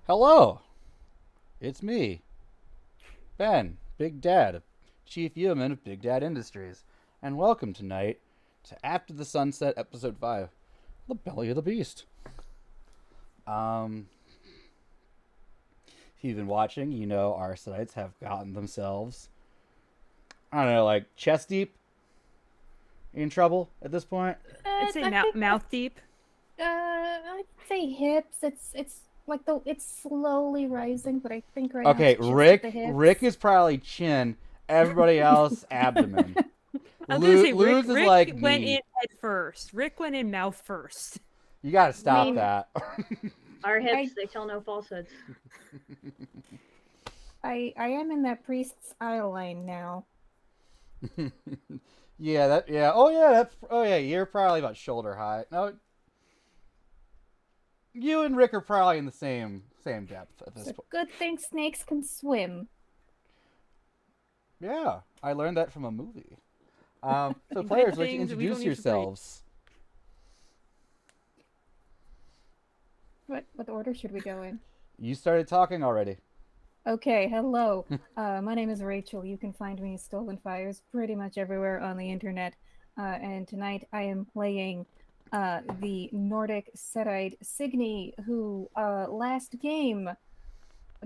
Hello, it's me, Ben, Big Dad, Chief Human of Big Dad Industries, and welcome tonight to After the Sunset Episode 5, The Belly of the Beast. If you've been watching, you know our sites have gotten themselves, I don't know, like chest deep in trouble at this point. I'd say I think mouth deep. I'd say hips. It's like it's slowly rising, but I think right now Okay, it's just at the Rick hips. is probably chin, everybody else abdomen. I was gonna say Lose is Rick like went in knee. head first. Rick went in mouth first. You gotta I stop mean, that. Our hips, I they tell no falsehoods. I am in that priest's eye line now. yeah, you're probably about shoulder height. No, you and Rick are probably in the same depth at this It's a point. good thing snakes can swim. Yeah, I learned that from a movie. So Good players, would you things we don't introduce need to yourselves? What order should we go in? You started talking already. Okay, hello. My name is Rachel. You can find me Stolen Fires pretty much everywhere on the internet. And tonight I am playing the Nordic Setite Signy, who last game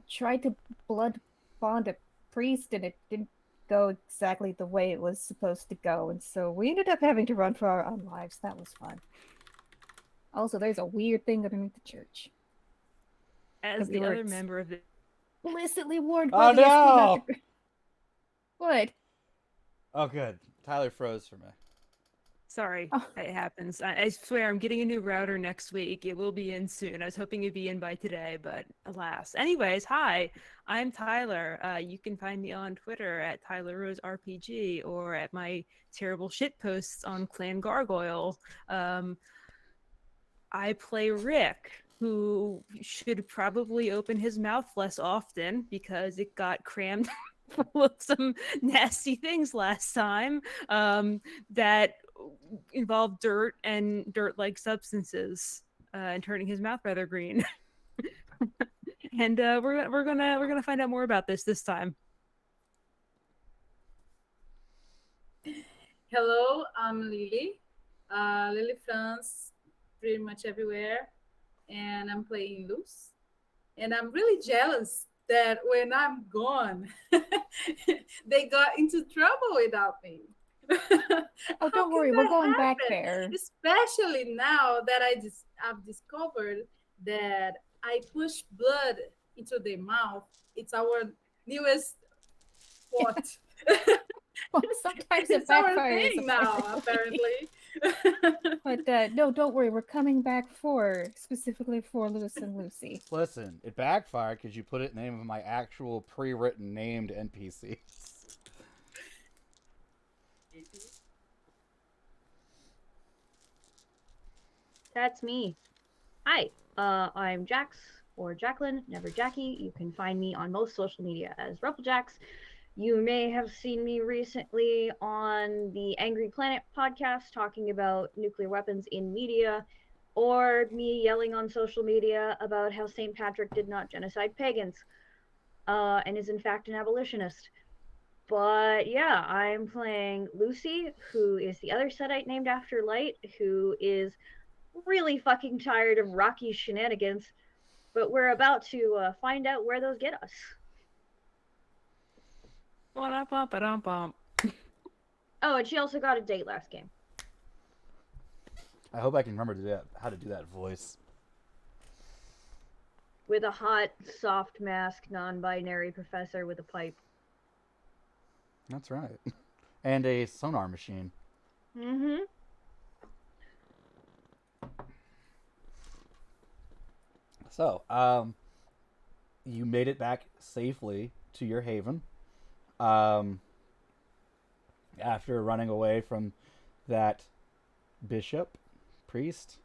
tried to blood bond a priest, and it didn't go exactly the way it was supposed to go. And so we ended up having to run for our own lives. That was fun. Also, there's a weird thing underneath the church. As Of the other yours. member of the Explicitly warned Oh, by the SD not no! to... What? Oh, good. Tyler froze for me. Sorry, Oh. it happens. I swear I'm getting a new router next week. It will be in soon. I was hoping it'd be in by today, but alas. Anyways, hi, I'm Tyler. You can find me on Twitter at Tyler Rose RPG or at my terrible shit posts on Clan Gargoyle. I play Rick, who should probably open his mouth less often because it got crammed full of some nasty things last time that involved dirt and dirt-like substances and turning his mouth rather green. And we're gonna find out more about this time. Hello, I'm Lily. Lily France, pretty much everywhere. And I'm playing loose. And I'm really jealous that when I'm gone, they got into trouble without me. Oh, don't worry, we're going back there. Especially now that I've discovered that I push blood into their mouth. It's our newest sport. Well, sometimes it It's our backfires. thing now, apparently. But no, don't worry, we're coming back specifically for Lewis and Lucy. Listen, it backfired because you put it in the name of my actual pre-written named NPCs. That's me. Hi, I'm Jax, or Jacqueline, never Jackie. You can find me on most social media as Rufflejax. You may have seen me recently on the Angry Planet podcast talking about nuclear weapons in media, or me yelling on social media about how St. Patrick did not genocide pagans, and is in fact an abolitionist. But yeah, I'm playing Lucy, who is the other Setite named after Light, who is really fucking tired of Rocky's shenanigans, but we're about to find out where those get us. Ba-dum-bum. Oh, and she also got a date last game. I hope I can remember how to do that voice. With a hot, soft mask, non-binary professor with a pipe. That's right. And a sonar machine. Mm-hmm. So, you made it back safely to your haven. After running away from that bishop, priest.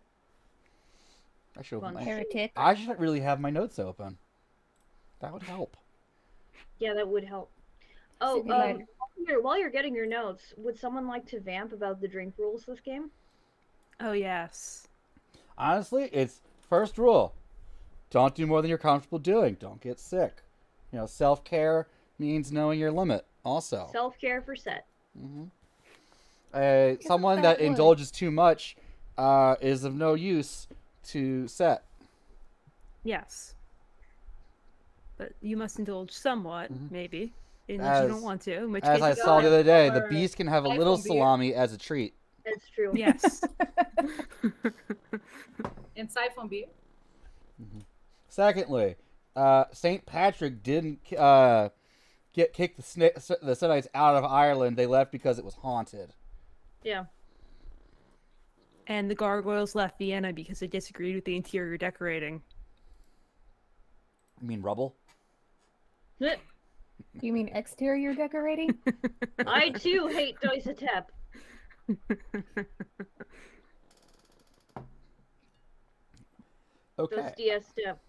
I should open Heretic. I should really have my notes open. That would help. Yeah, that would help. Oh, while you're getting your notes, would someone like to vamp about the drink rules this game? Oh yes. Honestly, it's first rule. Don't do more than you're comfortable doing. Don't get sick. You know, self-care means knowing your limit. Also, Self-care for Set. someone that that would. indulges too much is of no use to Set. Yes. But you must indulge somewhat, maybe. Unless you As- don't want to. In which As case I it's saw the fine. other day, the Or beast can have a iPhone little beer. salami as a treat. That's true. Yes. And siphon beer. Secondly, St. Patrick didn't get kicked the Sedites out of Ireland. They left because it was haunted. Yeah. And the gargoyles left Vienna because they disagreed with the interior decorating. You mean rubble? You mean exterior decorating? I too hate Doisatep. Okay. Step.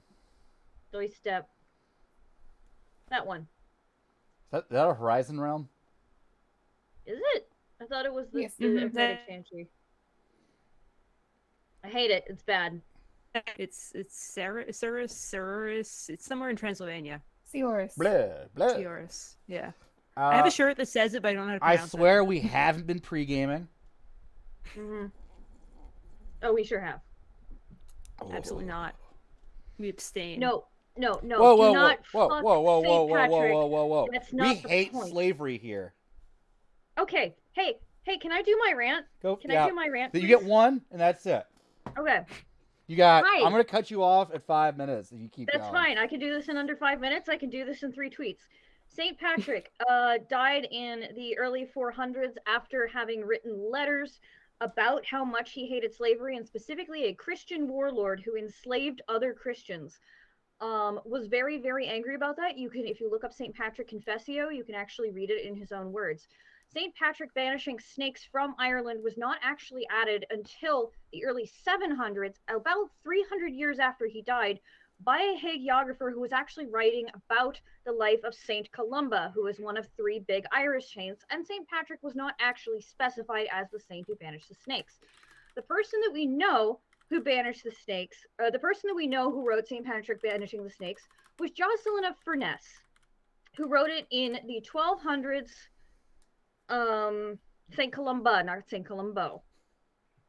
Doistep. That one. Is that a Horizon realm? Is it? I thought it was the, Yes. the Mhm. Aquatic Chantry. I hate it. It's bad. It's Cerus. It's somewhere in Transylvania. Seorus. Blah, blah. Cerus. Yeah. I have a shirt that says it, but I don't know how to I pronounce swear we haven't been pre-gaming. hmm Oh, we sure have. it. Absolutely not. We abstain. No. Whoa, Do whoa, not whoa, fuck whoa, whoa, St. whoa, whoa, Patrick. whoa. That's We not the hate point. slavery here. Okay. Hey, can I do my rant? Go. Can yeah. I do my rant? You please? get one, and that's it. Okay. You got. Hi. I'm gonna cut you off at 5 minutes if you keep That's going. fine. I can do this in under 5 minutes. I can do this in 3 tweets. St. Patrick died in the early 400s after having written letters about how much he hated slavery, and specifically a Christian warlord who enslaved other Christians. Was very, very angry about that. You can, if you look up St. Patrick Confessio, you can actually read it in his own words. St. Patrick banishing snakes from Ireland was not actually added until the early 700s, about 300 years after he died, by a hagiographer who was actually writing about the life of Saint Columba, who is one of 3 big Irish saints, and St. Patrick was not actually specified as the saint who banished the snakes. The person that we know who banished the snakes, the person that we know who wrote St. Patrick banishing the snakes, was Jocelyn of Furness, who wrote it in the 1200s. St. Columba, not St. Columbo.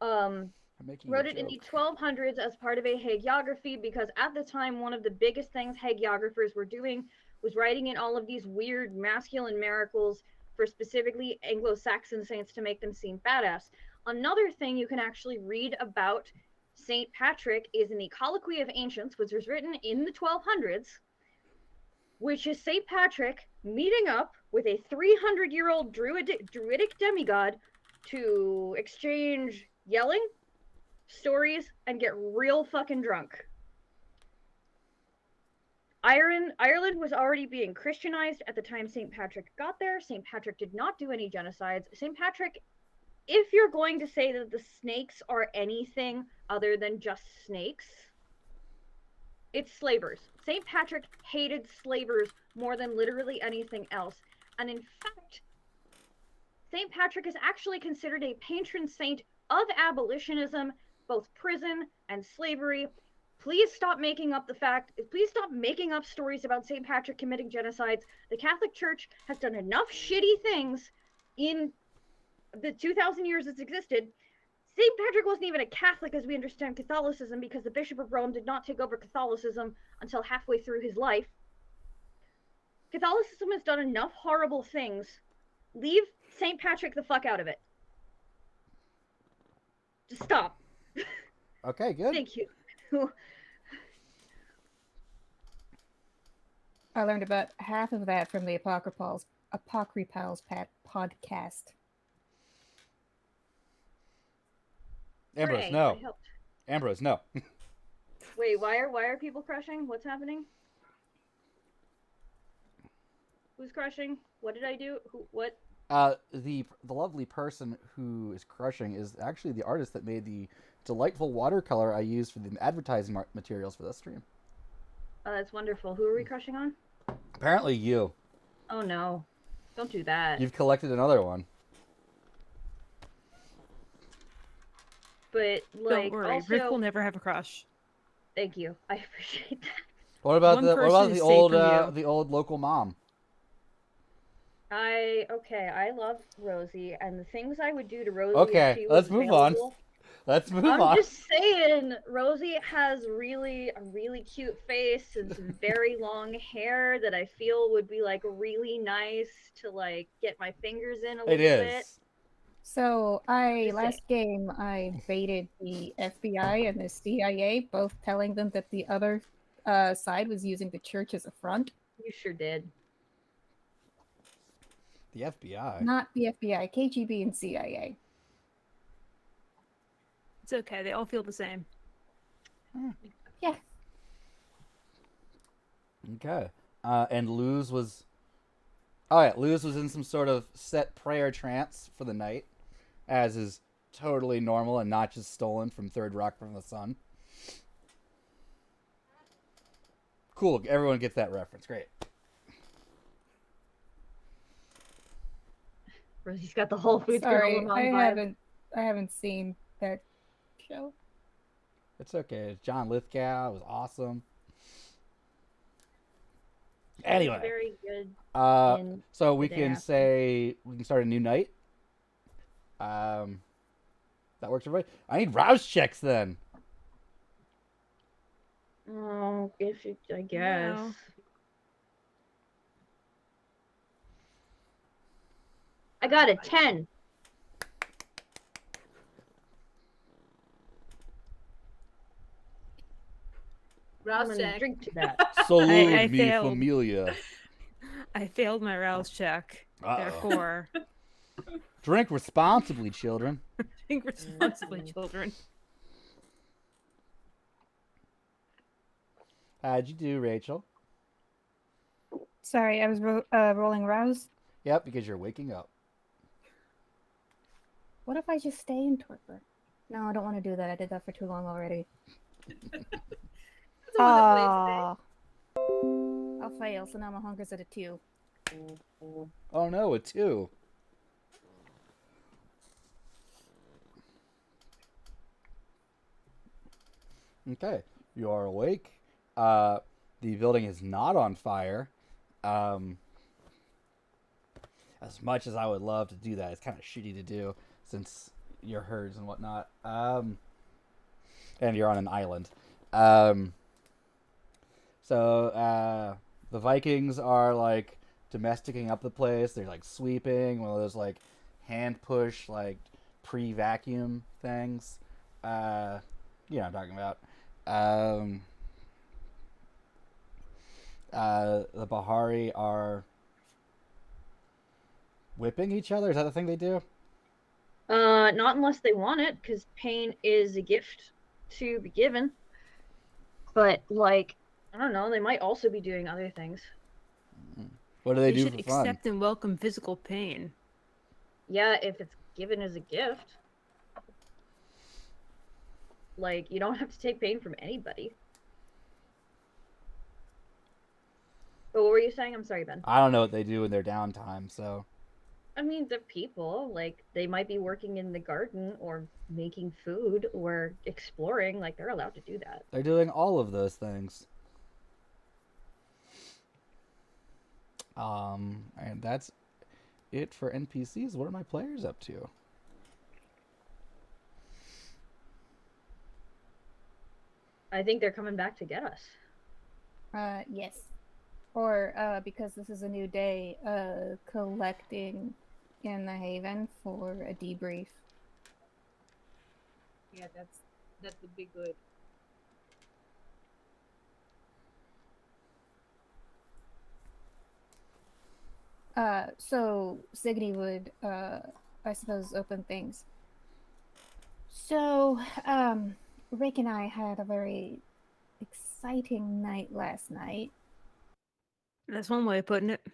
I'm making Wrote a it in the joke. 1200s as part of a hagiography because at the time, one of the biggest things hagiographers were doing was writing in all of these weird masculine miracles for specifically Anglo-Saxon saints to make them seem badass. Another thing you can actually read about St. Patrick is in the Colloquy of Ancients, which was written in the 1200s, which is St. Patrick meeting up with a 300-year-old druidic demigod to exchange yelling, stories, and get real fucking drunk. Ireland was already being Christianized at the time St. Patrick got there. St. Patrick did not do any genocides. St. Patrick, if you're going to say that the snakes are anything other than just snakes, it's slavers. St. Patrick hated slavers more than literally anything else. And in fact, St. Patrick is actually considered a patron saint of abolitionism, both prison and slavery. Please stop making up stories about St. Patrick committing genocides. The Catholic Church has done enough shitty things in the 2,000 years it's existed. St. Patrick wasn't even a Catholic as we understand Catholicism because the Bishop of Rome did not take over Catholicism until halfway through his life. Catholicism has done enough horrible things. Leave St. Patrick the fuck out of it. Just stop. Okay, good. Thank you. I learned about half of that from the Apocrypals podcast. Ambrose, Hooray, no. I helped. Ambrose, no. Wait, why are people crushing? What's happening? Who's crushing? What did I do? What? The lovely person who is crushing is actually the artist that made the delightful watercolor I used for the advertising materials for this stream. That's wonderful. Who are we crushing on? Apparently you. Oh no. Don't do that. You've collected another one. But like Don't worry, also Rick will never have a crush. Thank you. I appreciate that. What about One the person is safe from you. the old local mom? I love Rosie, and the things I would do to Rosie if Okay, she let's was move on. available. Let's move I'm on. just saying, Rosie has a really cute face and some very long hair that I feel would be like really nice to like get my fingers in a It little bit. is. So Just last game I baited the FBI and the CIA, both telling them that the other side was using the church as a front. You sure did. The FBI. Not the FBI, KGB and CIA. It's okay. They all feel the same. Yeah. Okay. And Luz was. Oh yeah, Luz was in some sort of set prayer trance for the night, as is totally normal and not just stolen from Third Rock from the Sun. Cool. Everyone gets that reference. Great. Rosie's got the whole food Sorry, granola mom I vibe. haven't seen that show. It's okay. It's John Lithgow. It was awesome. Anyway, Very good. in so we the can after. say we can start a new night. That works for everybody. I need rouse checks then. Oh, if you, I guess. No. I got a 10. I'm Rouse gonna check. drink to that. Salute I me, failed. familia. I failed my rouse check. Uh-oh. Therefore, Drink responsibly, children. drink responsibly, children. How'd you do, Rachel? Sorry, I was rolling rouse. Yep, because you're waking up. What if I just stay in torpor? No, I don't want to do that. I did that for too long already. I don't want to I'll fail, so now my hunger's at a 2. Oh no, a 2. Okay, you are awake. The building is not on fire. As much as I would love to do that, it's kind of shitty to do since your herds and whatnot. And you're on an island. So the Vikings are like domesticating up the place. They're like sweeping, one of those like hand push, like pre-vacuum things. You know what I'm talking about. The Bahari are whipping each other. Is that the thing they do? Not unless they want it, because pain is a gift to be given. But like, I don't know. They might also be doing other things. What do they do should for fun? accept and welcome physical pain. Yeah, if it's given as a gift. Like, you don't have to take pain from anybody. But what were you saying? I'm sorry, Ben. I don't know what they do in their downtime, so. I mean, they're people. Like, they might be working in the garden or making food or exploring. Like, they're allowed to do that. They're doing all of those things. And that's it for NPCs. What are my players up to? I think they're coming back to get us. Yes. Or, because this is a new day, collecting in the Haven for a debrief. Yeah, that would be good. So Signy would, I suppose, open things. So, Rick and I had a very exciting night last night. That's one way of putting it.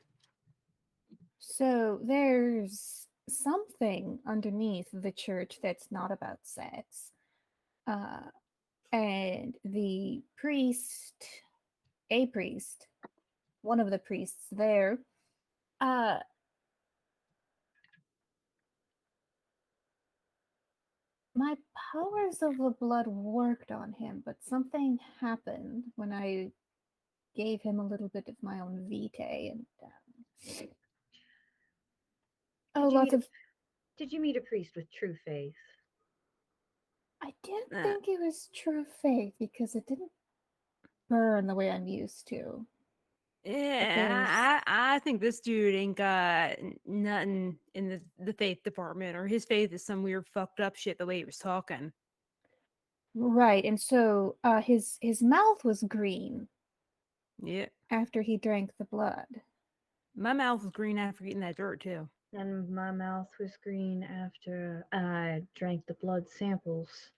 So there's something underneath the church that's not about sex. And the priest, one of the priests there, My powers of the blood worked on him, but something happened when I gave him a little bit of my own vitae, and oh, Did you lots meet a of. Did you meet a priest with true faith? I didn't Uh, think it was true faith because it didn't burn the way I'm used to. yeah, I think this dude ain't got nothing in the faith department, or his faith is some weird fucked up shit the way he was talking. Right, and so his mouth was green Yeah. after he drank the blood. My mouth was green after eating that dirt too. And my mouth was green after I drank the blood samples.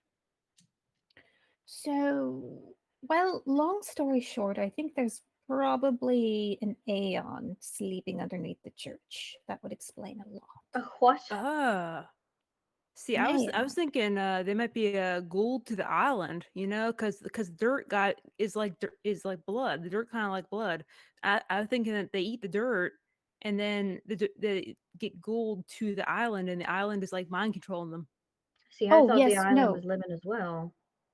So, well, long story short, I think there's probably an Aeon sleeping underneath the church. That would explain a lot. What? See, An I was Aeon. thinking there might be a gold to the island, because dirt is like blood. The dirt kind of like blood. I was thinking that they eat the dirt, and then they get gold to the island, and the island is like mind controlling them. See, I Oh, thought the yes, island no. was living as well.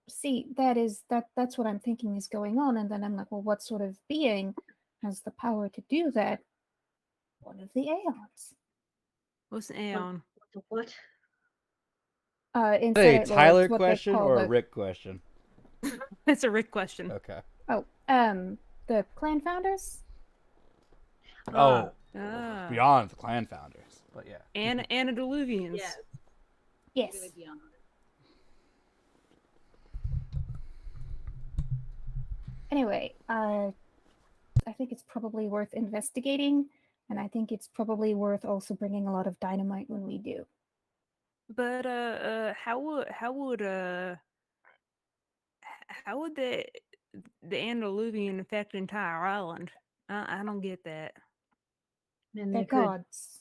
See, that's what I'm thinking is going on, and then I'm like, well, what sort of being has the power to do that? One of the Aeons. What's an What? Aeon? What? Instead, A well, it's Tyler what they question call or a the Rick question? It's a Rick question. Okay. oh, the clan founders. Oh, Ah, beyond the clan founders, but yeah. and antediluvians. Yes, Yes. really beyond. Anyway, I think it's probably worth investigating, and I think it's probably worth also bringing a lot of dynamite when we do. But how would the antediluvian affect the entire island? I don't get that. And They're they could. gods.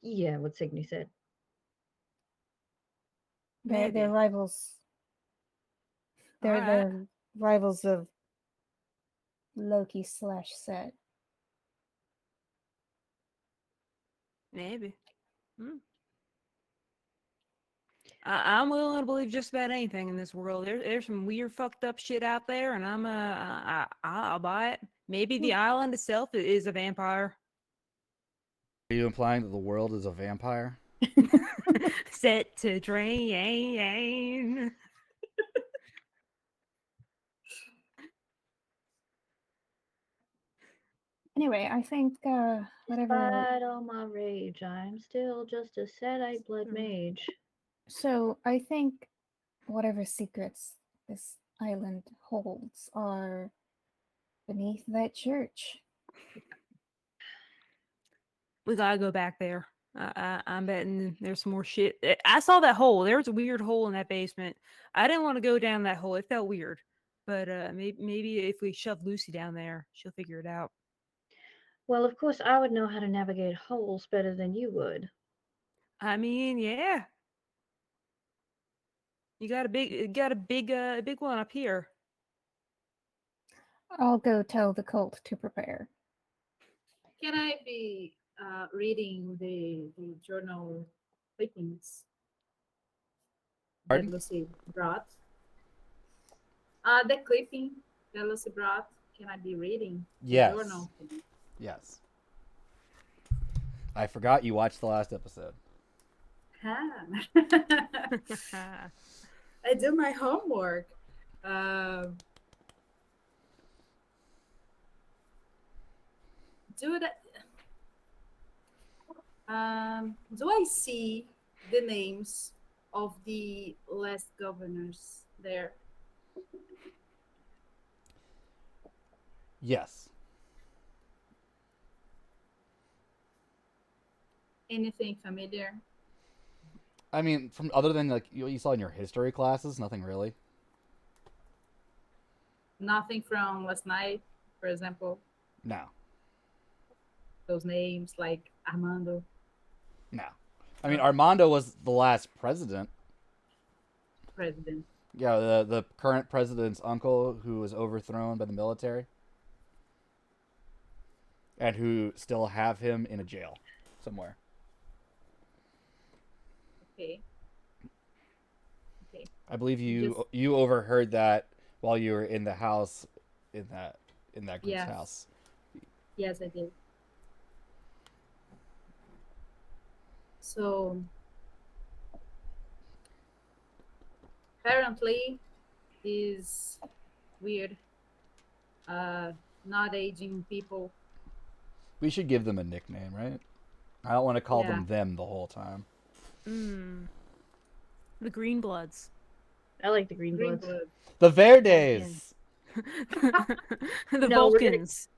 Yeah, what Signy said. They're Maybe. rivals. All right. They're rivals of Loki slash Set. Maybe. I'm willing to believe just about anything in this world. There's some weird, fucked up shit out there, and I'll buy it. Maybe the island itself is a vampire. Are you implying that the world is a vampire? Set to drain. Anyway, I think whatever. Despite all my rage, I'm still just a Sedite blood mage. So I think whatever secrets this island holds are beneath that church. We gotta go back there. I'm betting there's some more shit. I saw that hole. There was a weird hole in that basement. I didn't want to go down that hole. It felt weird. But maybe if we shove Lucy down there, she'll figure it out. Well, of course, I would know how to navigate holes better than you would. I mean, yeah. You got a big one up here. I'll go tell the cult to prepare. Can I be reading the journal clippings that Pardon? Lucy brought? The clipping that Lucy brought, can I be reading the Yes. journal? Yes. I forgot you watched the last episode. Ah. I do my homework. Do that. Do I see the names of the last governors there? Yes. Anything familiar? I mean, from other than like you saw in your history classes, nothing really. Nothing from last night, for example. No. Those names like Armando. No. I mean, Armando was the last president. President. Yeah, the current president's uncle who was overthrown by the military. And who still have him in a jail somewhere. Okay. Okay. I believe you Just- you overheard that while you were in the house, in that group's Yes. house. Yes, I did. So apparently, these weird, not aging people. We should give them a nickname, right? I don't want to call Yeah. them the whole time. The Green Bloods. I like the green Green bloods. blood. The Verdes. The No, we're gonna- Vulcans.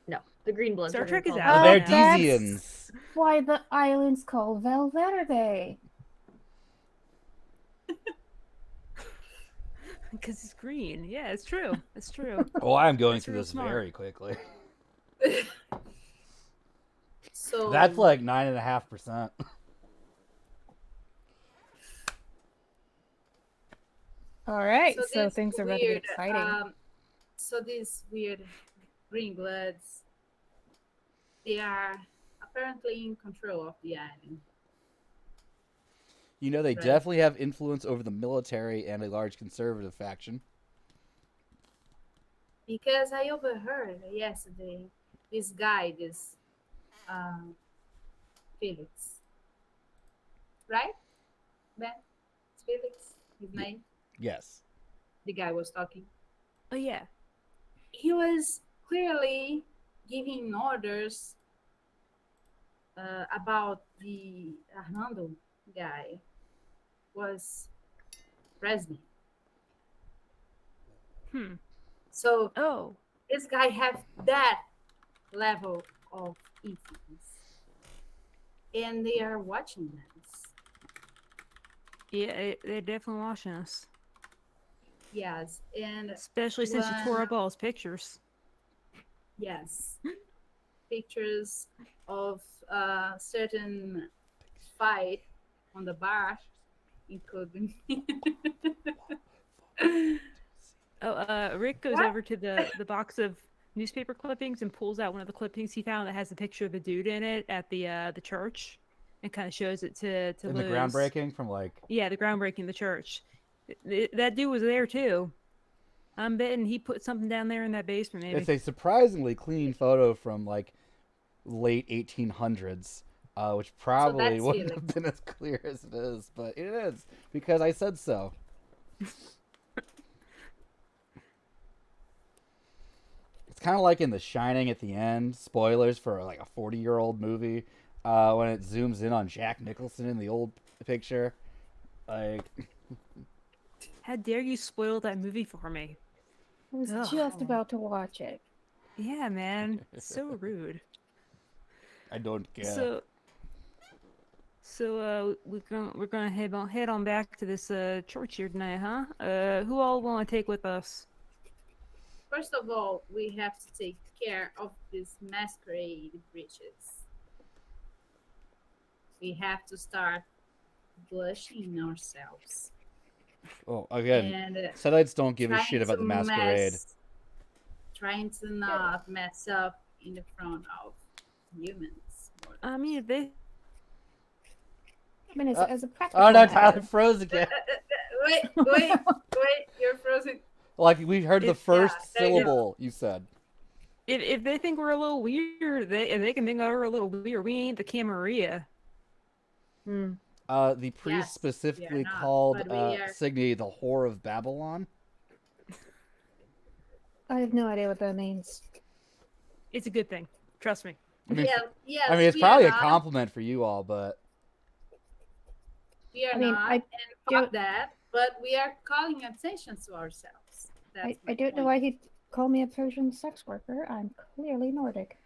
No, the green bloods. Star we're gonna Trek is call out The them. now. Verdesians. Why the island's called Valverde. Because it's green. Yeah, it's true. It's true. Oh, I'm going That's through real this smart. very quickly. So That's like 9.5%. All right, so these things are about to get weird, exciting. So these weird green bloods, they are apparently in control of the island. You know, they Right. definitely have influence over the military and a large conservative faction. Because I overheard yesterday this guy, this Felix, right? Ben, it's Felix, his name. Yes. The guy was talking. Oh yeah. He was clearly giving orders about the Armando guy was president. So Oh. this guy have that level of influence, and they are watching this. Yeah, they're definitely watching us. Yes, and Especially since you tore One- up all his pictures. yes, pictures of a certain fight on the bar, including. Rick goes What? over to the box of newspaper clippings and pulls out one of the clippings he found that has a picture of the dude in it at the church, and kind of shows it to In the Liz. groundbreaking from like. Yeah, the groundbreaking in the church. That dude was there too. I'm betting he put something down there in that basement. Maybe. It's a surprisingly clean photo from like late 1800s, which probably that's wouldn't Felix. have been as clear as it is, but it is because I said so. It's kind of like in The Shining at the end. Spoilers for like a 40-year-old movie, when it zooms in on Jack Nicholson in the old picture. Like, How dare you spoil that movie for me? I was Ugh. just about to watch it. Yeah, man. So rude. I don't care. So we're gonna head on back to this church here tonight, huh? Who all want to take with us? First of all, we have to take care of these masquerade breaches. We have to start blushing ourselves. Oh, again, And Setites don't give a trying shit about the to masquerade. trying to not mess up in the front of humans. I mean, if they I mean, as a practical Oh no, matter, Tyler froze again. Wait, you're frozen. Like we heard the If- first there you go. syllable you said. if they think we're a little weird, they can think we're a little weird. We ain't the Camarilla. The priest Yes, we are specifically not, called but we are- Signy the whore of Babylon. I have no idea what that means. It's a good thing. Trust me. I mean, Yeah, I mean, it's we probably are a not. compliment for you all, but We are I mean, not, I and fuck that. But we are calling attention to ourselves. That's I don't know why he'd call me a Persian sex worker. I'm clearly Nordic.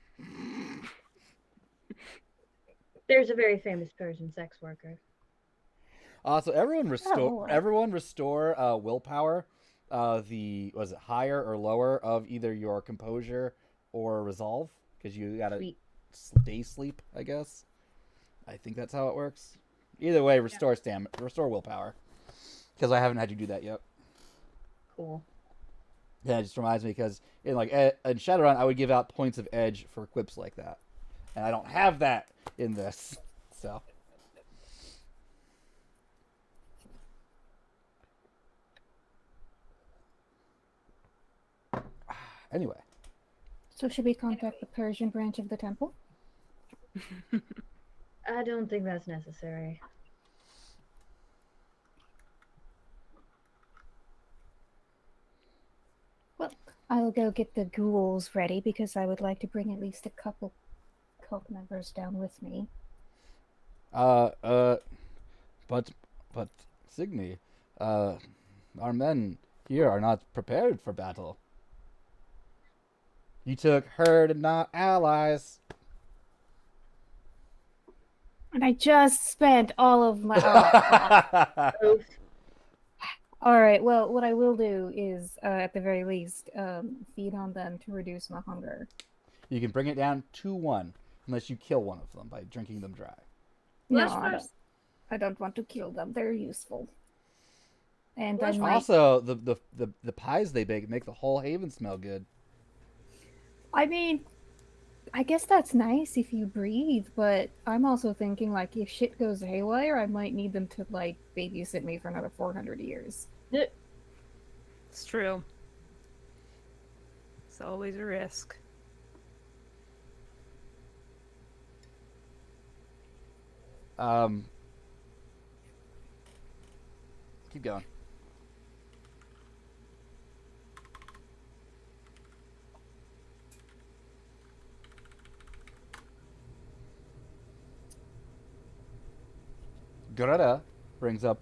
There's a very famous Persian sex worker. so everyone restore Lord. willpower. Was it higher or lower of either your composure or resolve? Because you gotta Sweet. stay sleep, I guess. I think that's how it works. Either way, restore willpower. Because I haven't had to do that yet. Cool. Yeah, it just reminds me because in Shadowrun, I would give out points of edge for quips like that, and I don't have that in this. So, Yeah, yeah, we are not. And fuck that. But we are calling attention to ourselves. That's my point. yeah, just reminds me because in Shadowrun, I would give out points of edge for quips like that, and I don't have that in this. So, Yeah. Anyway, So should we contact the Persian branch of the temple? I don't think that's necessary. Well, I'll go get the ghouls ready because I would like to bring at least a couple cult members down with me. but Signy, our men here are not prepared for battle. You took herd and not allies. And I just spent all of my. Oof. All right. Well, what I will do is, at the very least, feed on them to reduce my hunger. You can bring it down to 1, unless you kill one of them by drinking them dry. No, Flash first. I don't want to kill them. They're useful. And I Flash might. Also, the pies they bake make the whole haven smell good. I mean, I guess that's nice if you breathe, but I'm also thinking, like, if shit goes haywire, I might need them to, like, babysit me for another 400 years. It's true. It's always a risk. Keep going. Greta brings up,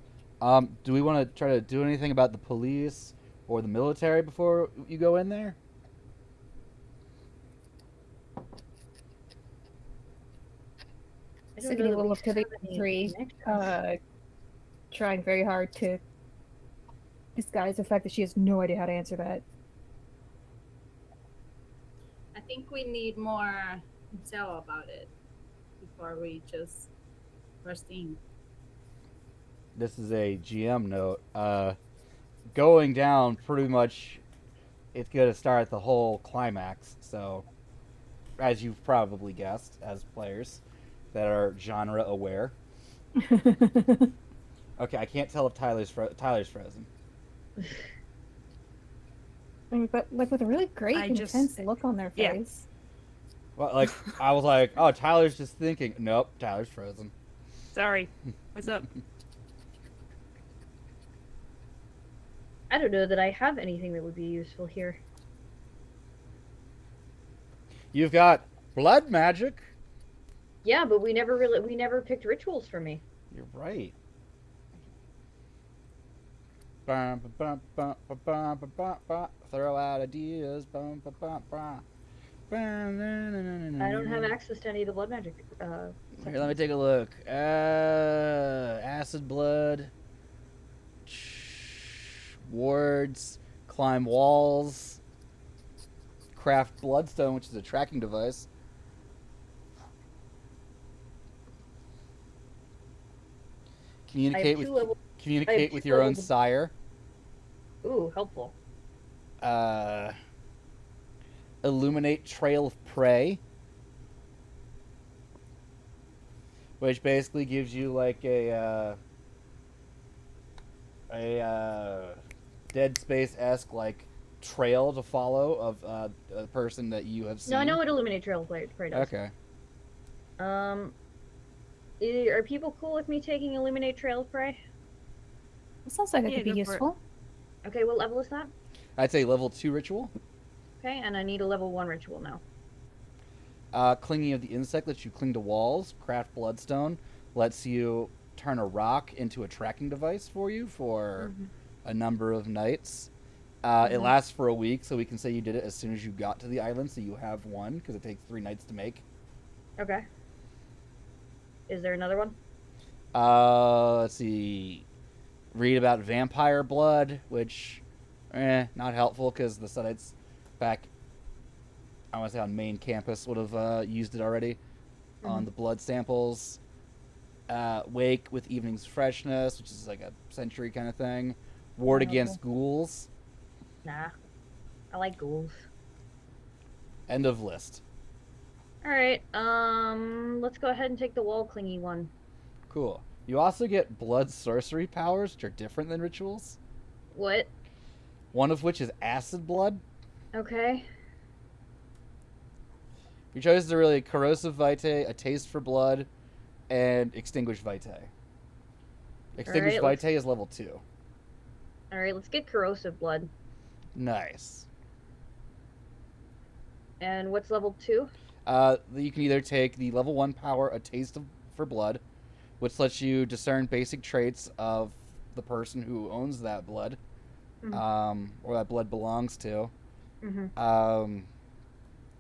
do we want to try to do anything about the police or the military before you go in there? I don't Signy know that will we look to the have any three, connections. trying very hard to disguise the fact that she has no idea how to answer that. I think we need more intel about it before we just burst in. This is a GM note. Going down, pretty much, it's going to start the whole climax. So, as you've probably guessed, as players that are genre aware. Okay, I can't tell if Tyler's frozen. I mean, but like with a really great, I just- intense look on their yeah. face. Well, like I was like, oh, Tyler's just thinking. Nope, Tyler's frozen. Sorry. What's up? I don't know that I have anything that would be useful here. You've got blood magic. Yeah, but we never picked rituals for me. You're right. Bum, ba, bum, ba, bum, ba, ba, ba. Throw out ideas. Bum, ba, ba, ba. I don't have access to any of the blood magic. Here, let me sections. take a look. Acid blood. Wards. Climb walls. Craft bloodstone, which is a tracking device. Communicate with two your own level- sire. Ooh, helpful. Illuminate trail of prey, which basically gives you like a Dead Space-esque like trail to follow of a person that you have seen. No, I know what Illuminate Trail of Prey does. Okay. Are people cool with me taking Illuminate Trail of Prey? It sounds like it Yeah, could be go for it. useful. Okay, what level is that? I'd say level 2 ritual. Okay, and I need a level 1 ritual now. Clinging of the insect lets you cling to walls. Craft bloodstone lets you turn a rock into a tracking device for you for a number of nights. It lasts for a week, so we can say you did it as soon as you got to the island, so you have one, because it takes 3 nights to make. Okay. Is there another one? Let's see. Read about vampire blood, which, not helpful, because the Suddites back, I want to say on main campus, would have used it already on the blood samples. Wake with evening's freshness, which is like a century kind of thing. Ward against ghouls. Nah. I like ghouls. End of list. Alright, let's go ahead and take the wall clingy one. Cool. You also get blood sorcery powers, which are different than rituals. What? One of which is acid blood. Okay. Your choices are really Corrosive Vitae, A Taste for Blood, and Extinguished Vitae. Extinguished Alright, Vitae is level 2. Alright, let's get Corrosive Blood. Nice. And what's level 2? You can either take the level 1 power, A Taste for Blood, which lets you discern basic traits of the person who owns that blood, or that blood belongs to.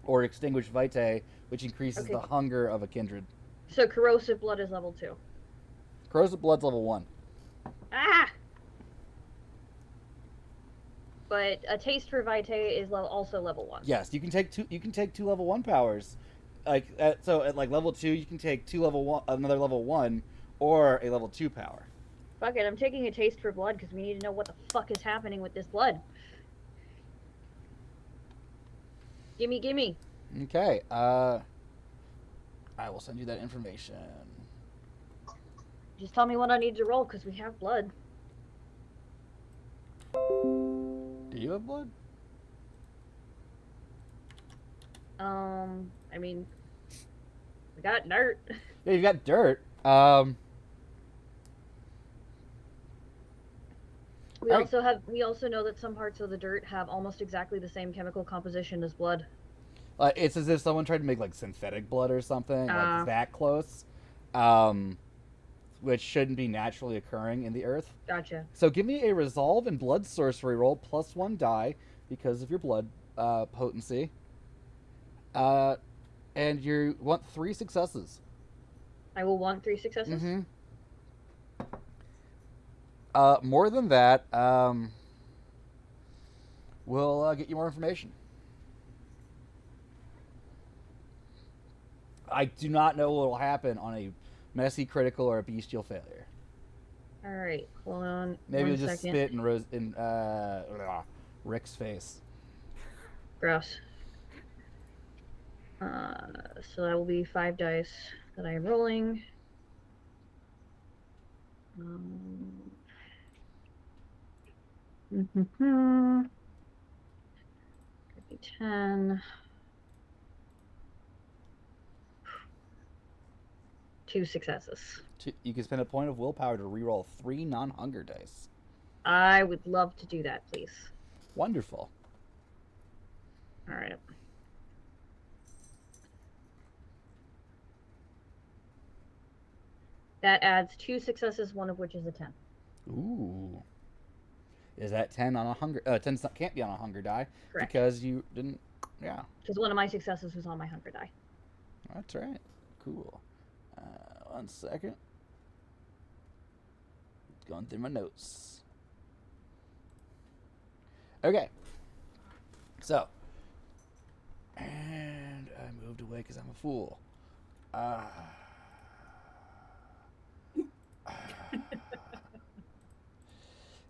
Or Extinguished Vitae, which increases the hunger of a kindred. So Corrosive Blood is level 2. Corrosive Blood's level 1. Ah! But A Taste for Vitae is also level 1. Yes, you can take two. You can take 2 level 1 powers. So at like level 2, you can take 2 level 1, another level 1, or a level 2 power. Fuck it, I'm taking A Taste for Blood because we need to know what the fuck is happening with this blood. Gimme. Okay. I will send you that information. Just tell me what I need to roll because we have blood. Do you have blood? I mean, we got dirt. Yeah, you've got dirt. We also know that some parts of the dirt have almost exactly the same chemical composition as blood. It's as if someone tried to make like synthetic blood or something, like that close, which shouldn't be naturally occurring in the earth. Gotcha. So give me a resolve and blood sorcery roll plus 1 die because of your blood potency. And you want 3 successes. I will want 3 successes. Mm-hmm. More than that, we'll get you more information. I do not know what will happen on a messy, critical, or a bestial failure. All right, hold on. Maybe one we'll just second. spit in Rick's face. Gross. So that will be 5 dice that I am rolling. Could be 10. 2 successes. You can spend a point of willpower to reroll 3 non-hunger dice. I would love to do that, please. Wonderful. All right. That adds 2 successes, one of which is a 10. Ooh. Is that 10 on a hunger? 10 can't be on a hunger die. Correct. Because you didn't. Yeah. Because one of my successes was on my hunger die. That's right. Cool. 1 second. Going through my notes. Okay. So. And I moved away because I'm a fool.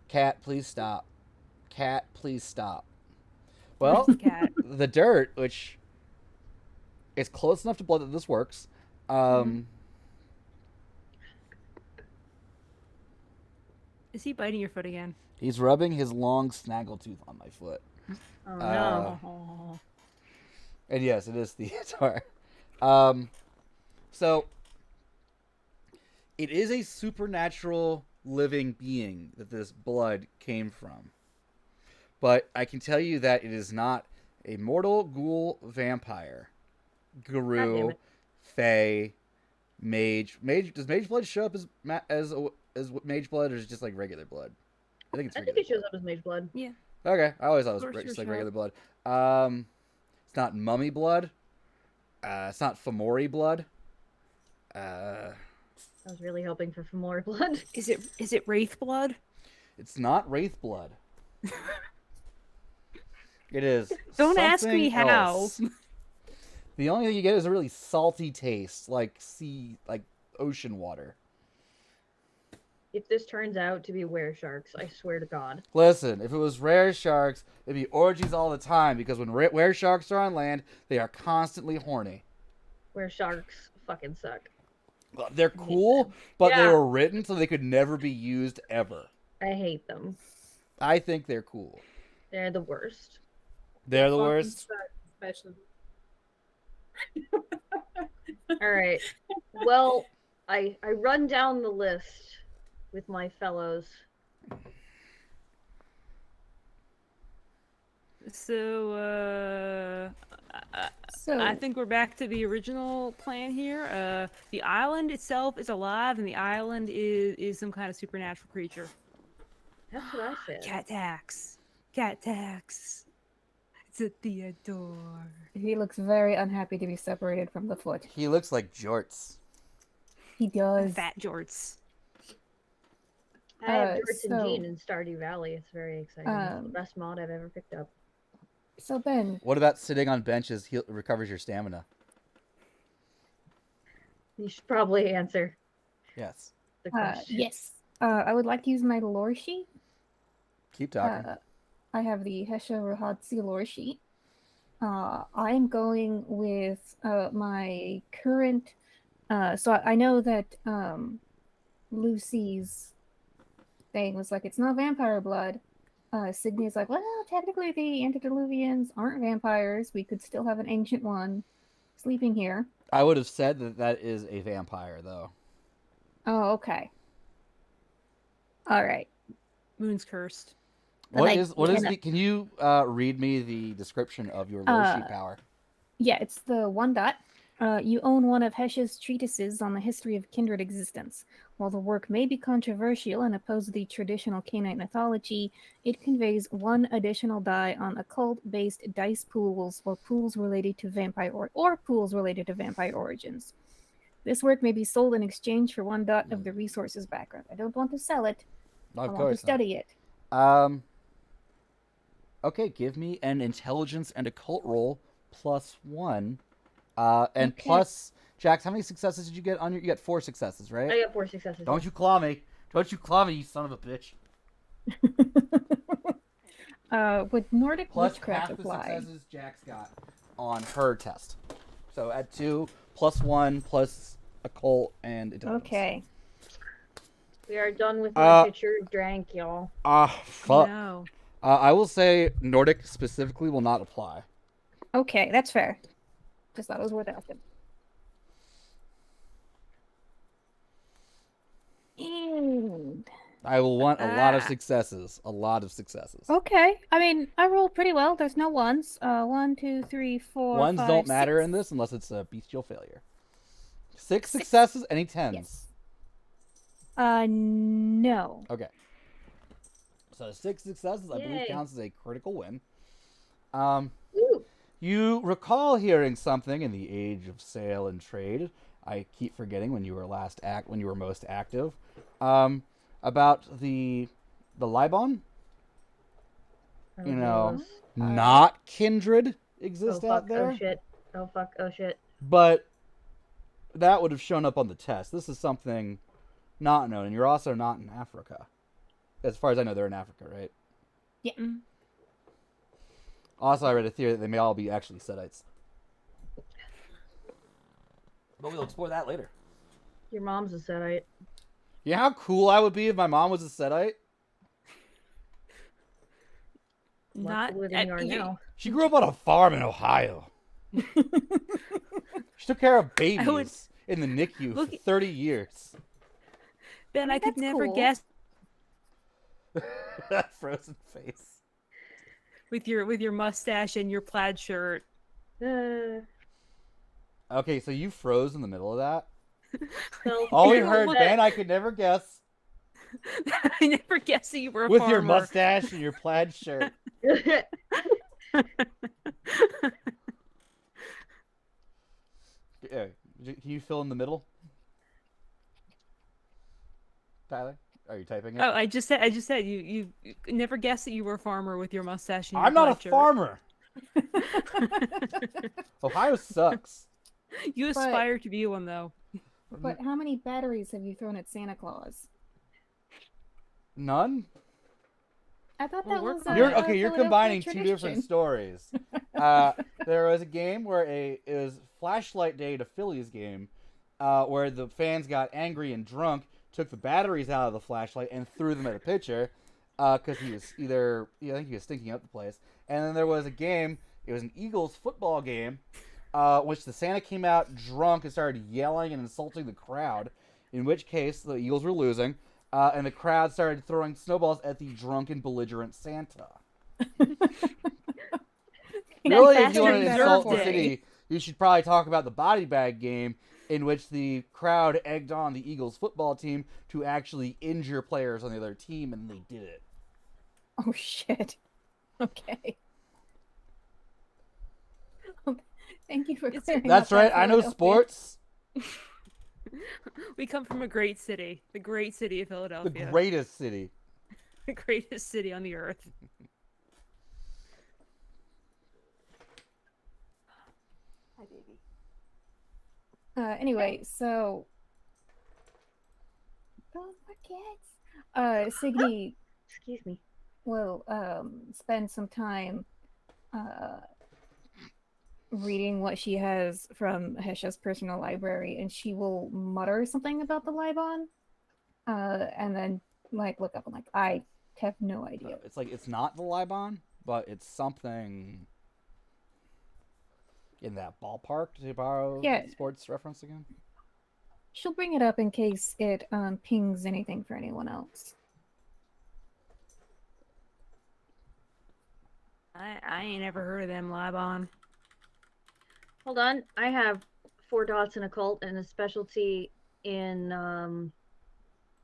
Cat, please stop. Cat, please stop. Well, Cat. the dirt, which is close enough to blood that this works. Is he biting your foot again? He's rubbing his long snaggletooth on my foot. Oh no. And yes, it is Theodore. So, it is a supernatural living being that this blood came from. But I can tell you that it is not a mortal, ghoul, vampire, guru, fae, mage. Does mage blood show up as mage blood, or is it just like regular blood? I think it shows up as mage blood. Yeah. Okay, I always thought it was Sorcerer just like show. regular blood. It's not mummy blood. It's not Fomori blood. I was really hoping for more blood. Is it wraith blood? It's not wraith blood. It is. Don't ask me something how. else. The only thing you get is a really salty taste, like ocean water. If this turns out to be were sharks, I swear to God. Listen, if it was rare sharks, it'd be orgies all the time, because when were sharks are on land, they are constantly horny. Were sharks fucking suck. They're cool, but they Yeah. were written so they could never be used ever. I hate them. I think they're cool. They're the worst. They're the Fucking worst. suck, especially. All right. Well, I run down the list with my fellows. So, So I think we're back to the original plan here. The island itself is alive, and the island is some kind of supernatural creature. That's what I said. Cat tax. Cat tax. It's a Theodore. he looks very unhappy to be separated from the foot. He looks like jorts. He does. Fat jorts. I have Jorts and so- Jean in Stardew Valley. It's very exciting. It's the best mod I've ever picked up. So Ben, What about sitting on benches recovers your stamina? You should probably answer Yes. the question. yes, I would like to use my lore sheet. Keep talking. I have the Hesha Rohadzi lore sheet. I'm going with my current. So I know that Lucy's thing was like, it's not vampire blood. Signy's like, well, technically the antediluvians aren't vampires. We could still have an ancient one sleeping here. I would have said that is a vampire, though. Oh, okay. All right. Moon's cursed. What Like, is cannot- can you read me the description of your lore sheet power? Yeah, it's the one dot. You own one of Heshe's treatises on the history of kindred existence. While the work may be controversial and oppose the traditional Canaanite mythology, it conveys one additional die on occult-based dice pools or pools related to vampire or pools related to vampire origins. This work may be sold in exchange for one dot of the resource's background. I don't want to sell it. I Of want to course not. study it. Okay, give me an intelligence and occult roll +1. And Okay. plus, Jax, how many successes did you get on your? You got 4 successes, right? I got 4 successes. Don't you claw me! Don't you claw me, you son of a bitch! Would Nordic Plus witchcraft half the apply? successes Jax got on her test. So add 2 +1 plus occult and intelligence. Okay. We are done with my Uh, picture drank, y'all. Fuck. No. I will say Nordic specifically will not apply. Okay, that's fair. Just thought it was worth asking. And I will want a lot of Ah. successes. A lot of successes. okay, I mean, I rolled pretty well. There's no ones. 1, 2, 3, 4. Ones 5, don't matter 6. in this unless it's a bestial failure. 6 successes, any 10s? Yes. No. Okay. So 6 successes, I believe, Yay. counts as a critical win. Ooh. You recall hearing something in the age of sale and trade. I keep forgetting when you were most active. About the Libon. You know, not kindred exist oh, out fuck, there, Oh shit. Oh fuck. Oh shit. but that would have shown up on the test. This is something not known, and you're also not in Africa. As far as I know, they're in Africa, right? Yeah. Also, I read a theory that they may all be actually Setites. But we'll explore that later. Your mom's a Setite. You know how cool I would be if my mom was a Setite? Not. Less than you are now. She grew up on a farm in Ohio. She took care of babies would- in the NICU Look- for 30 years. Ben, I could That's never cool. guess That frozen face. with your mustache and your plaid shirt. Okay, so you froze in the middle of that? So All we Yeah, heard, look- Ben, I could never guess, I never guessed that you were a with farmer. your mustache and your plaid shirt. Yeah, can you fill in the middle? Tyler? Are you typing it? Oh, I just said you never guessed that you were a farmer with your mustache and your I'm not a plaid shirt. farmer. Ohio sucks. You But- aspire to be one though. But how many batteries have you thrown at Santa Claus? None? I thought Well, that we're was cool. You're a okay. You're Philadelphia combining two tradition. different stories. There was a game where it was Flashlight Day to Phillies game, where the fans got angry and drunk, took the batteries out of the flashlight and threw them at a pitcher, because he was I think he was stinking up the place. And then there was a game. It was an Eagles football game, which the Santa came out drunk and started yelling and insulting the crowd, in which case the Eagles were losing, and the crowd started throwing snowballs at the drunken, belligerent Santa. Really, if you want to insult the city, you should probably talk about the body bag game, in which the crowd egged on the Eagles football team to actually injure players on the other team, and they did it. Oh shit. Okay. Thank you for clearing That's up right. that I know Philadelphia. sports. We come from a great city, the great city of The Philadelphia, greatest city. the greatest city on the earth. Hi, baby. Anyway, so those are kids. Signy Excuse me. will spend some time reading what she has from Hesha's personal library, and she will mutter something about the Libon, and then like look up and like, I have no idea. It's like, it's not the Libon, but it's something in that ballpark, to borrow sports reference again. She'll bring it up in case it pings anything for anyone else. I ain't ever heard of them, Libon. Hold on. I have 4 dots in occult and a specialty in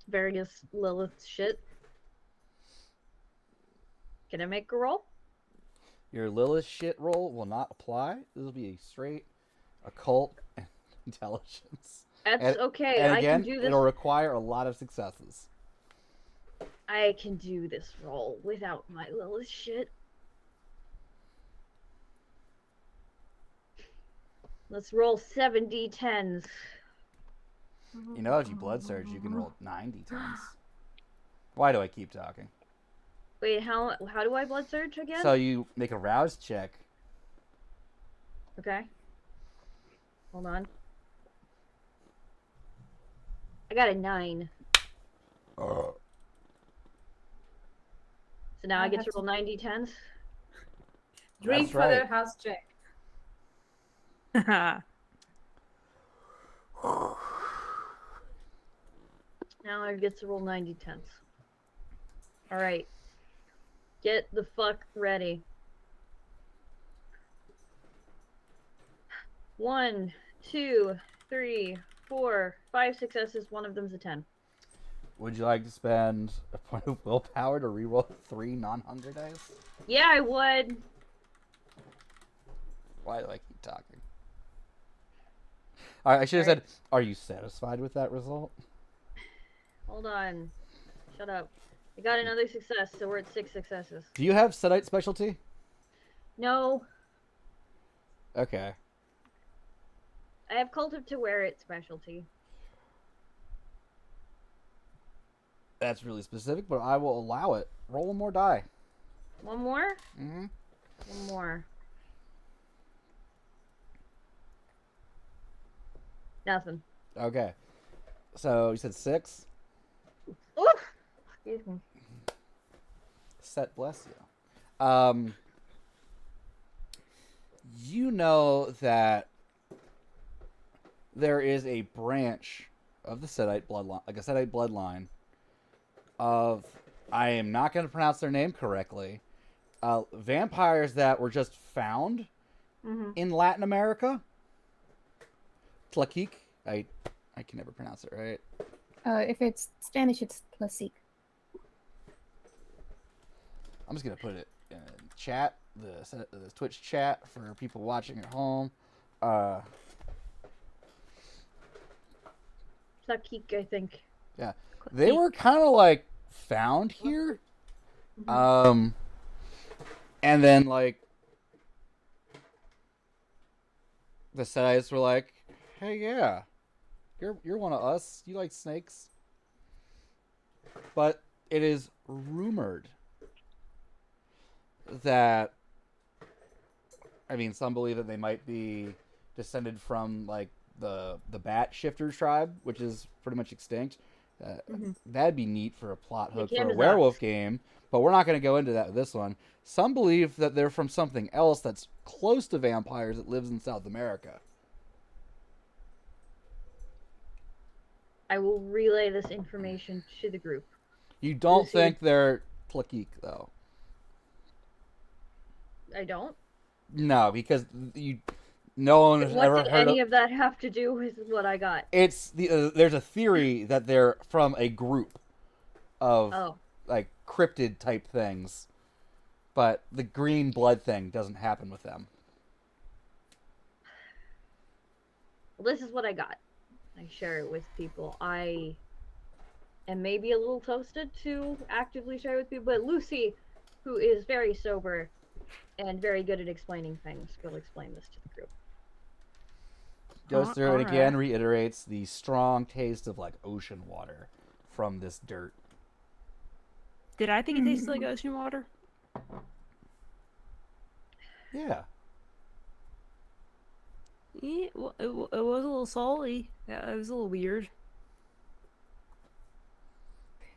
various Lilith shit. Can I make a roll? Your Lilith shit roll will not apply. This will be a straight occult and intelligence. That's okay. And I again, can do this. it'll require a lot of successes. I can do this roll without my Lilith shit. Let's roll 7d10s. You know, if you blood surge, you can roll 9d10s. Why do I keep talking? Wait, how do I blood surge again? So you make a rouse check. Okay. Hold on. I got a 9. So now I get to roll 9d10s? Drink That's for right. the house check. Now I get to roll 90 10s. Alright. Get the fuck ready. 1, 2, 3, 4, 5 successes. One of them's a 10. Would you like to spend a point of willpower to reroll 3 non-hunger dice? Yeah, I would. Why do I keep talking? I should have said, are you satisfied with that result? Hold on. Shut up. I got another success, so we're at 6 successes. Do you have Sedite specialty? No, Okay. I have Cult of Tewerit specialty. That's really specific, but I will allow it. Roll one more die. One more? Mm-hmm. One more. Nothing. Okay. So you said 6? Oof! Excuse me. Set bless you. You know that there is a branch of the Sedite bloodline, like a Sedite bloodline, of, I am not going to pronounce their name correctly, vampires that were just found in Latin America. Tlakik? I can never pronounce it right. If it's Spanish, it's Classique. I'm just going to put it in chat, the Twitch chat for people watching at home. Sakik, I think. Yeah. They were kind of like found here. And then like the Sedites were like, hey, yeah, you're one of us. You like snakes. But it is rumored that, I mean, some believe that they might be descended from like the Bat Shifter tribe, which is pretty much extinct. That'd be neat for a plot hook for a Candace werewolf Ox. game, but we're not going to go into that with this one. Some believe that they're from something else that's close to vampires that lives in South America. I will relay this information to the group. You don't Lucy. think they're Tlakik, though? I don't. No, because no one has What ever did heard any of... of that have to do with what I got? It's there's a theory that they're from a group of Oh. like cryptid type things, but the green blood thing doesn't happen with them. Well, this is what I got. I share it with people. I am maybe a little toasted to actively share with people, but Lucy, who is very sober and very good at explaining things, will explain this to the group. Goes through and Alright. again reiterates the strong taste of like ocean water from this dirt. Did I think it tasted like ocean water? Yeah. Yeah, well, it was a little salty. Yeah, it was a little weird.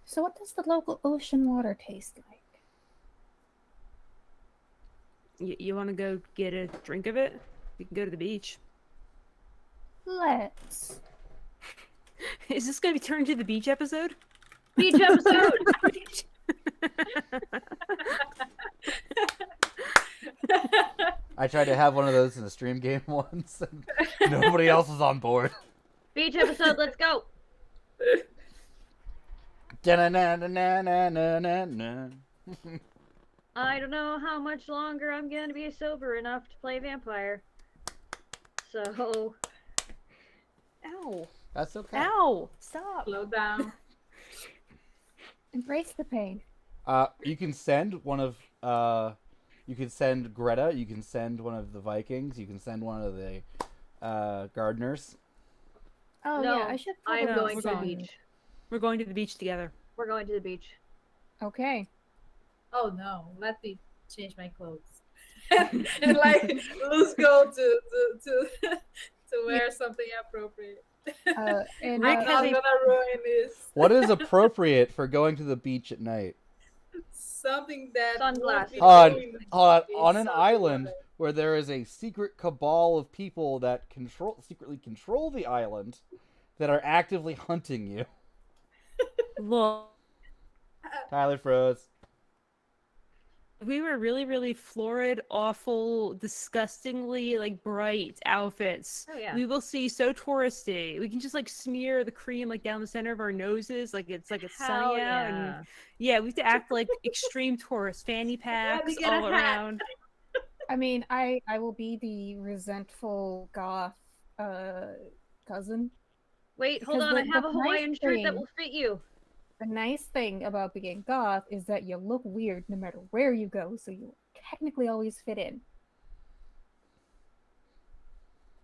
So, what does the local ocean water taste like? You want to go get a drink of it? We can go to the beach. Let's. Is this going to be turned into the beach episode? Beach episode! I tried to have one of those in a stream game once, and nobody else was on board. Beach episode, let's go! Da-na-na-na-na-na-na-na. I don't know how much longer I'm gonna be sober enough to play vampire. So, Ow. That's okay. Ow. Stop. Slow down. Embrace the pain. You can send one of you can send Greta, you can send one of the Vikings, you can send one of the gardeners. Oh, no, yeah, I should. I'm No, going we're to the going. beach. We're going to the beach together. We're going to the beach. Okay. Oh no, let me change my clothes. And like let's go to wear something appropriate. And Rick I'm has not a- gonna ruin this. What is appropriate for going to the beach at night? Something that Sunglasses. won't be doing On is an something island like- where there is a secret cabal of people that secretly control the island that are actively hunting you. Look, Tyler froze. we were really, really florid, awful, disgustingly like bright outfits. Oh yeah. We will see so touristy. We can just like smear the cream like down the center of our noses, like it's Hell sunny out, and yeah. yeah, we have to act like extreme tourists, fanny packs get a all hat. around. I mean, I will be the resentful goth cousin. Wait, hold Because on. I the have a nice Hawaiian shirt that thing- will fit you. The nice thing about being goth is that you look weird no matter where you go, so you technically always fit in.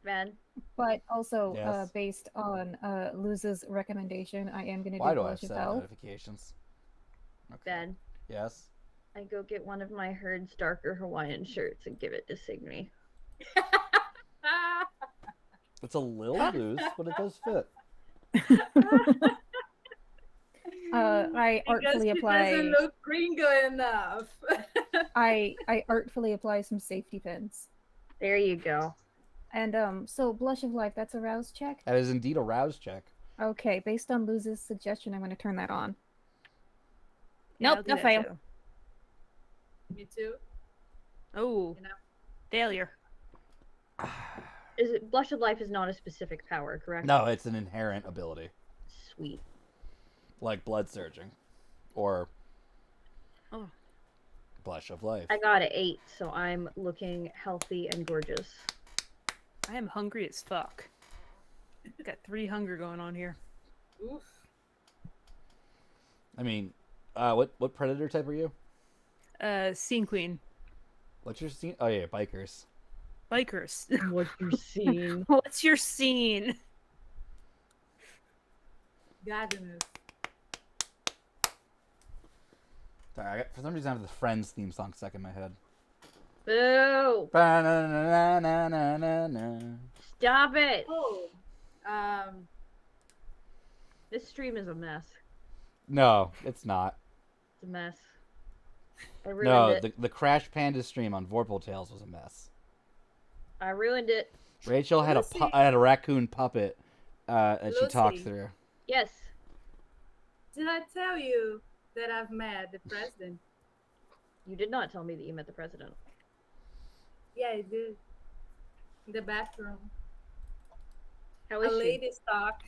Man, But also, Yes. based on Luz's recommendation, I am going to Why do do I have Blush of set Hell. notifications? Okay. Ben, Yes. I go get one of my herd's darker Hawaiian shirts and give it to Signy. It's a little loose, but it does fit. I Because artfully it apply. doesn't look gringo enough. I artfully apply some safety pins. There you go. And so Blush of Life, that's a rouse check. That is indeed a rouse check. Okay, based on Luz's suggestion, I'm going to turn that on. Yeah, Nope, I'll do no that fail. too. Me too. Oh, You know? failure. Is it Blush of Life is not a specific power, correct? No, it's an inherent ability, Sweet. like blood surging, or Oh. blush of life. I got an 8, so I'm looking healthy and gorgeous. I am hungry as fuck. Got 3 hunger going on here. Oof. I mean, what predator type are you? Scene queen. What's your scene? Oh yeah, bikers. Bikers. What's your scene? What's your scene? Goodness. Sorry, for some reason I have the Friends theme song stuck in my head. Boo! Ba-na-na-na-na-na-na. Stop it! Oh. This stream is a mess. No, it's not. It's a mess. I ruined No, it. the Crash Panda stream on Vorpal Tales was a mess. I ruined it. Rachel had Lucy. had a raccoon puppet that she talked Lucy. through. Yes. Did I tell you that I've met the president? You did not tell me that you met the president. Yeah, I did. In the bathroom. How A is she? lady's talk.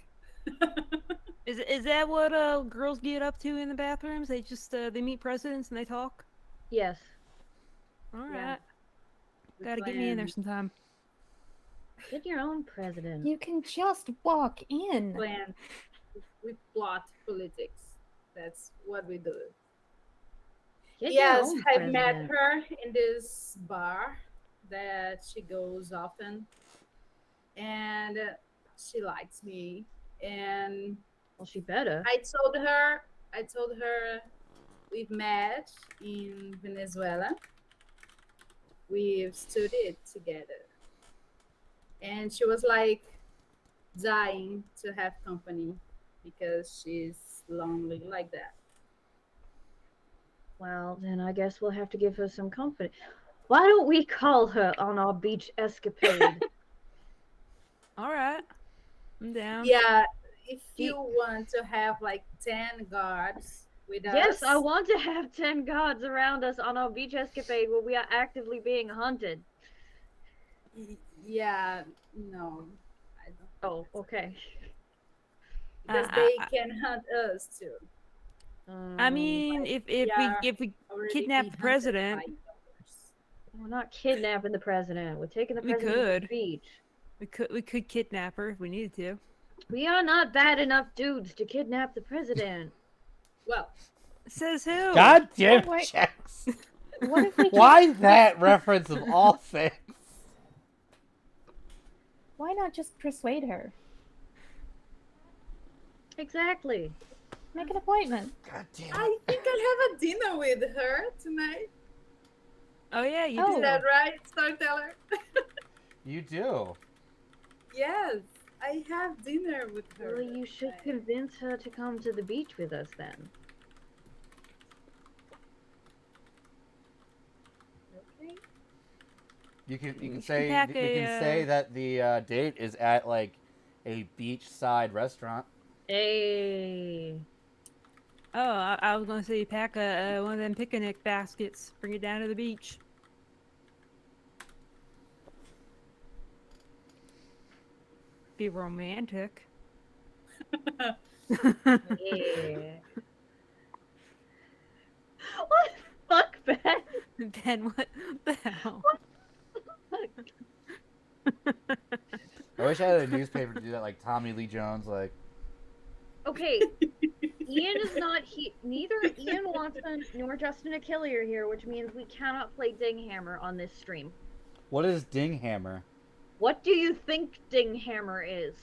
Is that what girls get up to in the bathrooms? They just they meet presidents and they talk. Yes. All right, Yeah. We gotta get me in there sometime. Get your own president. You can just walk in. plan. We plot politics. That's what we do. Get your Yes, own I've met president. her in this bar that she goes often, and she likes me. And Well, she better. I told her we've met in Venezuela. We've studied together, and she was like dying to have company because she's lonely like that. Well, then I guess we'll have to give her some comfort. Why don't we call her on our beach escapade? All right, I'm down. Yeah, if Do- you want to have like 10 guards with us. Yes, I want to have 10 guards around us on our beach escapade where we are actively being hunted. Yeah, no, I don't. Oh, okay. Because Uh, they I- can hunt us too. I mean, if we Already kidnap be the hunted president. by others. We're not kidnapping the president. We're taking the We president to could. the beach. we could kidnap her if we needed to. We are not bad enough dudes to kidnap the president. Well, Says who? God damn wait. Jax. What if we Why that reference of all things? Why not just persuade her? Exactly. Make an appointment. God damn it. I think I'll have a dinner with her tonight. Oh yeah, you Oh. Is do. that right, storyteller? You do. Yes, I have dinner with her. Well, you should tonight. convince her to come to the beach with us then. Okay. You can You can say pack you can say that the date is at like a beachside restaurant. Hey. Oh, I was gonna say you pack one of them picnic baskets, bring it down to the beach. Be romantic. Yeah. What the fuck, Ben? Ben, what the hell? I wish I had a newspaper to do that, like Tommy Lee Jones, like. Okay, Ian is not he. Neither Ian Watson nor Justin Achille are here, which means we cannot play Dinghammer on this stream. What is Dinghammer? What do you think Dinghammer is?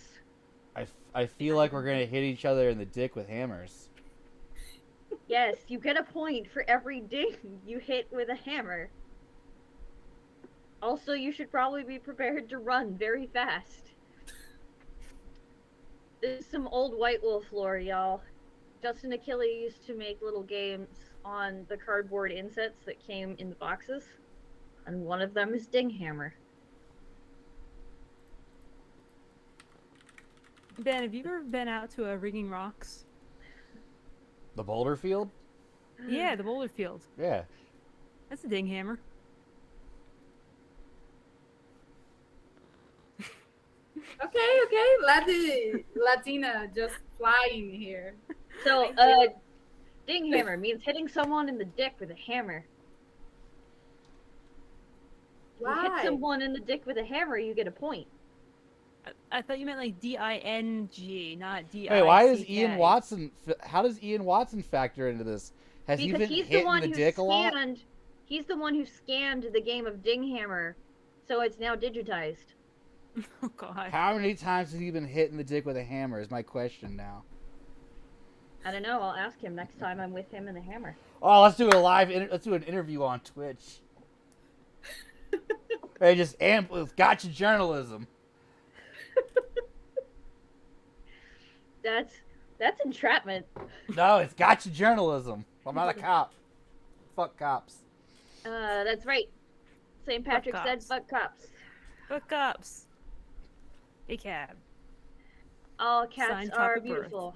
I feel like we're gonna hit each other in the dick with hammers. Yes, you get a point for every ding you hit with a hammer. Also, you should probably be prepared to run very fast. This is some old White Wolf lore, y'all. Justin Achille used to make little games on the cardboard insets that came in the boxes, and one of them is Dinghammer. Ben, have you ever been out to a Rigging Rocks? The Boulder Field? Yeah, the boulder field. Yeah. That's a dinghammer. Okay. Latina just flying here. So, Dinghammer means hitting someone in the dick with a hammer. If you hit Why? someone in the dick with a hammer, you get a point. I thought you meant like D-I-N-G, not D-I-C-K. Wait, why does Ian Watson? How does Ian Watson factor into this? Has he Because been he's the hitting one the who dick a lot? scanned. He's the one who scanned the game of Dinghammer, so it's now digitized. Oh god. How many times has he been hitting the dick with a hammer? Is my question now. I don't know. I'll ask him next time I'm with him and the hammer. Oh, let's do a let's do an interview on Twitch. They just gotcha journalism. That's That's entrapment. No, it's gotcha journalism. I'm not a cop. Fuck cops. That's right. St. Patrick said, cops. "Fuck cops." Fuck cops. A cab. All cats Signed cop are at birth. beautiful.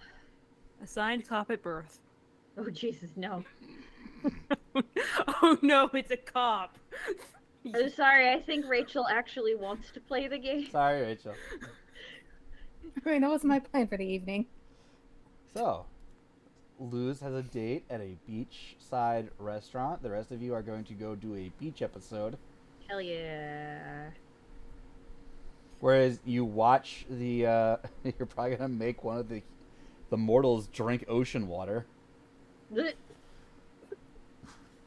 Assigned cop at birth. Oh Jesus, no. Oh no, it's a cop. I'm sorry. I think Rachel actually wants to play the game. Sorry, Rachel. Right, that was my plan for the evening. So, Luz has a date at a beachside restaurant. The rest of you are going to go do a beach episode. Hell yeah. Whereas you watch the, you're probably gonna make one of the mortals drink ocean water.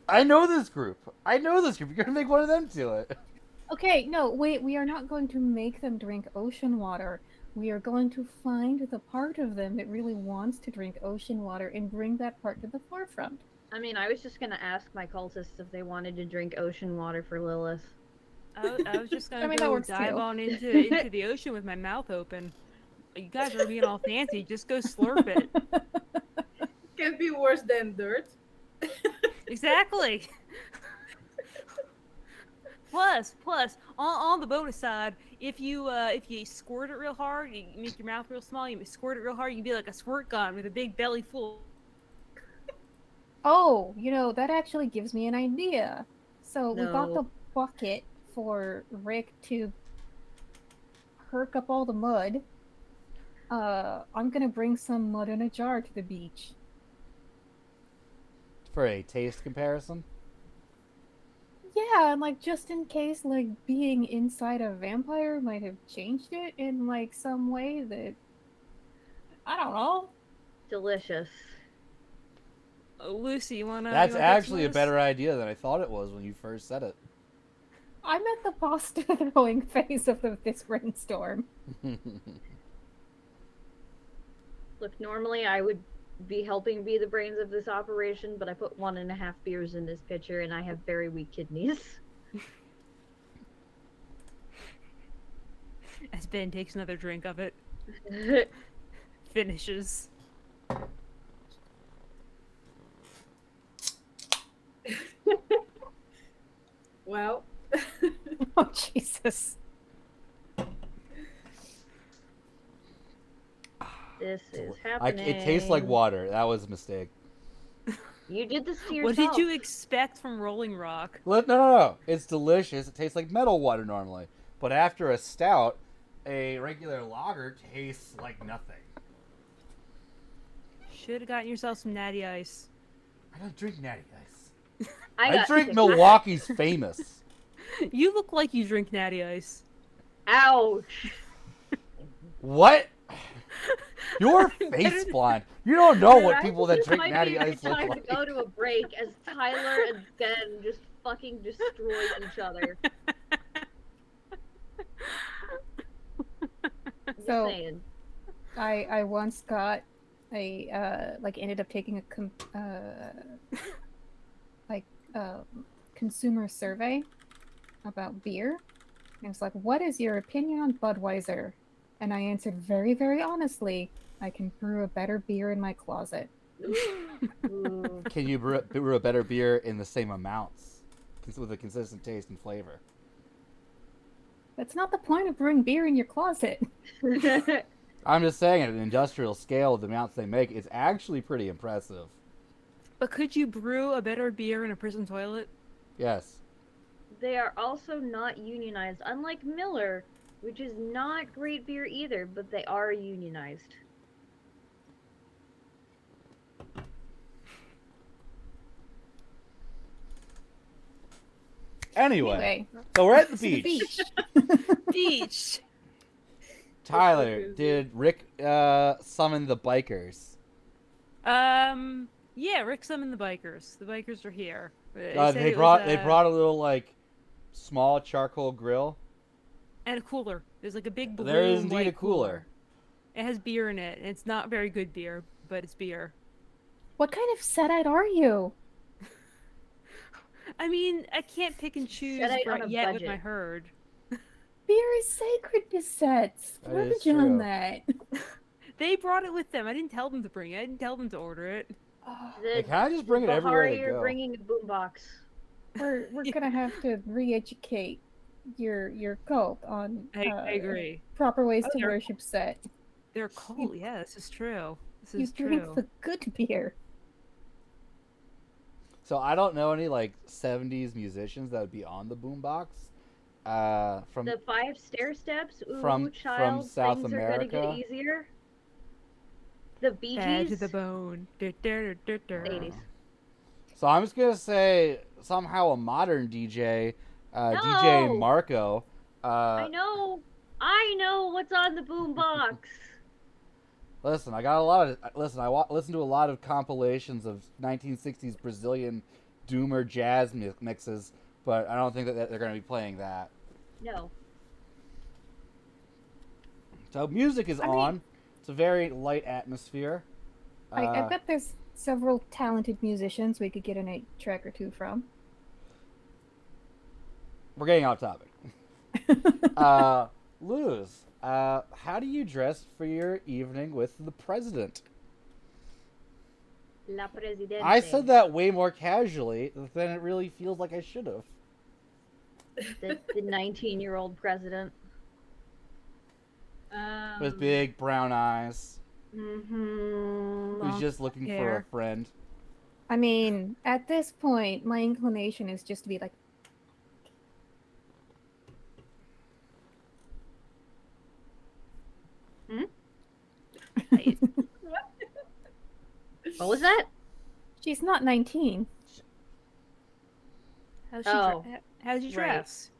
I know this group. You're gonna make one of them do it. Okay, no, wait, we are not going to make them drink ocean water. We are going to find the part of them that really wants to drink ocean water and bring that part to the forefront. I mean, I was just gonna ask my cultists if they wanted to drink ocean water for Lilith. I was just gonna I mean, that go works dive too. on into the ocean with my mouth open. You guys are being all fancy. Just go slurp it. Can be worse than dirt. Exactly. Plus, on the bonus side, if you squirt it real hard, you make your mouth real small. You squirt it real hard, you can be like a squirt gun with a big belly full. Oh, that actually gives me an idea. So we got No. the bucket for Rick to perk up all the mud. I'm gonna bring some mud in a jar to the beach. For a taste comparison. Yeah, and just in case being inside a vampire might have changed it in some way that I don't know. Delicious. Lucy, you wanna? That's you wanna take actually a some of better idea than I thought it was when you first said it. I'm at the pasta throwing phase of this brainstorm. Look, normally I would be helping be the brains of this operation, but I put 1.5 beers in this pitcher and I have very weak kidneys. this? As Ben takes another drink of it, finishes. Well, Oh, Jesus. This is happening. It tastes like water. That was a mistake. You did this to What yourself. did you expect from Rolling Rock? No. It's delicious. It tastes like metal water normally. But after a stout, a regular lager tastes like nothing. Should have gotten yourself some natty ice. I don't drink Natty Ice. I I got drink sick. Milwaukee's Famous. You look like you drink natty ice. Ouch. What? You're face blind. You don't know what I people think that this drink might Natty be Ice the look time like. to go to a break as Tyler and Ben just fucking destroy each other. Just So saying. I once got a ended up taking a consumer survey about beer. And it's like, what is your opinion on Budweiser? And I answered very, very honestly, I can brew a better beer in my closet. Ooh. Can you brew a better beer in the same amounts with a consistent taste and flavor? That's not the point of brewing beer in your closet. I'm just saying, at an industrial scale, the amounts they make is actually pretty impressive. But could you brew a better beer in a prison toilet? Yes. They are also not unionized, unlike Miller, which is not great beer either, but they are unionized. Anyway, so we're at the to the beach. Beach. Tyler, did Rick summon the bikers? Yeah, Rick summoned the bikers. The bikers are here. They brought a little small charcoal grill. and a cooler. There's like a big blue There is and indeed white a cooler. It has beer in it. And it's not very good beer, but it's beer. What kind of Sedite are you? I mean, I can't pick and choose Shut it on right a yet with budget. my herd. Beer is sacred to sets. That is Splurge on true. that. They brought it with them. I didn't tell them to bring it. I didn't tell them to order it. They kind of just bring it everywhere they Bahari are go. bringing a boombox. We're gonna have to re-educate your cult on I agree. proper ways Oh, to they're- worship set. They're cool. Yeah, this is true. This You is drink true. the good beer. So I don't know any like 70s musicians that would be on the boombox. From The 5 stair steps. Ooh, from child, South things are gonna America. get easier. The Bee Bad Gees. to the bone. 80s. So I'm just gonna say somehow a modern DJ, DJ No! Marco. I know what's on the boombox. Listen, I listened to a lot of compilations of 1960s Brazilian doomer jazz mixes, but I don't think that they're gonna be playing that. No. So music is I mean- on. It's a very light atmosphere. I bet there's several talented musicians we could get an 8-track or 2 from. We're getting off topic. Luz, how do you dress for your evening with the president? La Presidente. I said that way more casually than it really feels like I should have. The 19-year-old president. With big brown eyes, Mm-hmm. who's just looking for a hair. friend. I mean, at this point, my inclination is just to be like, Right. What was that? she's not 19. How's she Oh. how's you Right. dress?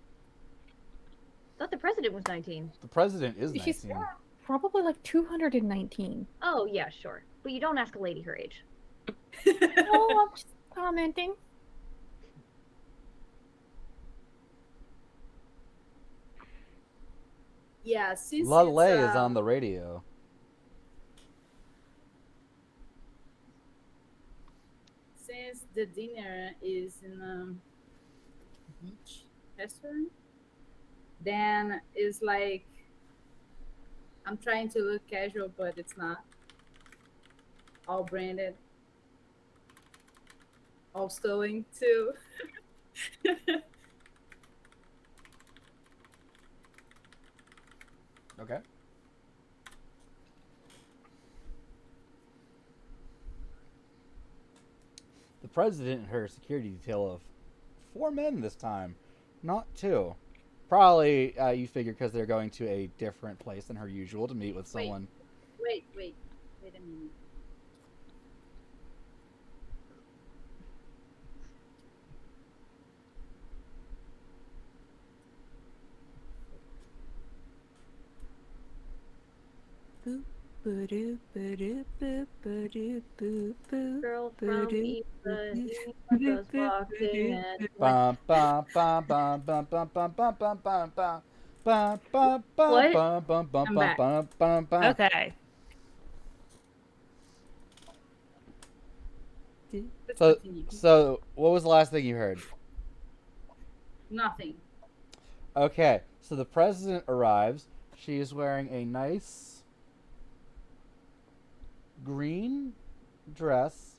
I thought the president was 19. The president is She's 19. probably like 219. Oh, yeah, sure. But you don't ask a lady her age. Oh, I'm just commenting. Yeah, since Lale it's, is on the radio. since the dinner is in a beach restaurant, then it's like I'm trying to look casual, but it's not. All branded, all sterling too. Okay. The president and her security detail of 4 men this time, not 2. Probably you figure because they're going to a different place than her usual to meet with Wait. someone. Wait a minute. Boop, ba-doop, ba-doop, boop, badoop, boop, boop. Girl from Ba-doop, Ipanema ba-doop, was walking and went. Bum, bum, bum, bum, bum, bum, bum, bum, bum, bum, bum. Bum, bum, bum, What? bum, bum, bum, I'm bum, back. bum, bum, bum. Okay. Let's So, continue. so what was the last thing you heard? Nothing. Okay, so the president arrives. She is wearing a nice green dress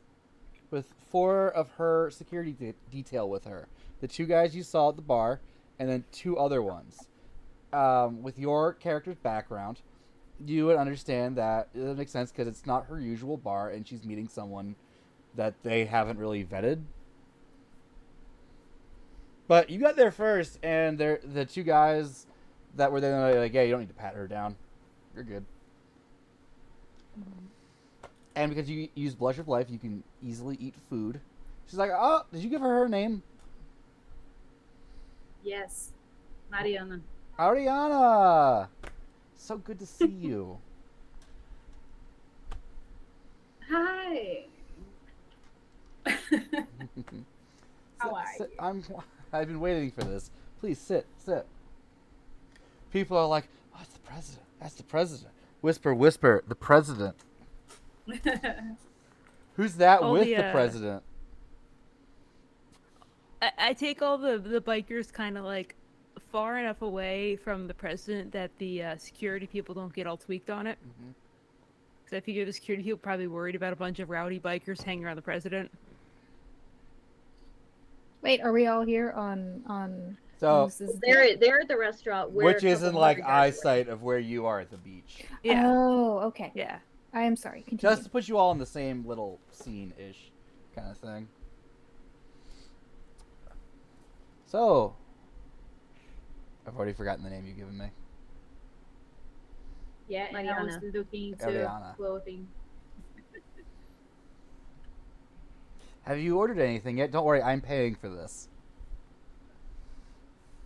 with 4 of her security detail with her. The 2 guys you saw at the bar, and then 2 other ones. With your character's background, you would understand that it makes sense because it's not her usual bar, and she's meeting someone that they haven't really vetted. But you got there first, and the 2 guys that were there, they're like, "Yeah, you don't need to pat her down. You're good." And because you use Blush of Life, you can easily eat food. She's like, "Oh, did you give her name?" Yes, Mariana. Ariana! So good to see you. Hi. How are Sit- you? I've been waiting for this. Please sit. People are like, "Oh, it's the president. That's the president." Whisper, whisper, the president. Who's that All with the, the president? I take all the bikers kind of like far enough away from the president that the security people don't get all tweaked on it. Because I figure the security people probably worried about a bunch of rowdy bikers hanging around the president. Wait, are we all here on So, Moose's They're at the restaurant where which a is couple in like hundred yards away. eyesight of where you are at the beach. Yeah. Oh, okay. Yeah. I am sorry. Continue. Just to put you all in the same little scene-ish kind of thing. So, I've already forgotten the name you've given me. Yeah, and I was Mariana. looking into Eliana. clothing. Have you ordered anything yet? Don't worry, I'm paying for this.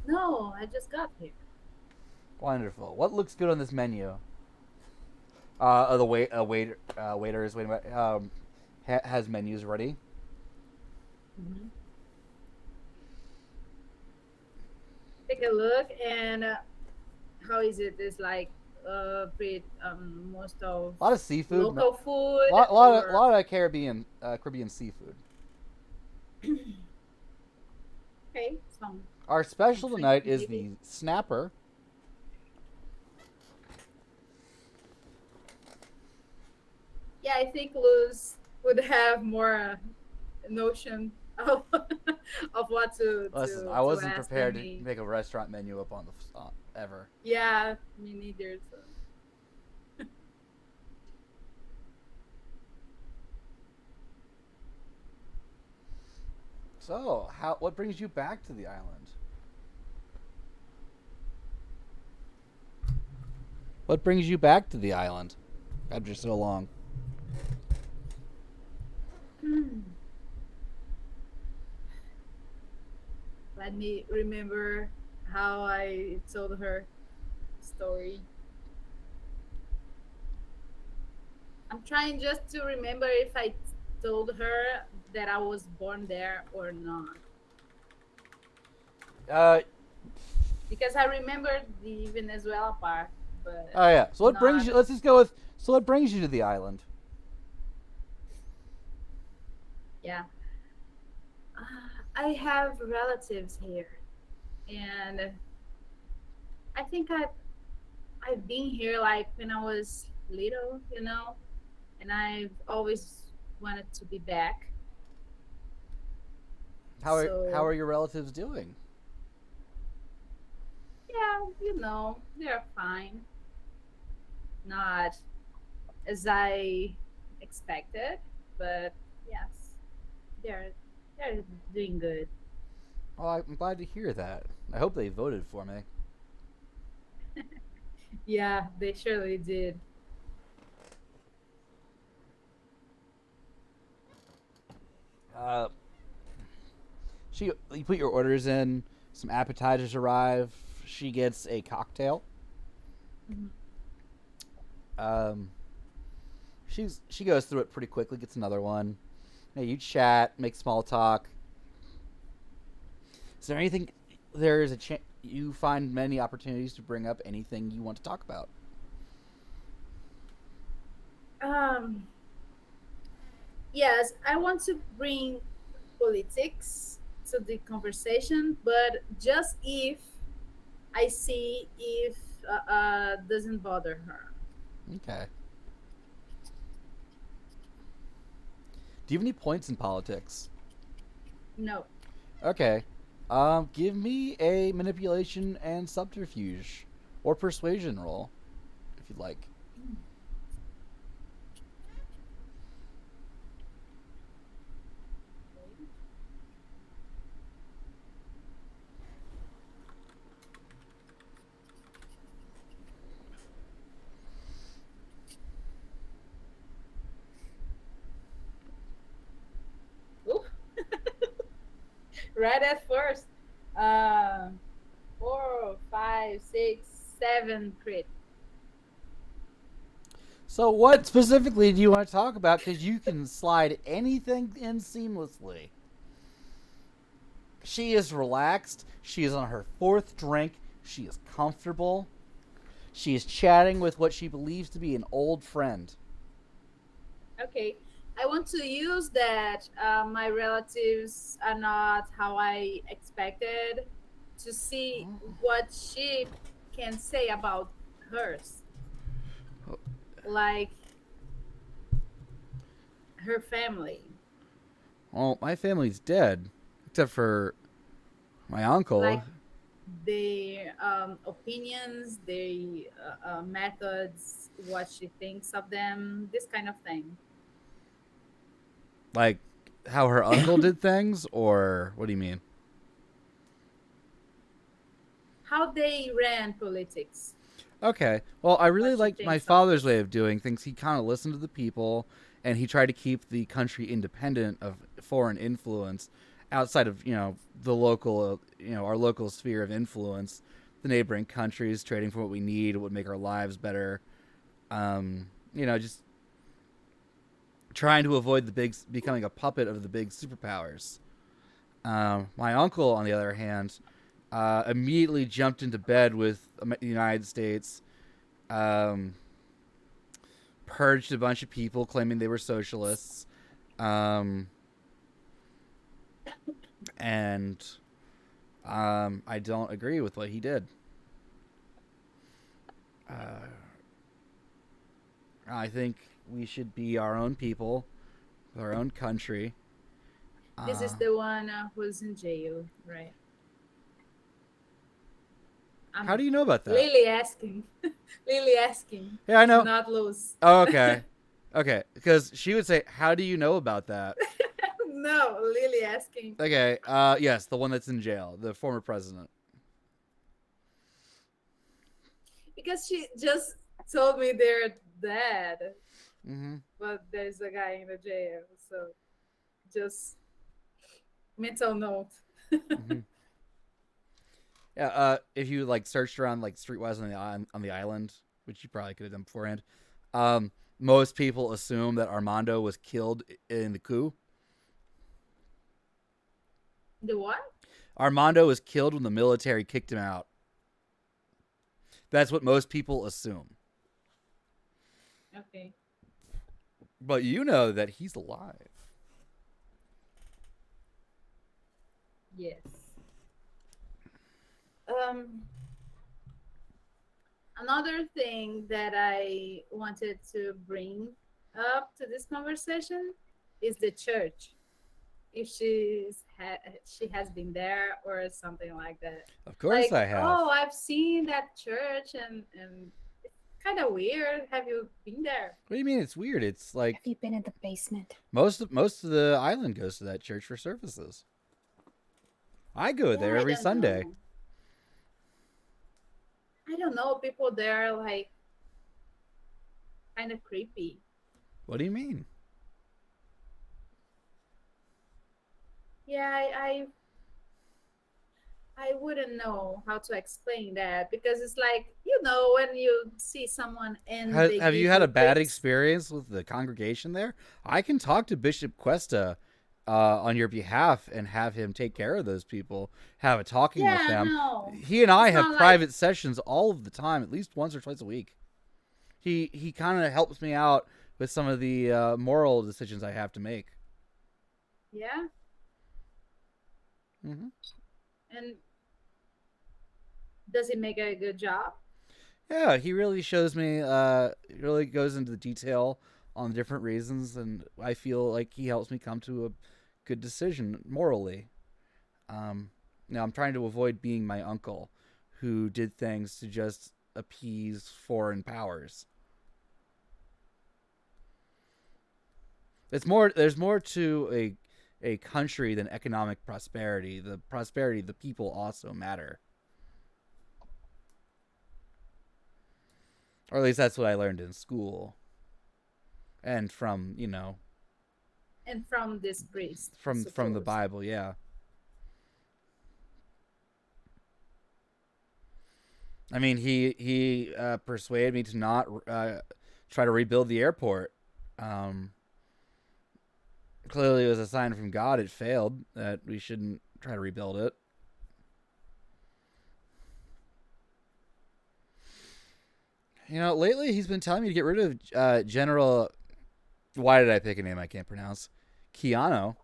No, I just got here. Wonderful. What looks good on this menu? Waiter is waiting. Has menus ready. Mm-hmm. Take a look, and how is it? It's like pretty most of A lot of seafood. local food. A or... lot of Caribbean seafood. Okay, some. Our special tonight is the snapper. Yeah, I think Luz would have more notion of of what to. Listen, to I wasn't ask prepared than to me. make a restaurant menu up on the ever. Yeah, me neither. So. So, what brings you back to the island? What brings you back to the island after so long? Let me remember how I told her story. I'm trying just to remember if I told her that I was born there or not. Because I remember the Venezuela part, but Oh yeah. So what brings not- you? Let's just go with. So what brings you to the island? yeah. I have relatives here, and I think I've been here like when I was little, and I've always wanted to be back. How So- are your relatives doing? Yeah, they're fine. Not as I expected, but yes, they're doing good. Oh, I'm glad to hear that. I hope they voted for me. Yeah, they surely did. You put your orders in. Some appetizers arrive. She gets a cocktail. Mhm. She goes through it pretty quickly. Gets another one. Hey, you chat, make small talk. Is there anything? There is you find many opportunities to bring up anything you want to talk about. Yes, I want to bring politics to the conversation, but just if I see if doesn't bother her. Okay. Do you have any points in politics? No. Okay. Give me a manipulation and subterfuge or persuasion roll, if you'd like. Oof. Right at first. 4, 5, 6, 7 crit. So, what specifically do you want to talk about? Because you can slide anything in seamlessly. She is relaxed. She is on her 4th drink. She is comfortable. She is chatting with what she believes to be an old friend. Okay. I want to use that my relatives are not how I expected to see what she can say about hers. Like, her family. Well, my family's dead, except for my uncle. Like their opinions, their methods, what she thinks of them, this kind of thing. Like how her uncle did things, or what do you mean? How they ran politics. Okay. Well, I really What she liked my thinks of father's this. way of doing things. He kind of listened to the people, and he tried to keep the country independent of foreign influence, outside of the local, our local sphere of influence, the neighboring countries, trading for what we need, what would make our lives better. Just trying to avoid becoming a puppet of the big superpowers. My uncle, on the other hand, immediately jumped into bed with the United States, purged a bunch of people claiming they were socialists, and I don't agree with what he did. I think we should be our own people, our own country. This is the one who's in jail, right? How do you know about that? Lily asking. Lily asking. Yeah, I know. Not Luz. Oh, okay. Okay, because she would say, "How do you know about that?" No, Lily asking. Okay. Yes, the one that's in jail, the former president. Because she just told me they're dead, Mm-hmm. but there's a guy in the jail, so just mental note. Mm-hmm. Yeah. If you searched around streetwise on the island, which you probably could have done beforehand, most people assume that Armando was killed in the coup. The what? Armando was killed when the military kicked him out. That's what most people assume. Okay. But you know that he's alive. Yes. Another thing that I wanted to bring up to this conversation is the church. If she has been there or something like that. Of course Like, I have. oh, I've seen that church and it's kind of weird. Have you been there? What do you mean it's weird? It's like Have you been in the basement? most of the island goes to that church for services. I go there I every don't Sunday. know. I don't know. People there are like kind of creepy. What do you mean? Yeah, I wouldn't know how to explain that because it's like when you see someone and they Have give you had a bad drinks. experience with the congregation there? I can talk to Bishop Cuesta on your behalf and have him take care of those people. Have a talking with Yeah, them. no. He and I It's have not private sessions all of the time, at least once or twice a week. He kind of helps me out with some of the moral decisions I have to make. Yeah, Mm-hmm. and does he make a good job? Yeah, he really shows me. Really goes into the detail on the different reasons, and I feel like he helps me come to a good decision morally. Now I'm trying to avoid being my uncle, who did things to just appease foreign powers. There's more to a country than economic prosperity. The prosperity of the people also matter. Or at least that's what I learned in school. And from, And from this priest, from the suppose. Bible, yeah. I mean, he persuaded me to not try to rebuild the airport. Clearly, it was a sign from God. It failed. That we shouldn't try to rebuild it. Lately he's been telling me to get rid of General. Why did I pick a name I can't pronounce? Keanu.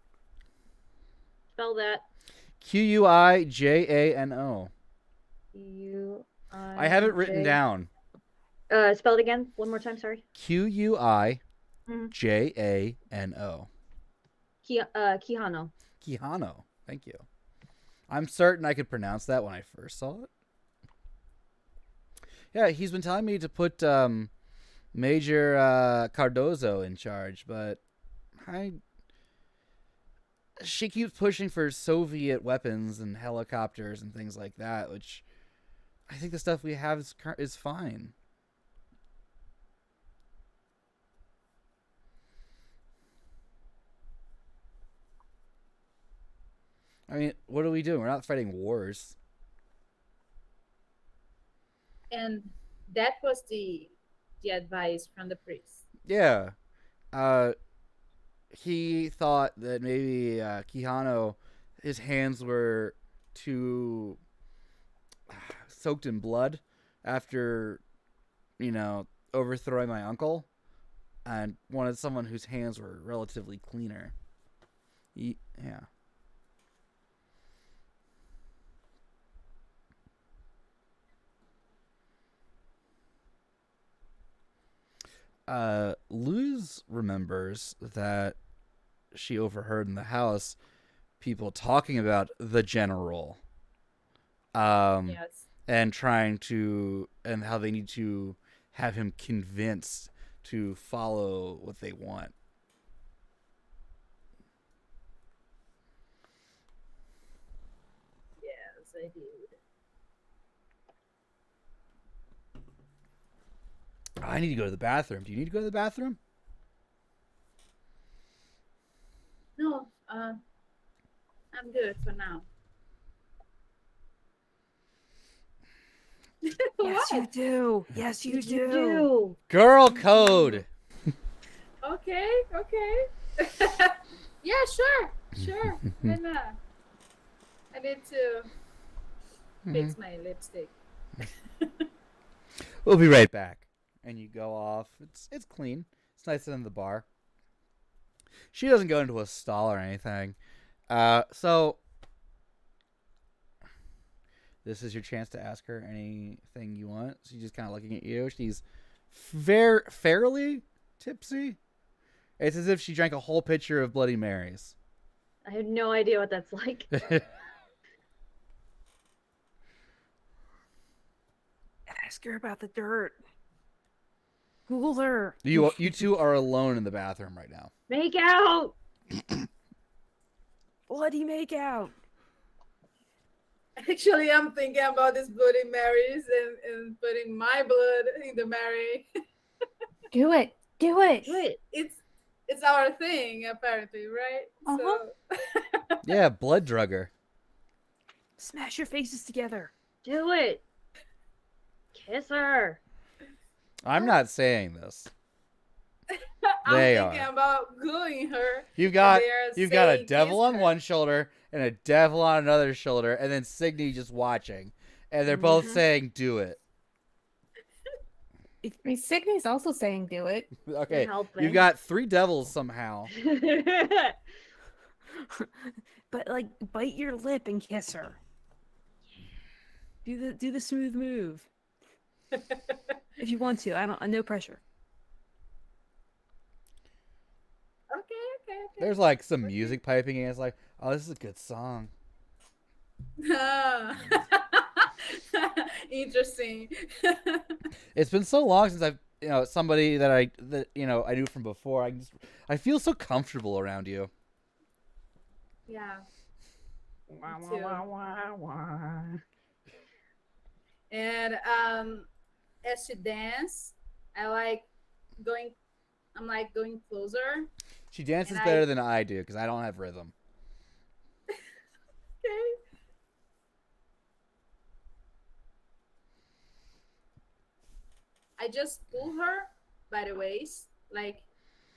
Spell that. Quijano. U-I. I have it written down. Spell it again. One more time. Sorry. Quijano. Jano. Kihano. Kihano. Thank you. I'm certain I could pronounce that when I first saw it. Yeah, he's been telling me to put Major Cardozo in charge, but she keeps pushing for Soviet weapons and helicopters and things like that, which I think the stuff we have is fine. I mean, what are we doing? We're not fighting wars. And that was the advice from the priest. Yeah. He thought that maybe Kihano, his hands were too soaked in blood after, overthrowing my uncle, and wanted someone whose hands were relatively cleaner. Yeah. Luz remembers that she overheard in the house people talking about the general. Yes. And and how they need to have him convinced to follow what they want. Yes, I did. I need to go to the bathroom. Do you need to go to the bathroom? No, I'm good for now. Yes, you do. Yes, you do. Girl code. Okay. Yeah, sure. And I need to fix my lipstick. We'll be right back. And you go off. It's clean. It's nicer than the bar. She doesn't go into a stall or anything. So this is your chance to ask her anything you want. She's just kind of looking at you. She's fairly tipsy. It's as if she drank a whole pitcher of Bloody Marys. I have no idea what that's like. Ask her about the dirt. Google her. You two are alone in the bathroom right now. Make out! Bloody make out. Actually, I'm thinking about this Bloody Marys and putting my blood in the Mary. Do it. Wait. It's our thing, apparently, right? Uh-huh. So Yeah, blood drugger. Smash your faces together. Do it! Kiss her! I'm not saying this. I'm They thinking are. about gluing her. You've got They're a saying devil kiss on her. one shoulder and a devil on another shoulder, and then Signy just watching, and they're both saying, "Do it." I mean, Signy's also saying do it. Okay, Helping. you've got 3 devils somehow. But like, bite your lip and kiss her. Do the smooth move. If you want to, no pressure. Okay. There's like some music piping, and it's like, "Oh, this is a good song." Ah. Interesting. It's been so long since I've somebody that I knew from before. I feel so comfortable around you. Yeah. Wah, Me too. wah, wah, wah. And as she dance, I'm like going closer. She dances And better than I do because I don't have rhythm. Okay. I just pull her by the waist, like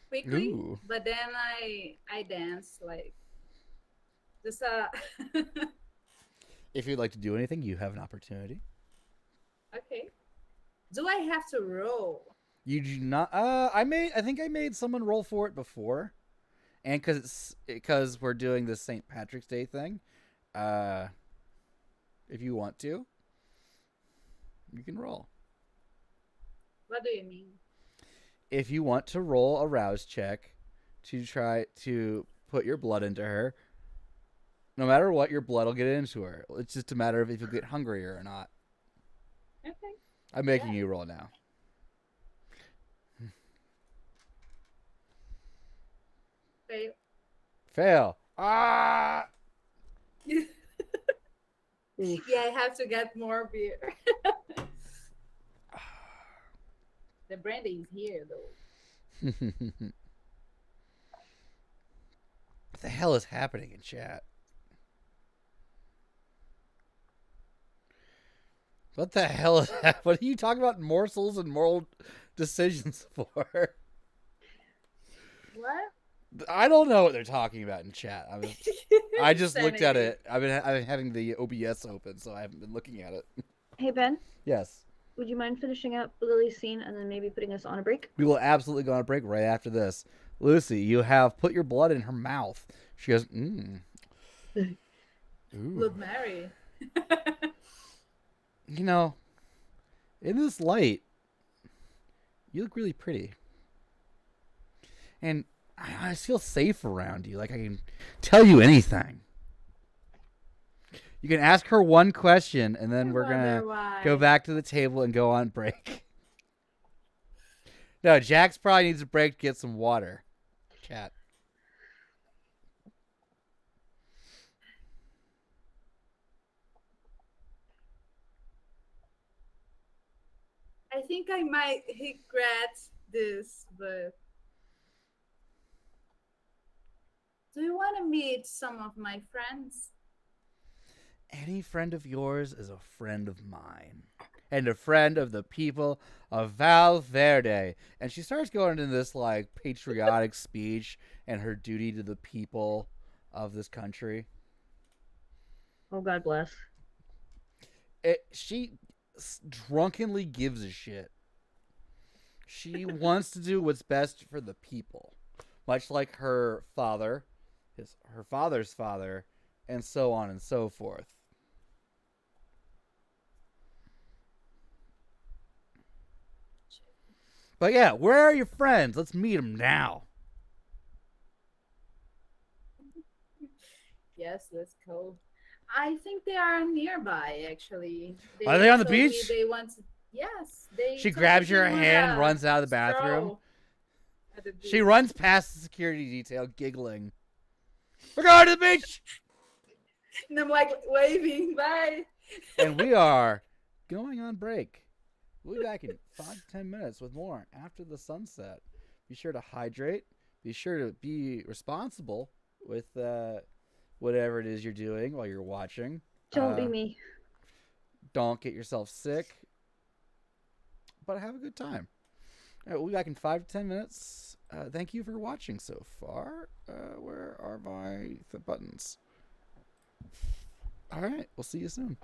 quickly, Ooh. but then I dance like just If you'd like to do anything, you have an opportunity. Okay. Do I have to roll? You do not. I think I made someone roll for it before, and because we're doing this St. Patrick's Day thing, if you want to, you can roll. What do you mean? if you want to roll a rouse check to try to put your blood into her, no matter what, your blood will get into her. It's just a matter of if you get hungrier or not. Okay. I'm making you roll now. Fail. Fail. Ah! Yeah, I have to get more beer. The brandy is here, though. What the hell is happening in chat? What the hell is that? What are you talking about morsels and moral decisions for? What? I don't know what they're talking about in chat. I just looked at Insanity. it. I've been having the OBS open, so I haven't been looking at it. Hey Ben, Yes. would you mind finishing up Lily's scene and then maybe putting us on a break? We will absolutely go on a break right after this. Lucy, you have put your blood in her mouth. She goes, Ooh. Blood Mary. You know, in this light, you look really pretty. And I feel safe around you. Like I can tell you anything. You can ask her one question, and then we're going to go back to the table and go on break. No, Jax probably needs a break to get some water. Chat. I think I might regret this, but do you want to meet some of my friends? Any friend of yours is a friend of mine. And a friend of the people of Valverde. And she starts going into this like patriotic speech and her duty to the people of this country. Oh, God bless. She drunkenly gives a shit. She wants to do what's best for the people. Much like her father, her father's father, and so on and so forth. But yeah, where are your friends? Let's meet them now. Yes, let's go. I think they are nearby, actually. Are they on the told me beach? They want to. Yes, they. She told grabs me your they wanna hand, runs out of the bathroom. stroll at the She beach. runs past the security detail, giggling. We're going to the beach! And I'm like waving, bye. And we are going on break. We'll be back in 5 to 10 minutes with more after the sunset. Be sure to hydrate. Be sure to be responsible with whatever it is you're doing while you're watching. Don't be me. Don't get yourself sick. But have a good time. All right, we'll be back in 5 to 10 minutes. Thank you for watching so far. Where are my buttons? All right, we'll see you soon.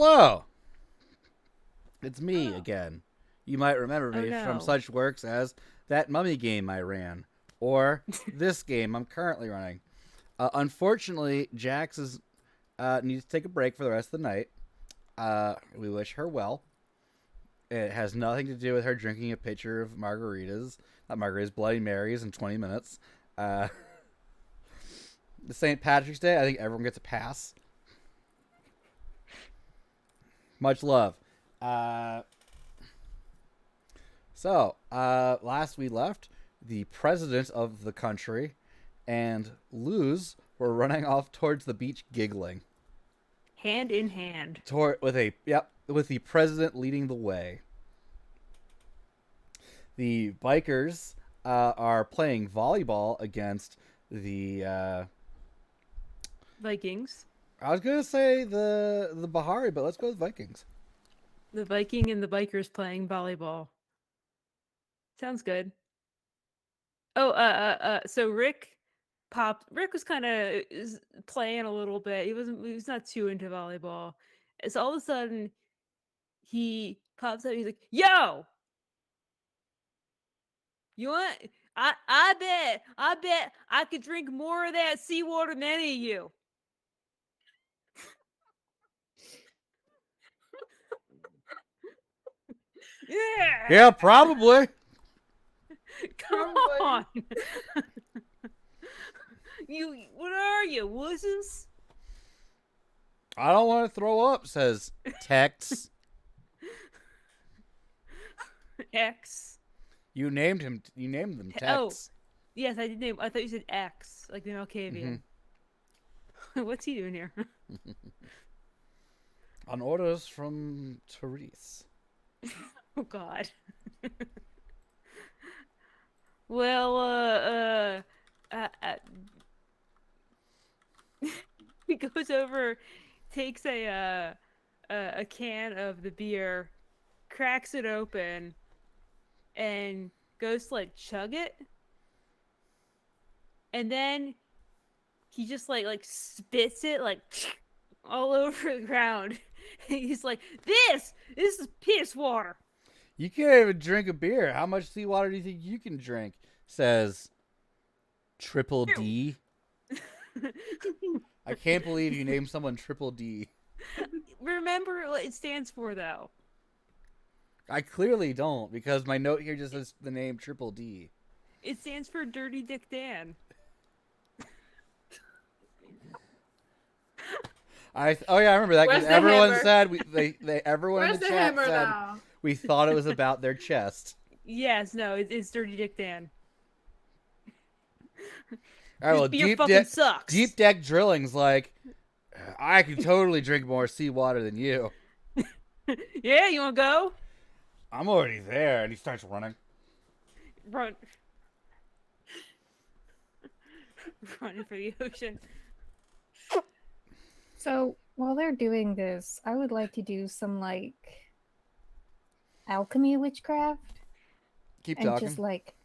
Hello! It's me again. You might remember Oh, me from no. such works as that mummy game I ran, or this game I'm currently running. Unfortunately, Jax needs to take a break for the rest of the night. We wish her well. It has nothing to do with her drinking a pitcher of Bloody Marys in 20 minutes. The St. Patrick's Day, I think everyone gets a pass. Much love. Last we left, the president of the country and Luz were running off towards the beach giggling. Hand in hand. With the president leading the way. The bikers are playing volleyball against the Vikings. I was gonna say the Bahari, but let's go with Vikings. The Viking and the bikers playing volleyball. Sounds good. Oh, so Rick was kind of playing a little bit. He was not too into volleyball. So all of a sudden he pops up, he's like, "Yo! You want I bet I could drink more of that seawater than any of you." Yeah. Yeah, probably. Come on. What are you, wusses? I don't want to throw up, says Tex. X. You named them Tex. Oh, yes, I did name. I thought you said X, like the Malkavian. What's he doing here? On orders from Therese. Oh God. Well, he goes over, takes a can of the beer, cracks it open, and goes to like chug it, and then he just like spits it like all over the ground. He's like, "This is piss water." You can't even drink a beer. How much seawater do you think you can drink? Says Triple D. I can't believe you named someone Triple D. Remember what it stands for, though. I clearly don't, because my note here just says the name Triple D. It stands for Dirty Dick Dan. I remember that because Where's the everyone hammer? said everyone Where's in the the chat hammer said now? we thought it was about their chest. Yes, no, it's Dirty Dick Dan. All right, well, This beer fucking sucks. Deep Deck Drilling's like, I can totally drink more seawater than you. Yeah, you wanna go? I'm already there, and he starts running. Run. Running for the ocean. So while they're doing this, I would like to do some like alchemy witchcraft. Keep and talking. just like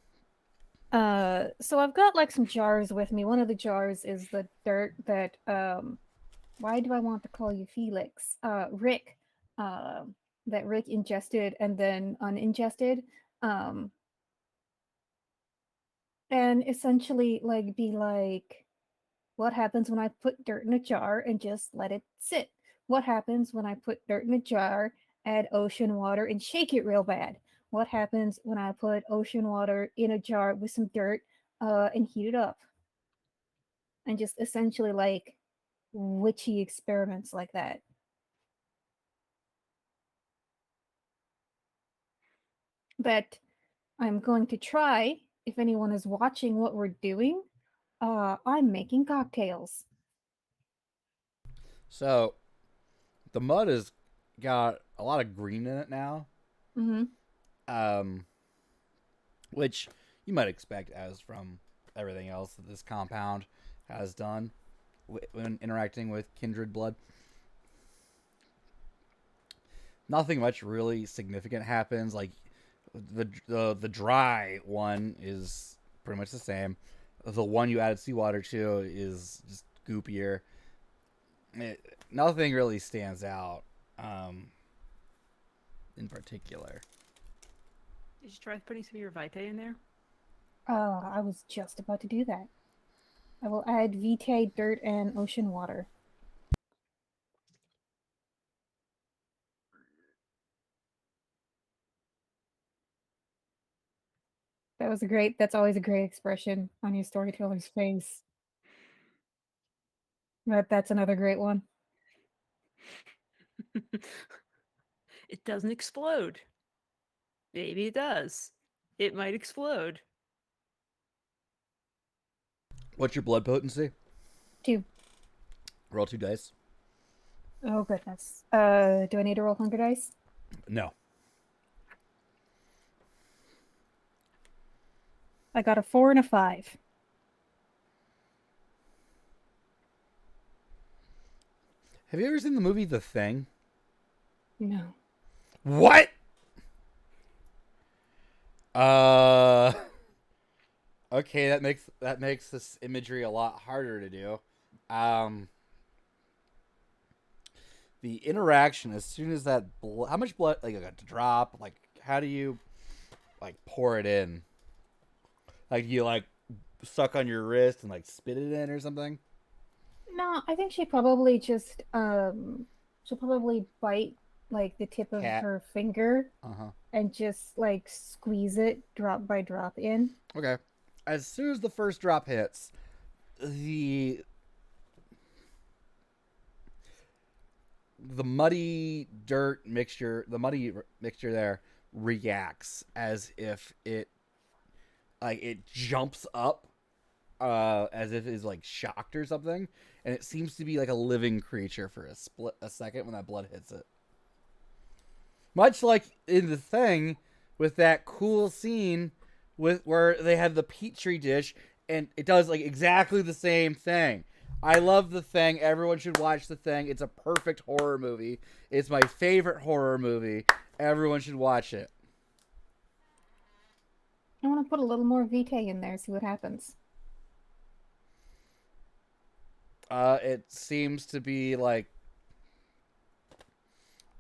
so I've got like some jars with me. One of the jars is the dirt that why do I want to call you Felix? Rick that Rick ingested and then uningested. And essentially like be like, what happens when I put dirt in a jar and just let it sit? What happens when I put dirt in a jar, add ocean water, and shake it real bad? What happens when I put ocean water in a jar with some dirt and heat it up? And just essentially like witchy experiments like that. But I'm going to try, if anyone is watching what we're doing, I'm making cocktails. So, the mud has got a lot of green in it now. Mm-hmm. Which you might expect as from everything else that this compound has done when interacting with kindred blood. Nothing much really significant happens. Like the dry one is pretty much the same. The one you added seawater to is just goopier. Nothing really stands out in particular. Did you try putting some of your vitae in there? I was just about to do that. I will add vitae, dirt, and ocean water. That's always a great expression on your storyteller's face. That's another great one. It doesn't explode. Maybe it does. It might explode. What's your blood potency? 2. Roll 2 dice. Oh, goodness. Do I need to roll hunger dice? No. I got a 4 and a 5. Have you ever seen the movie The Thing? No. What? Okay, that makes this imagery a lot harder to do. The interaction as soon as that how much blood like got to drop, like how do you like pour it in? Like you like suck on your wrist and like spit it in or something? No, I think she'll probably bite like the tip of Cat. her finger Uh-huh. and just like squeeze it drop by drop in. Okay. As soon as the first drop hits, the muddy mixture there reacts as if it jumps up as if it's like shocked or something, and it seems to be like a living creature for a second when that blood hits it. Much like in The Thing with that cool scene where they have the petri dish and it does like exactly the same thing. I love The Thing. Everyone should watch The Thing. It's a perfect horror movie. It's my favorite horror movie. Everyone should watch it. I want to put a little more vitae in there, see what happens. It seems to be like,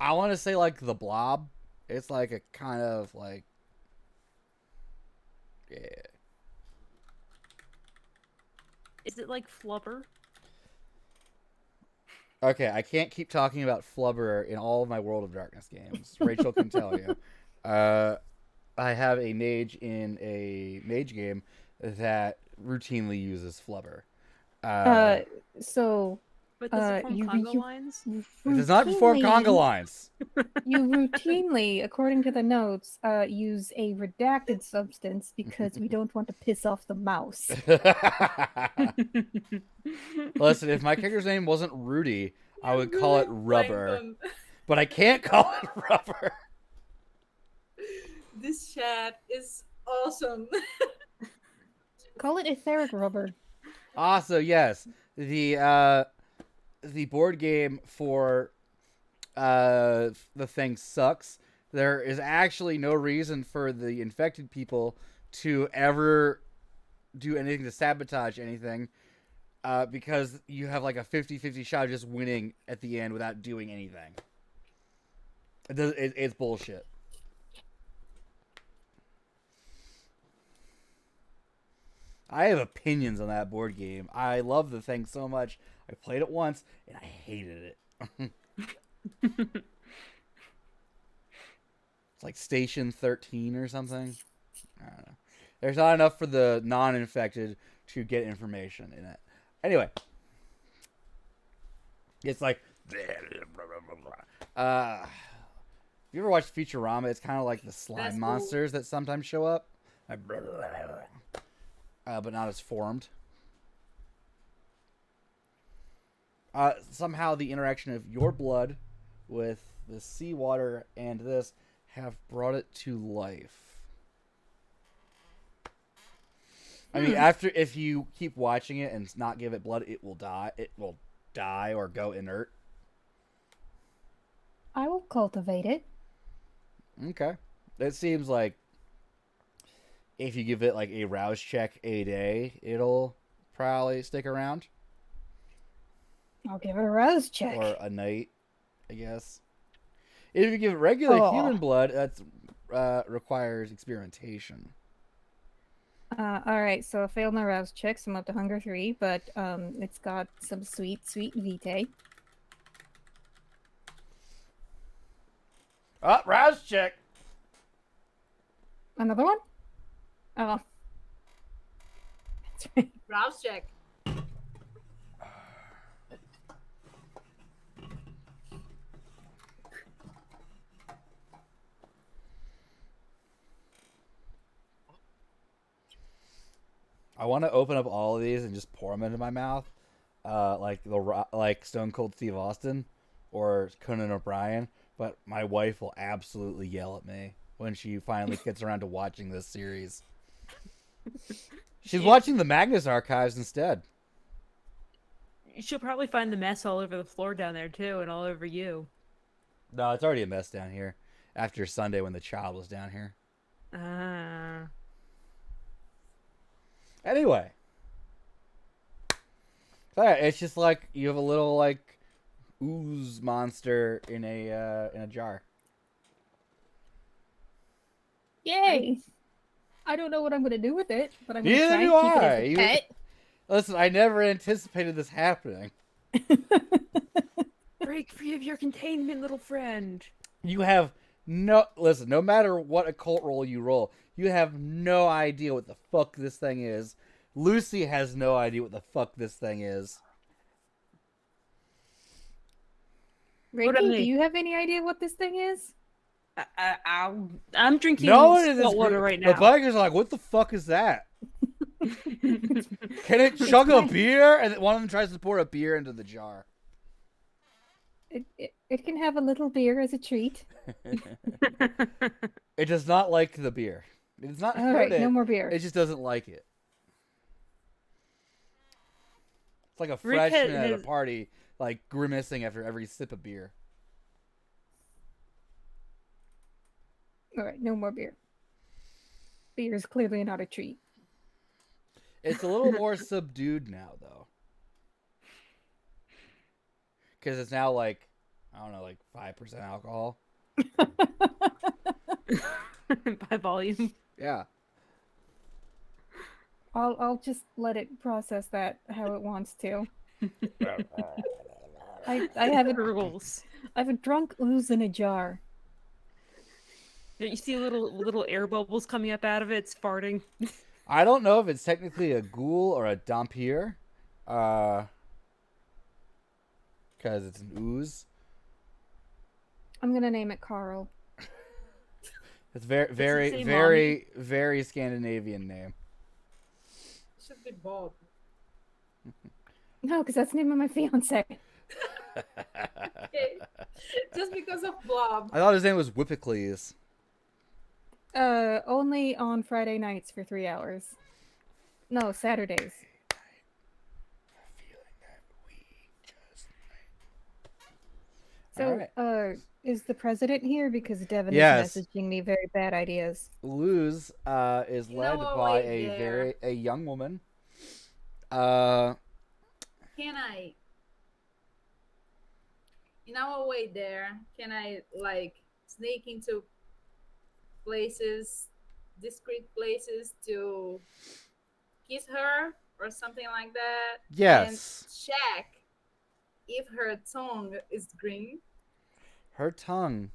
I want to say like The Blob. It's like a kind of like, yeah. Is it like flubber? Okay, I can't keep talking about flubber in all of my World of Darkness games. Rachel can tell you. I have a mage in a mage game that routinely uses flubber. So But does it form you conga lines? It does not perform conga lines. You routinely, according to the notes, use a redacted substance because we don't want to piss off the mouse. Listen, if my character's name wasn't Rudy, I would call it Rubber. Plankton. But I can't call it Rubber. This chat is awesome. Call it etheric rubber. Also, yes, the board game for The Thing sucks. There is actually no reason for the infected people to ever do anything to sabotage anything, because you have like a 50-50 shot of just winning at the end without doing anything. It's bullshit. I have opinions on that board game. I love The Thing so much. I played it once and I hated it. It's like Station 13 or something. I don't know. There's not enough for the non-infected to get information in it. Anyway, it's like, if you ever watched Futurama, it's kind of like the slime That's cool. monsters that sometimes show up, but not as formed. Somehow the interaction of your blood with the seawater and this have brought it to life. I mean, if you keep watching it and not give it blood, it will die. It will die or go inert. I will cultivate it. Okay. It seems like if you give it like a rouse check a day, it'll probably stick around. I'll give it a rose check. Or a night, I guess. If you give it regular Oh. human blood, that's requires experimentation. All right, so I failed my rouse check, so I'm up to hunger 3, but it's got some sweet vitae. Oh, rouse check. Another one? Oh. That's right. Rouse check. I want to open up all of these and just pour them into my mouth, like Stone Cold Steve Austin or Conan O'Brien. But my wife will absolutely yell at me when she finally gets around to watching this series. She's watching the Magnus Archives instead. She'll probably find the mess all over the floor down there too, and all over you. No, it's already a mess down here after Sunday when the child was down here. Ah. Anyway, so yeah, it's just like you have a little like ooze monster in a jar. Yay! I don't know what I'm gonna do with it, but I'm gonna Neither try and do keep I. it as a pet. Listen, I never anticipated this happening. Break free of your containment, little friend. You have no matter what occult roll you roll, you have no idea what the fuck this thing is. Lucy has no idea what the fuck this thing is. Ricky, am do I? you have any idea what this thing is? I'm drinking No one in this salt water group, right the now. bikers are like, what the fuck is that? Can it chug a fine. beer? And one of them tries to pour a beer into the jar. It can have a little beer as a treat. It does not like the beer. It does not All hurt right, it. no more beer. It just doesn't like it. It's like a Rick freshman at a has- party, like grimacing after every sip of beer. All right, no more beer. Beer is clearly not a treat. It's a little more subdued now, though. Because it's now like, I don't know, like 5% alcohol. By volume. Yeah. I'll just let it process that how it wants to. I haven't Rules. I've drunk ooze in a jar. You see little air bubbles coming up out of it. It's farting. I don't know if it's technically a ghoul or a dhampir. Because it's an ooze. I'm gonna name it Carl. It's very, very, say very, very Scandinavian name. Should be Bob. No, because that's the name of my fiance. Okay. Just because of Bob. I thought his name was Whippicles. Only on Friday nights for 3 hours. No, Saturdays. So, Alright. is the president here? Because Devin Yes. is messaging me very bad ideas. Luz is You led know, by wait there. a young woman. Can I, in our way there, can I like sneak into places, discreet places to kiss her or something like that? Yes. And check if her tongue is green. Her tongue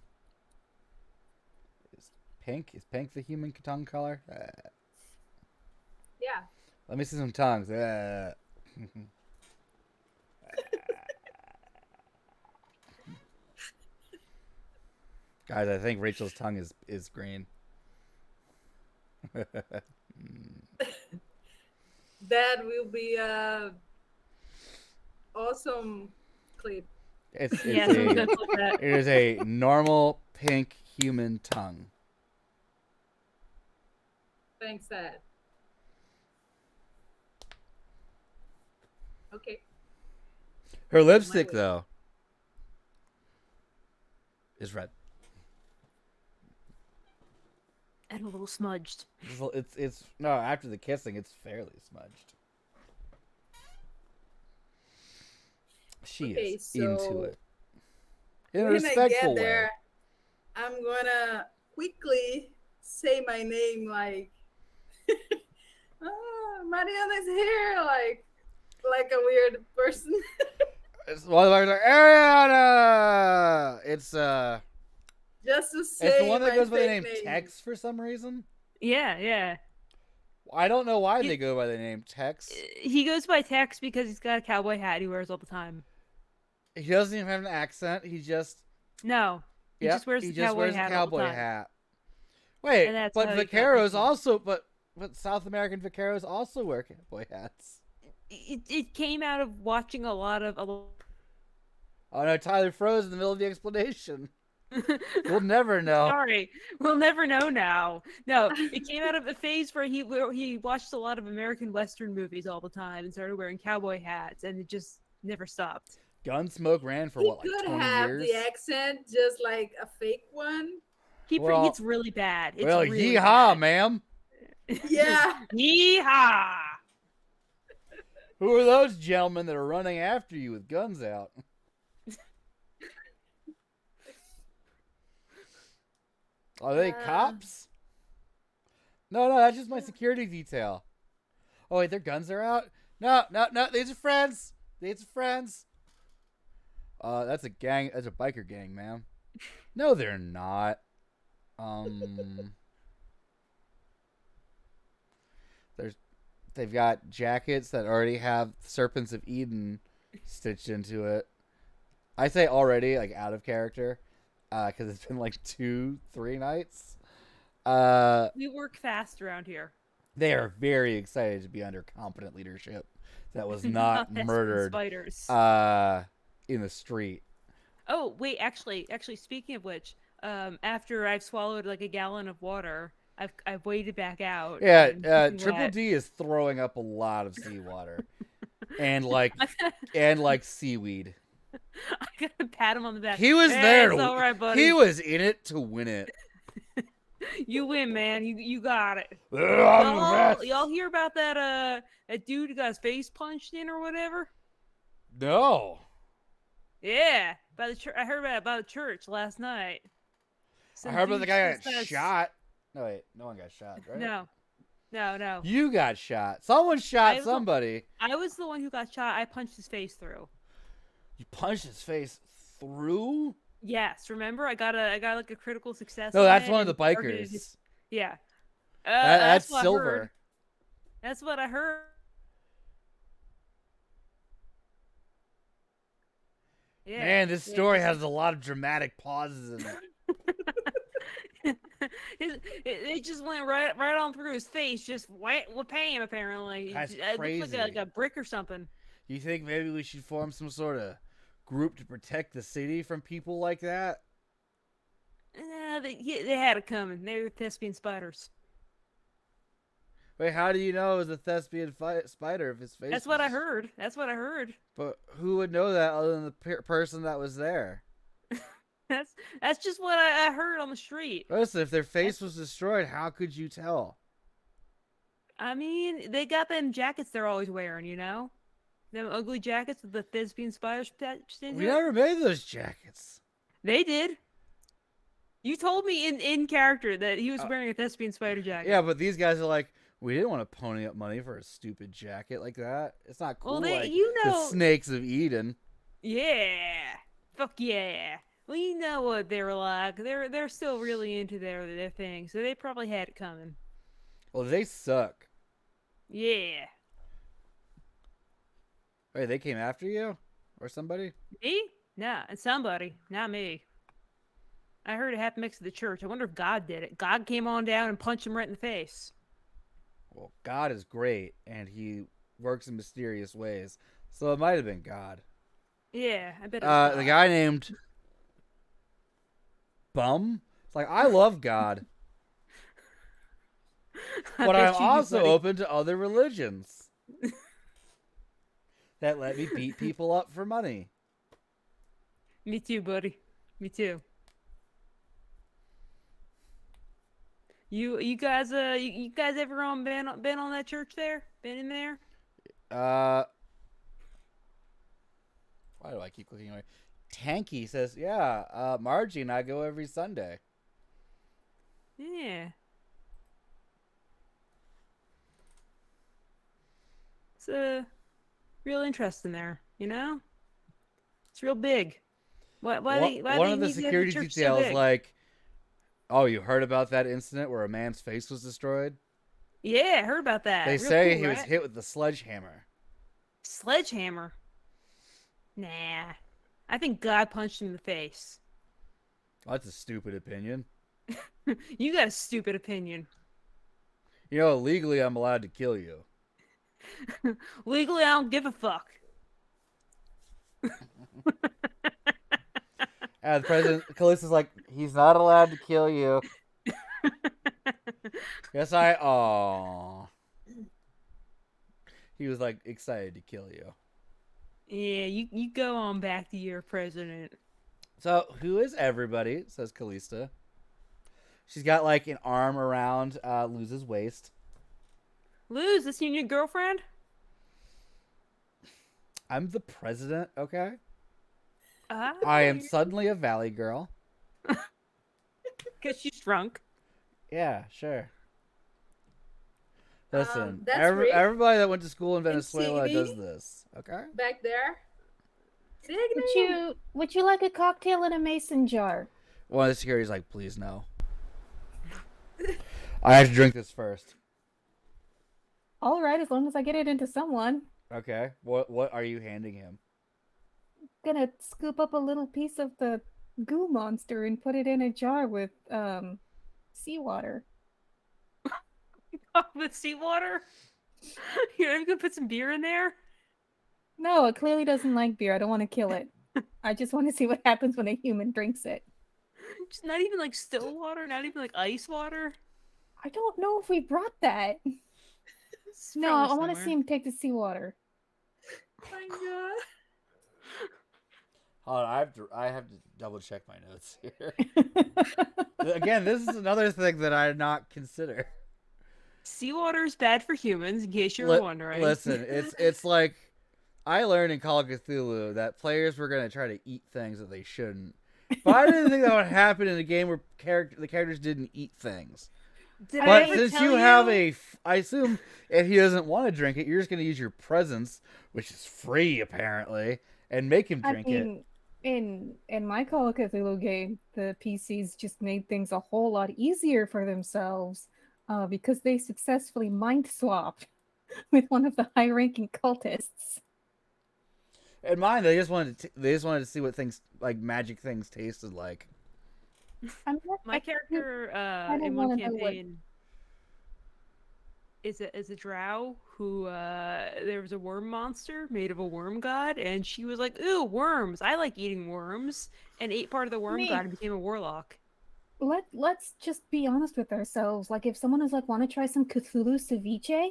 is pink. Is pink the human tongue color? Yeah. Let me see some tongues. Guys, I think Rachel's tongue is green. That will be a awesome clip. It's Yeah, someone's a, gonna flip that. it is a normal pink human tongue. Thanks, Dad. Okay. Her lipstick way. though is red. And a little smudged. It's no, after the kissing it's fairly smudged. She Okay, is into so it. In a when I respectful get way. there, I'm gonna quickly say my name like, Mariana's here, like a weird person. It's one of the like Ariana. Just to It's the say one that my goes by the fake name name. Tex for some reason. Yeah, yeah. I don't know why He- they go by the name Tex. He goes by Tex because he's got a cowboy hat he wears all the time. He doesn't even have an accent. He just No, he just wears the cowboy wears hat a all the cowboy time. hat. Wait, And that's but how he got vaqueros nicknamed. also, but South American vaqueros also wear cowboy hats. It came out of watching a lot of. Oh no, Tyler froze in the middle of the explanation. We'll never know. Sorry, we'll never know now. No, it came out of a phase where he watched a lot of American Western movies all the time and started wearing cowboy hats, and it just never stopped. Gunsmoke ran for He what, like could 20 have years? the accent, just like a fake one. Well, It's really bad. It's well, really yeehaw, bad. ma'am. Yeah. Yeehaw! Who are those gentlemen that are running after you with guns out? Are they cops? No, that's just my security detail. Oh wait, their guns are out? No, these are friends. These are friends. That's a gang. That's a biker gang, ma'am. No, they're not. They've got jackets that already have Serpents of Eden stitched into it. I say already, like out of character, because it's been like 2-3 nights. We work fast around here. They are very excited to be under competent leadership that was not Thespian murdered spiders. in the street. Oh wait, actually, speaking of which, after I've swallowed like a gallon of water, I've waded back out. Yeah, and dripping Triple wet. D is throwing up a lot of seawater, and like seaweed. I gotta pat him on the back. He was Hey, there. It's all right, buddy. He was in it to win it. You win, man. You got it. I'm the best. Y'all hear about that dude who got his face punched in or whatever? No. Yeah, by the church. I heard about the church last night. I heard about the guy Some got dude shot. No, wait. No one got shot, right? No. You got shot. Someone shot I- somebody. I was the one who got shot. I punched his face through. You punched his face through? Yes, remember? I got like a critical success. No, on that's it one of the and targeted bikers. his- Yeah. That's what I Silver. heard. That's what I heard. Yeah. Man, this story has a lot of dramatic pauses in it. It just went right on through his face, just wham, apparently. That's It looked crazy. like a brick or something. You think maybe we should form some sort of group to protect the city from people like that? They had it coming. They were thespian spiders. Wait, how do you know it was a thespian spider if his face? That's what I heard. That's what I heard. But who would know that other than the person that was there? That's just what I heard on the street. Listen, if their face was destroyed, how could you tell? I mean, they got them jackets they're always wearing, you know? Them ugly jackets with the thespian spiders patched into We it. never made those jackets. They did. You told me in character that he was wearing a thespian spider jacket. Yeah, but these guys are like, we didn't want to pony up money for a stupid jacket like that. It's not cool. Well, like you know, the Snakes of Eden. Yeah. Fuck yeah. Well, you know what they were like. They're still really into their thing, so they probably had it coming. Well, they suck. Yeah. Wait, they came after you? Or somebody? Me? Nah, and somebody, not me. I heard it happened next to the church. I wonder if God did it. God came on down and punched him right in the face. Well, God is great, and he works in mysterious ways. So it might have been God. Yeah, I bet it was The God. guy named Bum? It's like, I love God. I But bet I'm you do, also buddy. open to other religions that let me beat people up for money. Me too, buddy. Me too. You guys you guys ever been on that church there? Been in there? Why do I keep clicking away? Tanky says, yeah, Margie and I go every Sunday. Yeah. It's real interest in there, you know? It's real big. Why One they of the need to have security church so details, big? like, oh, you heard about that incident where a man's face was destroyed? Yeah, I heard about that. They Real say cool, he was right? hit with the sledgehammer. Sledgehammer. Nah. I think God punched him in the face. Well, that's a stupid opinion. You got a stupid opinion. You know, legally, I'm allowed to kill you. Legally, I don't give a fuck. And the president, Callista's like, he's not allowed to kill you. Yes, Aw. He was like excited to kill you. Yeah, you go on back to your president. So, who is everybody? Says Callista. She's got like an arm around Luz's waist. Luz, this your new girlfriend? I'm the president, okay? Ah, I am suddenly a valley girl. because she's drunk. Yeah, sure. Listen, That's great. everybody that went to school in Venezuela CD? does this, okay? Back there. Would you like a cocktail in a mason jar? One of the security's like, please no. I have to drink this first. All right, as long as I get it into someone. Okay. What are you handing him? Gonna scoop up a little piece of the goo monster and put it in a jar with seawater. Oh, with seawater? You're even gonna put some beer in there? No, it clearly doesn't like beer. I don't want to kill it. I just want to see what happens when a human drinks it. Just not even like still water, not even like ice water. I don't know if we brought that. It's No, probably I want to somewhere. see him take the seawater. Oh my god. Hold on, I have to double check my notes here. Again, this is another thing that I did not consider. Seawater is bad for humans, in case you were wondering. Listen, it's like I learned in Call of Cthulhu that players were gonna try to eat things that they shouldn't. But I didn't think that would happen in a game where the characters didn't eat things. Did I But ever since tell you have I assume if he doesn't want to drink it, you're just gonna use your presence, which is free apparently, and make him drink it. In my Call of Cthulhu game, the PCs just made things a whole lot easier for themselves because they successfully mind swapped with one of the high-ranking cultists. In mine, they just wanted to see what things like magic things tasted like. My character don't in one wanna know what- campaign is a drow who there was a worm monster made of a worm god, and she was like, "Ooh, worms! I like eating worms," and ate part of the worm Me. god and became a warlock. Let's just be honest with ourselves. Like, if someone is like, want to try some Cthulhu ceviche,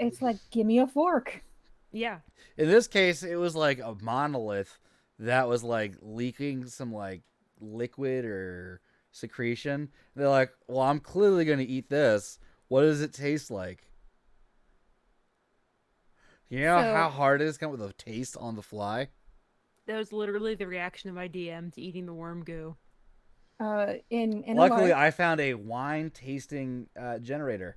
it's like, give me a fork. Yeah, In this case, it was like a monolith that was like leaking some like liquid or secretion. They're like, "Well, I'm clearly gonna eat this. What does it taste like?" You know So- how hard it is to come up with a taste on the fly? that was literally the reaction of my DM to eating the worm goo. In Luckily, a I found a wine tasting generator.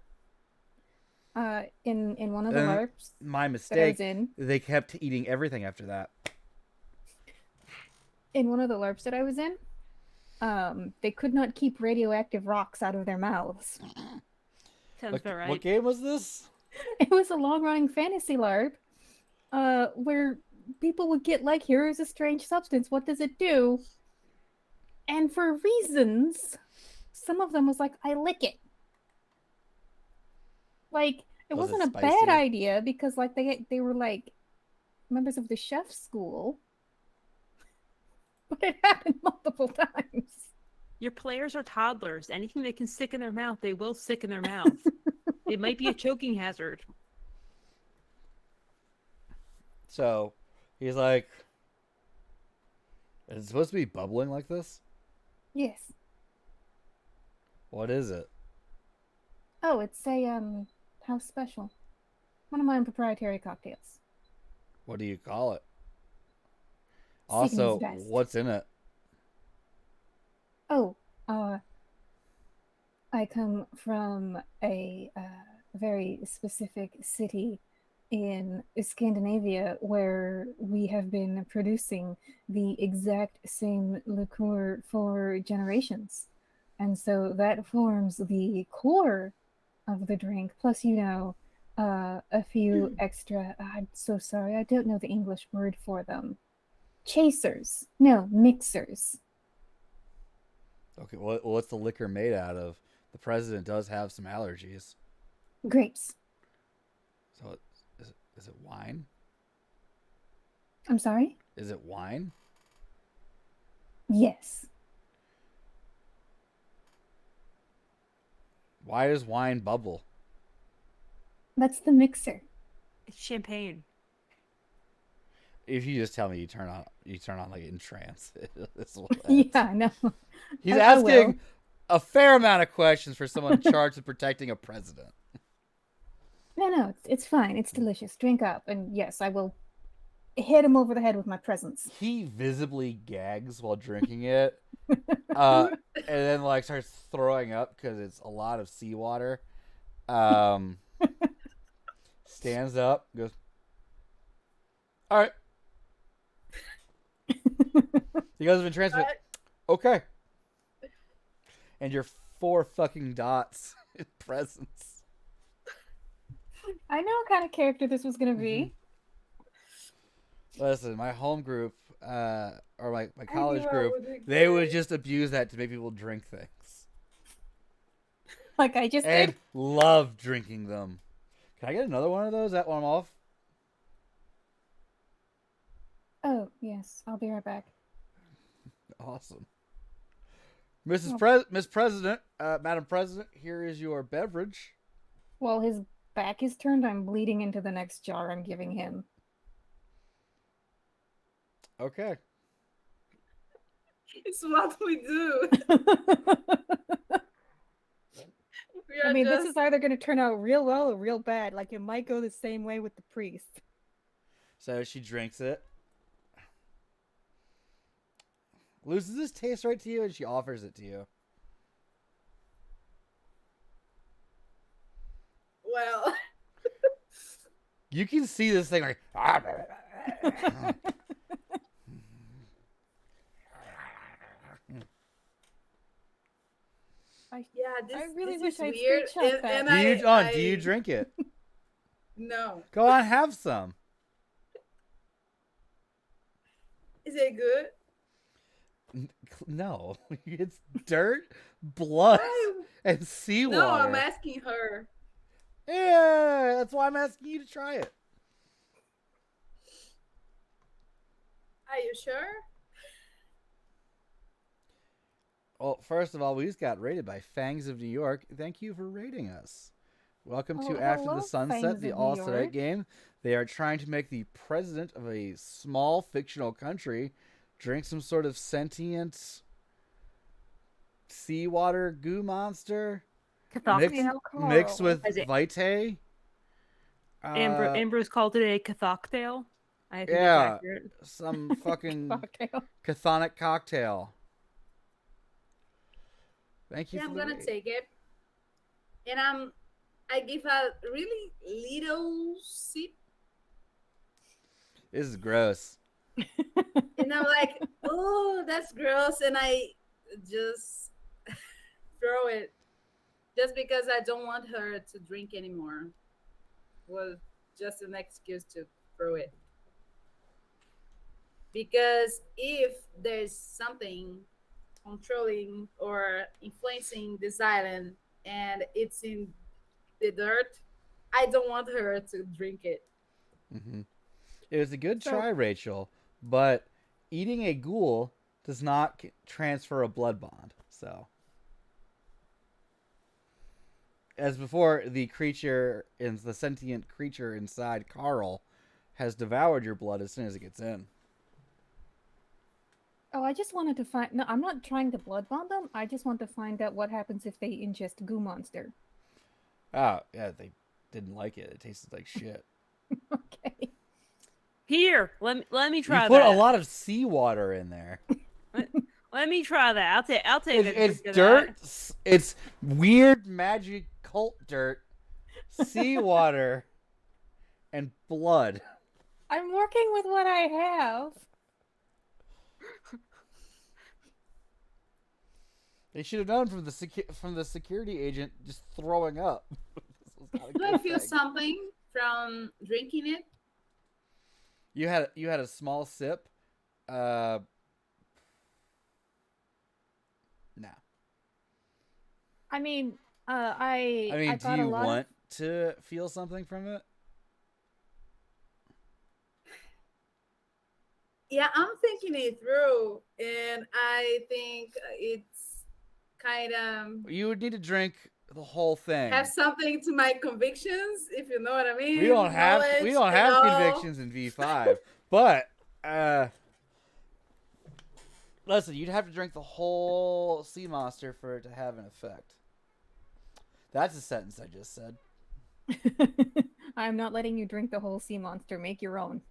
in one of the Uh, LARPs My that I mistake. was in, They kept eating everything after that. one of the LARPs that I was in, they could not keep radioactive rocks out of their mouths. Sounds about right. What game was this? It was a long-running fantasy LARP, where people would get like, here is a strange substance. What does it do? And for reasons, some of them was like, I lick it. Like, it Was it wasn't a spicy? bad idea because like they were like members of the chef school. But it happened multiple times. Your players are toddlers. Anything they can stick in their mouth, they will stick in their mouth. It might be a choking hazard. So he's like, "Is it supposed to be bubbling like this? Yes. What is it?" Oh, it's a house special. One of my own proprietary cocktails. What do you call it? Also, best. what's in it? Oh, I come from a very specific city in Scandinavia where we have been producing the exact same liqueur for generations. And so that forms the core of the drink, plus, a few extra. I'm so sorry, I don't know the English word for them. Chasers. No, mixers. Okay, what's the liquor made out of? The president does have some allergies. Grapes. So, is it wine? I'm sorry? Is it wine? Yes. Why does wine bubble? That's the mixer. It's champagne. If you just tell me you turn on like in trance. Yeah, no. He's I will. asking a fair amount of questions for someone charged with protecting a president. No, it's fine. It's delicious. Drink up. And yes, I will hit him over the head with my presence. He visibly gags while drinking it, and then like starts throwing up because it's a lot of seawater. Stands up, goes, "All right." He goes in transmit. Okay. And you're 4 fucking dots in presence. I know what kind of character this was going to be. Listen, my home group, or my college knew I group, would regret they would it. just abuse that to make people drink things. Like I just And did. love drinking them. Can I get another one of those? That one I'm off? Oh, yes. I'll be right back. Awesome. Oh. Miss President, Madam President, here is your beverage. While his back is turned, I'm bleeding into the next jar I'm giving him. Okay. It's what we do. We are I mean, just this is either going to turn out real well or real bad. Like, it might go the same way with the priest. So she drinks it. Luz, does this taste right to you? And she offers it to you. well. You can see this thing like. Yeah, this, I really this wish is I'd weird. screenshot that. Do you drink it? No. Go on, have some. Is it good? No, it's dirt, blood, and No, seawater. I'm asking her. Yeah, that's why I'm asking you to try it. Are you sure? Well, first of all, we just got rated by Fangs of New York. Thank you for rating us. Welcome to Oh, After hello, the Sunset, Fangs the of New all-Sedite York. game. They are trying to make the president of a small fictional country drink some sort of sentient seawater goo monster Cathoctail. mixed with Is it- vitae. Ambrose called it a cathoctail. I think Yeah. that's accurate. Some fucking Cocktail. chthonic cocktail. Thank you Yeah, for I'm the gonna rate. take it. And I give a really little sip. This is gross. And I'm like, oh, that's gross. And I just throw it just because I don't want her to drink anymore. Was just an excuse to throw it. Because if there's something controlling or influencing this island and it's in the dirt, I don't want her to drink it. Mm-hmm. It was a good So- try, Rachel, but eating a ghoul does not transfer a blood bond. So, as before, the sentient creature inside Carl has devoured your blood as soon as it gets in. Oh, I just wanted to find. No, I'm not trying to blood bond them. I just want to find out what happens if they ingest goo monster. Oh, yeah, they didn't like it. It tasted like shit. Okay. Here, let me You try put that. a lot of seawater in there. Let me try that. I'll take It's a drink of dirt. that. It's weird magic cult dirt, seawater, and blood. I'm working with what I have. They should have known from the security agent just throwing up. This was not a Do I good feel thing. something from drinking it? You had a small sip. No. I mean, I mean, I do got a you lot want to feel something from it? Yeah, I'm thinking it through, and I think it's kind of You would need to drink the whole thing. have something to my convictions, if you know what I mean. We don't have Knowledge and all. convictions in V5, but listen, you'd have to drink the whole sea monster for it to have an effect. That's a sentence I just said. I'm not letting you drink the whole sea monster. Make your own.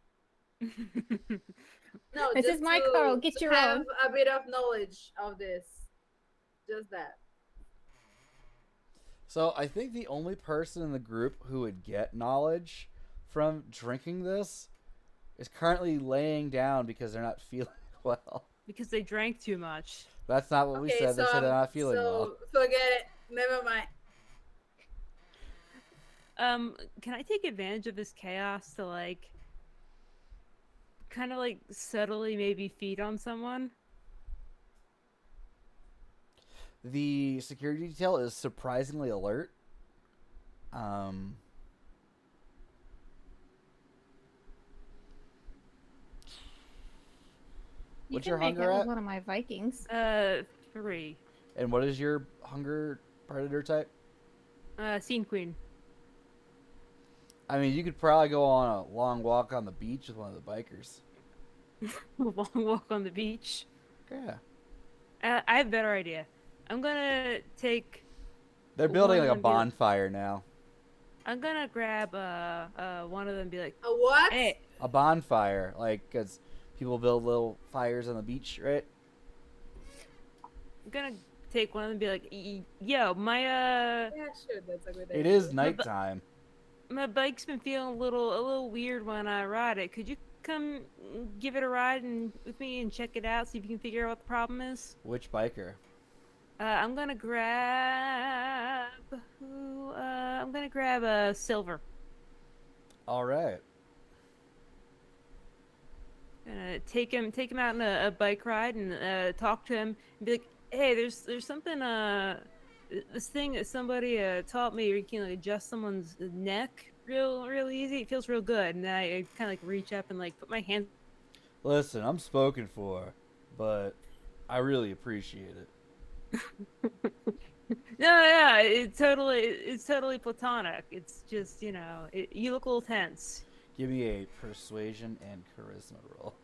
No, This just is my to- call. Get to your have own. a bit of knowledge of this. Just that. So I think the only person in the group who would get knowledge from drinking this is currently laying down because they're not feeling well. Because they drank too much. That's not what we said. They said they're not feeling well. Forget it. Never mind. Can I take advantage of this chaos to like kind of like subtly maybe feed on someone? The security detail is surprisingly alert. You What's can your make hunger out with at? one of my Vikings. 3. And what is your hunger predator type? Scene queen. I mean, you could probably go on a long walk on the beach with one of the bikers. Long walk on the beach. Yeah. I have a better idea. I'm gonna take. They're building One like a would be like- bonfire now. I'm gonna grab one of them and be like, A what? hey, A bonfire, like, because people build little fires on the beach, right? I'm gonna take one of them and be like, yo, my Yeah, sure, that's a good idea. It is nighttime. my bike's been feeling a little weird when I ride it. Could you come give it a ride and with me and check it out, see if you can figure out what the problem is? Which biker? I'm gonna grab I'm gonna grab a silver. All right. Gonna take him out on a bike ride and talk to him and be like, hey, there's something this thing that somebody taught me where you can like, adjust someone's neck real easy. It feels real good, and I kind of like reach up and like put my hand. Listen, I'm spoken for, but I really appreciate it. No, yeah, it's totally platonic. It's just you look a little tense. Give me a persuasion and charisma roll.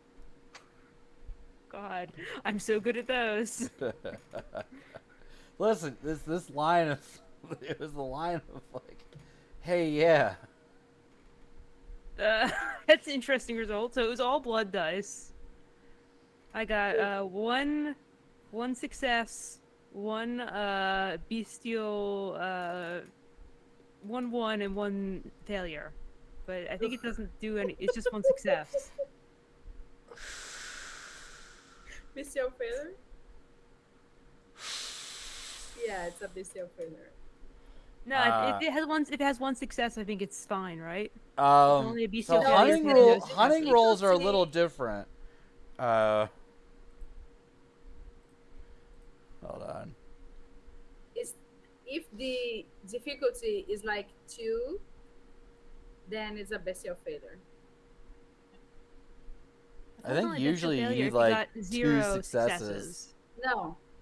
God, I'm so good at those. Listen, this line of it was the line of like, hey, yeah. That's an interesting result. So it was all blood dice. I got one success, one bestial, 1 and 1 failure. But I think it doesn't do any. It's just 1 success. Bestial failure? Yeah, it's a bestial failure. No, if it has one success, I think it's fine, right? only a So bestial failure hunting can roll, do hunting success. rolls are a Equal to- little different. Hold on. If the difficulty is like 2, then it's a bestial failure. I think Only bestial usually you failure need if like got 2 zero successes.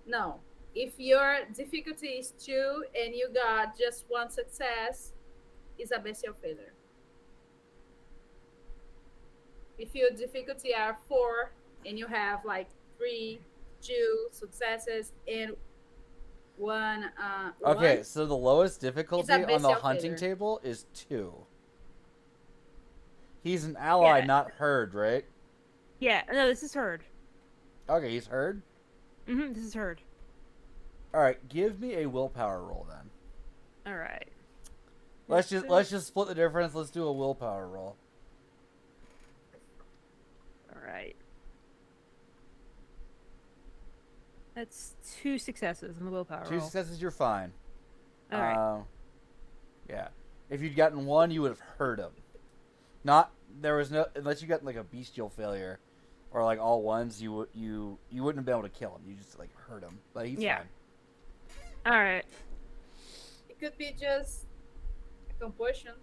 No. If your difficulty is 2 and you got just 1 success, it's a bestial failure. If your difficulty are 4 and you have like 3, 2 successes and 1 Okay, one, so the lowest difficulty on the bestial hunting failure. table is 2. He's an ally, Yeah. not herd, right? Yeah, no, this is Herd. Okay, he's herd. This is Herd. All right, give me a willpower roll then. All right. Let's just split the difference. Let's do a willpower roll. All right. That's 2 successes on the willpower Two roll. successes, you're fine. All right. Yeah. If you'd gotten 1, you would have hurt him. Not there was no unless you got like a bestial failure, or like all ones, you wouldn't have been able to kill him. You just like hurt him, but he's Yeah. fine. All right. It could be just a compulsion.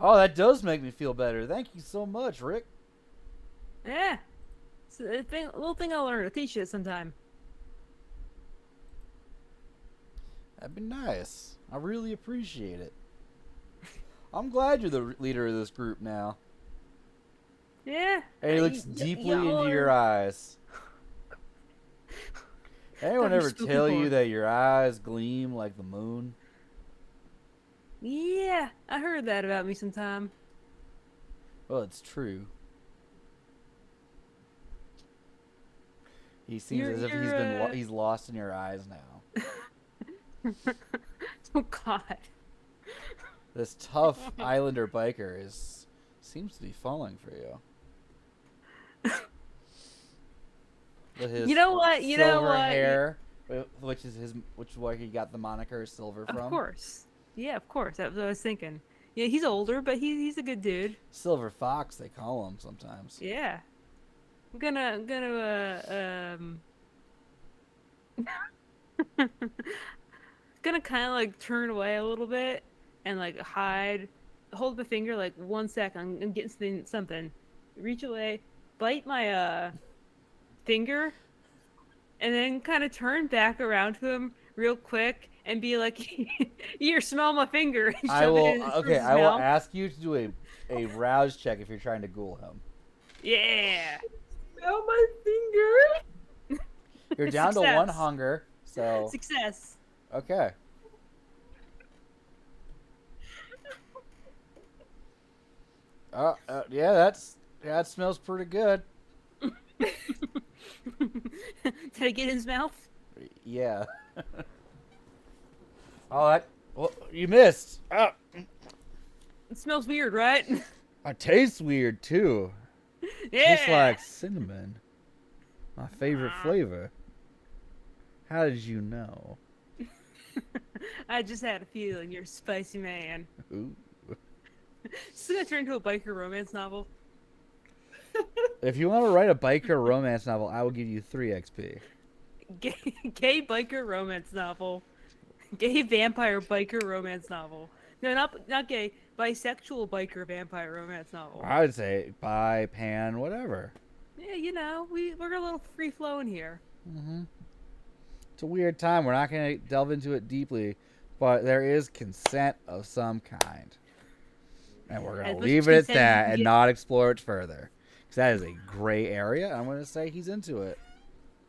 Oh, that does make me feel better. Thank you so much, Rick. Yeah. It's a little thing I'll learn. I'll teach you sometime. That'd be nice. I really appreciate it. I'm glad you're the leader of this group now. Yeah. And he looks deeply into your eyes. Anyone Got me ever spooky tell for you it. that your eyes gleam like the moon? Yeah, I heard that about me sometime. Well, it's true. He seems You're- as if you're, he's lost in your eyes now. Oh God. This tough islander biker seems to be falling for you. With his You know what? You know silver what? hair, which is where he got the moniker Silver from. Of course. Yeah, of course. That was what I was thinking. Yeah, he's older, but he's a good dude. Silver Fox, they call him sometimes. Yeah. I'm gonna gonna kind of like turn away a little bit and like hide, hold my finger like 1 sec. I'm getting something. Reach away, bite my finger, and then kind of turn back around to him real quick and be like, "Here, smell my finger." And I shove it will. in Okay, his I will mouth. ask you to do a rouse check if you're trying to ghoul him. Yeah. Smell my finger. You're down to 1 Success. hunger, so Success. okay. Yeah, that smells pretty good. Did I get in his mouth? Yeah. Well, you missed. It smells weird, right? It tastes weird too. Yeah. Tastes like cinnamon. My favorite flavor. How did you know? I just had a feeling you're a spicy man. Ooh. This is gonna turn into a biker romance novel. If you want to write a biker romance novel, I will give you 3 XP. Gay biker romance novel. Gay vampire biker romance novel. No, not gay. Bisexual biker vampire romance novel. I would say bi, pan, whatever. Yeah, you know, we're a little free flowing here. Mm-hmm. It's a weird time. We're not going to delve into it deeply, but there is consent of some kind. And we're going As to much leave it at consent as you that can and get. not explore it further. Because that is a gray area. I'm going to say he's into it.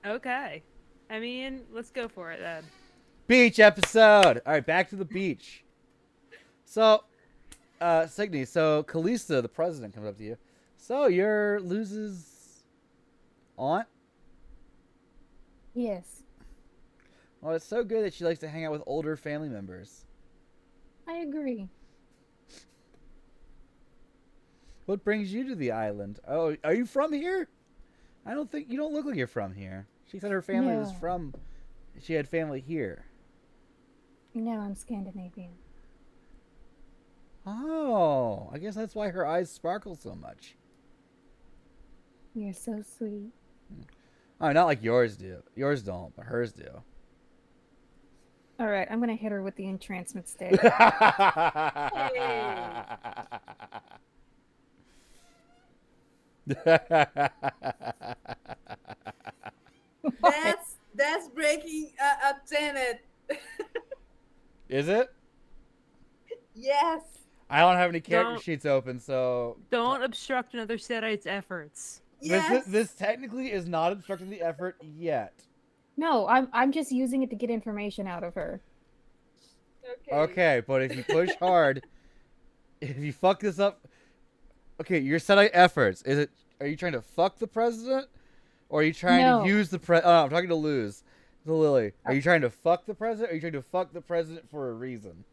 Okay. I mean, let's go for it then. Beach episode. All right, back to the beach. So, Signy, so Kalista, the president, comes up to you. So, you're Luz's aunt? Yes, Well, it's so good that she likes to hang out with older family members. I agree. What brings you to the island? Oh, are you from here? I don't think you don't look like you're from here. She said her family was No. from. She had family here. No, I'm Scandinavian. Oh, I guess that's why her eyes sparkle so much. You're so sweet. Oh, not like yours do. Yours don't, but hers do. All right, I'm gonna hit her with the entrancement stick. That's breaking a tenet. Is it? Yes. I don't have any character Don't- sheets open, so Don't obstruct another Setite's efforts. Yes. this technically is not obstructing the effort yet. No, I'm just using it to get information out of her. Okay. Okay, but if you push hard, if you fuck this up, okay, your Sedite efforts. Are you trying to fuck the president, or are you trying No. to use the pre? Oh, I'm talking to Luz, to Lily. Are you trying to fuck the president? Or are you trying to fuck the president for a reason?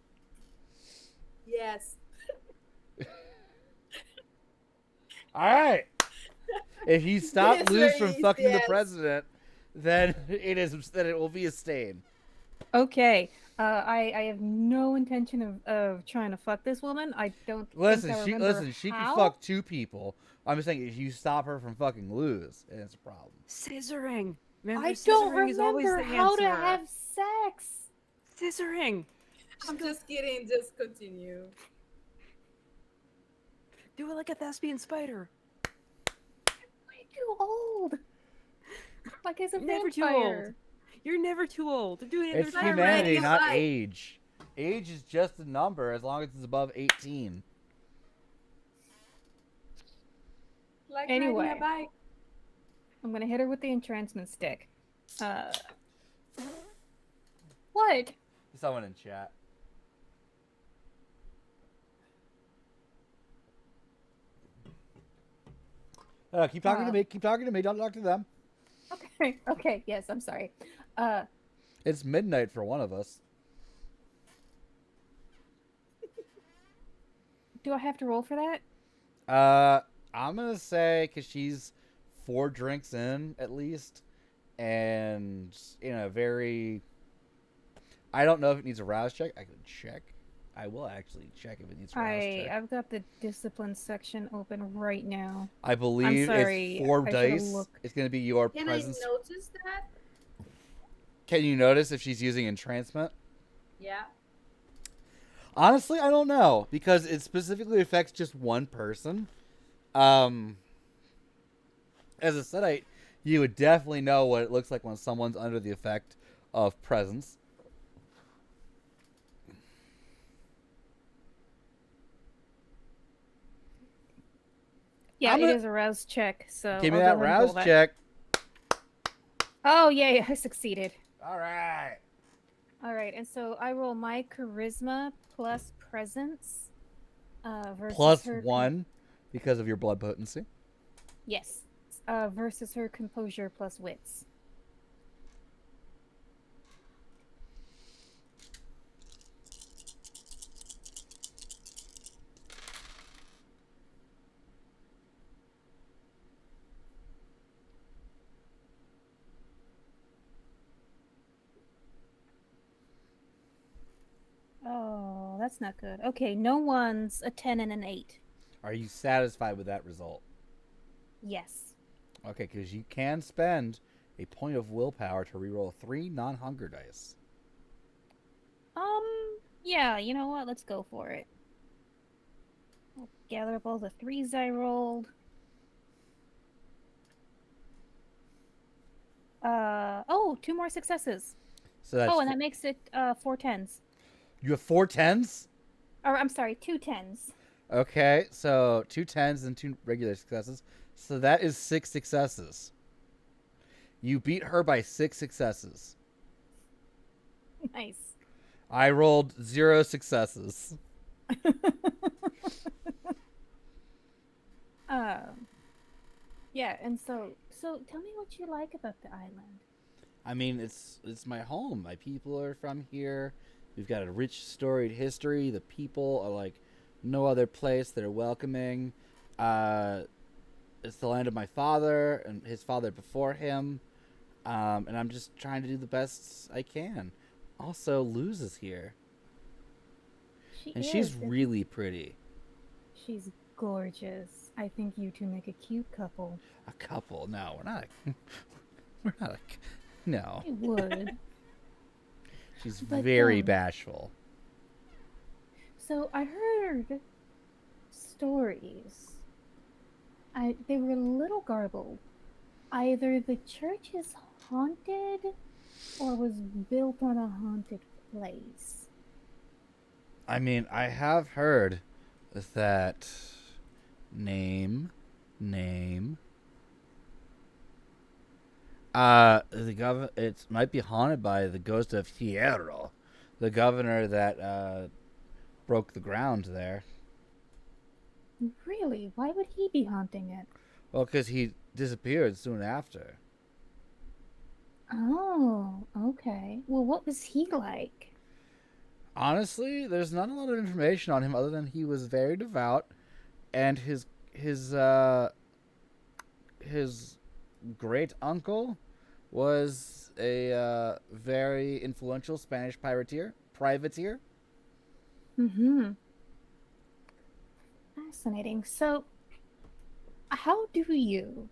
Yes. All right. If you stop Yes, Luz from Reese, fucking the yes. president, then it will be a stain. Okay. I have no intention of trying to fuck this woman. I don't Listen, think I she remember she can how. fuck two people. I'm just saying if you stop her from fucking Luz, it's a problem. Scissoring. Remember, I don't scissoring is always remember the how to answer. have sex. Scissoring. I'm just kidding. Just continue. Do it like a thespian spider. Way too old. Like as a You're never too old. vampire. You're never too old. They're doing it in It's their not humanity, ready. not Right. age. Age is just a number as long as it's above 18. Like Anyway. riding a bike. I'm gonna hit her with the entrancement stick. What? Someone in chat. Keep talking to me. Keep talking to me. Don't talk to them. Okay. Okay. Yes. I'm sorry. It's midnight for one of us. Do I have to roll for that? I'm gonna say because she's 4 drinks in at least, and in a very. I don't know if it needs a rouse check. I can check. I will actually check if it needs a rouse check. I've got the discipline section open right now. I believe sorry, it's 4 I should've dice. looked. It's gonna be your Can presence. I notice that? Can you notice if she's using entrancement? Yeah. Honestly, I don't know because it specifically affects just one person. As a Sedite, you would definitely know what it looks like when someone's under the effect of presence. Yeah, I'm it gonna- is a rouse check. So Give me I'll that go ahead and roll rouse check. Oh yay! I succeeded. All right. All right, and so I roll my charisma plus presence. Versus Plus her 1 because of your blood potency. Yes. Versus her composure plus wits. Oh, that's not good. Okay, no ones, a 10 and an 8. Are you satisfied with that result? Yes. Okay, because you can spend a point of willpower to reroll 3 non-hunger dice. Yeah, you know what? Let's go for it. I'll gather up all the 3s I rolled. Oh, 2 more successes. So that's Oh, and that makes it 4 10s. you have 4 10s? Or I'm sorry, 2 10s. Okay, so 2 10s and 2 regular successes. So that is 6 successes. You beat her by 6 successes. Nice. I rolled 0 successes. Yeah, and so tell me what you like about the island. I mean, it's my home. My people are from here. We've got a rich, storied history. The people are like no other place. They're welcoming. It's the land of my father and his father before him. And I'm just trying to do the best I can. Also, Luz is here. She's really pretty. She's gorgeous. I think you two make a cute couple. A couple? No, we're not. We're not. No. I would. She's But, very bashful. So I heard stories. They were a little garbled. Either the church is haunted or was built on a haunted place. I mean, I have heard that name. It might be haunted by the ghost of Hierro, the governor that broke the ground there. Really? Why would he be haunting it? Well, because he disappeared soon after. Oh, okay. Well, what was he like? Honestly, there's not a lot of information on him other than he was very devout, and his great uncle was a very influential Spanish privateer. Mm-hmm. Fascinating. So, how do you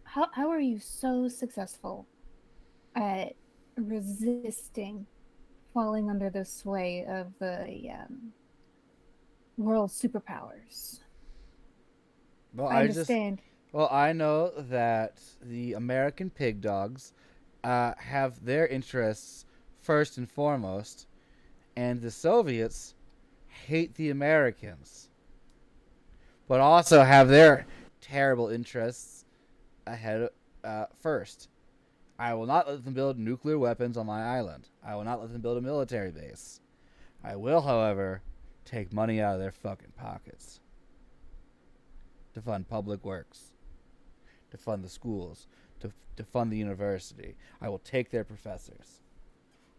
how are you so successful at resisting falling under the sway of the world superpowers? Well, I understand. I know that the American pig dogs have their interests first and foremost, and the Soviets hate the Americans, but also have their terrible interests ahead first. I will not let them build nuclear weapons on my island. I will not let them build a military base. I will, however, take money out of their fucking pockets to fund public works, to fund the schools, to fund the university. I will take their professors.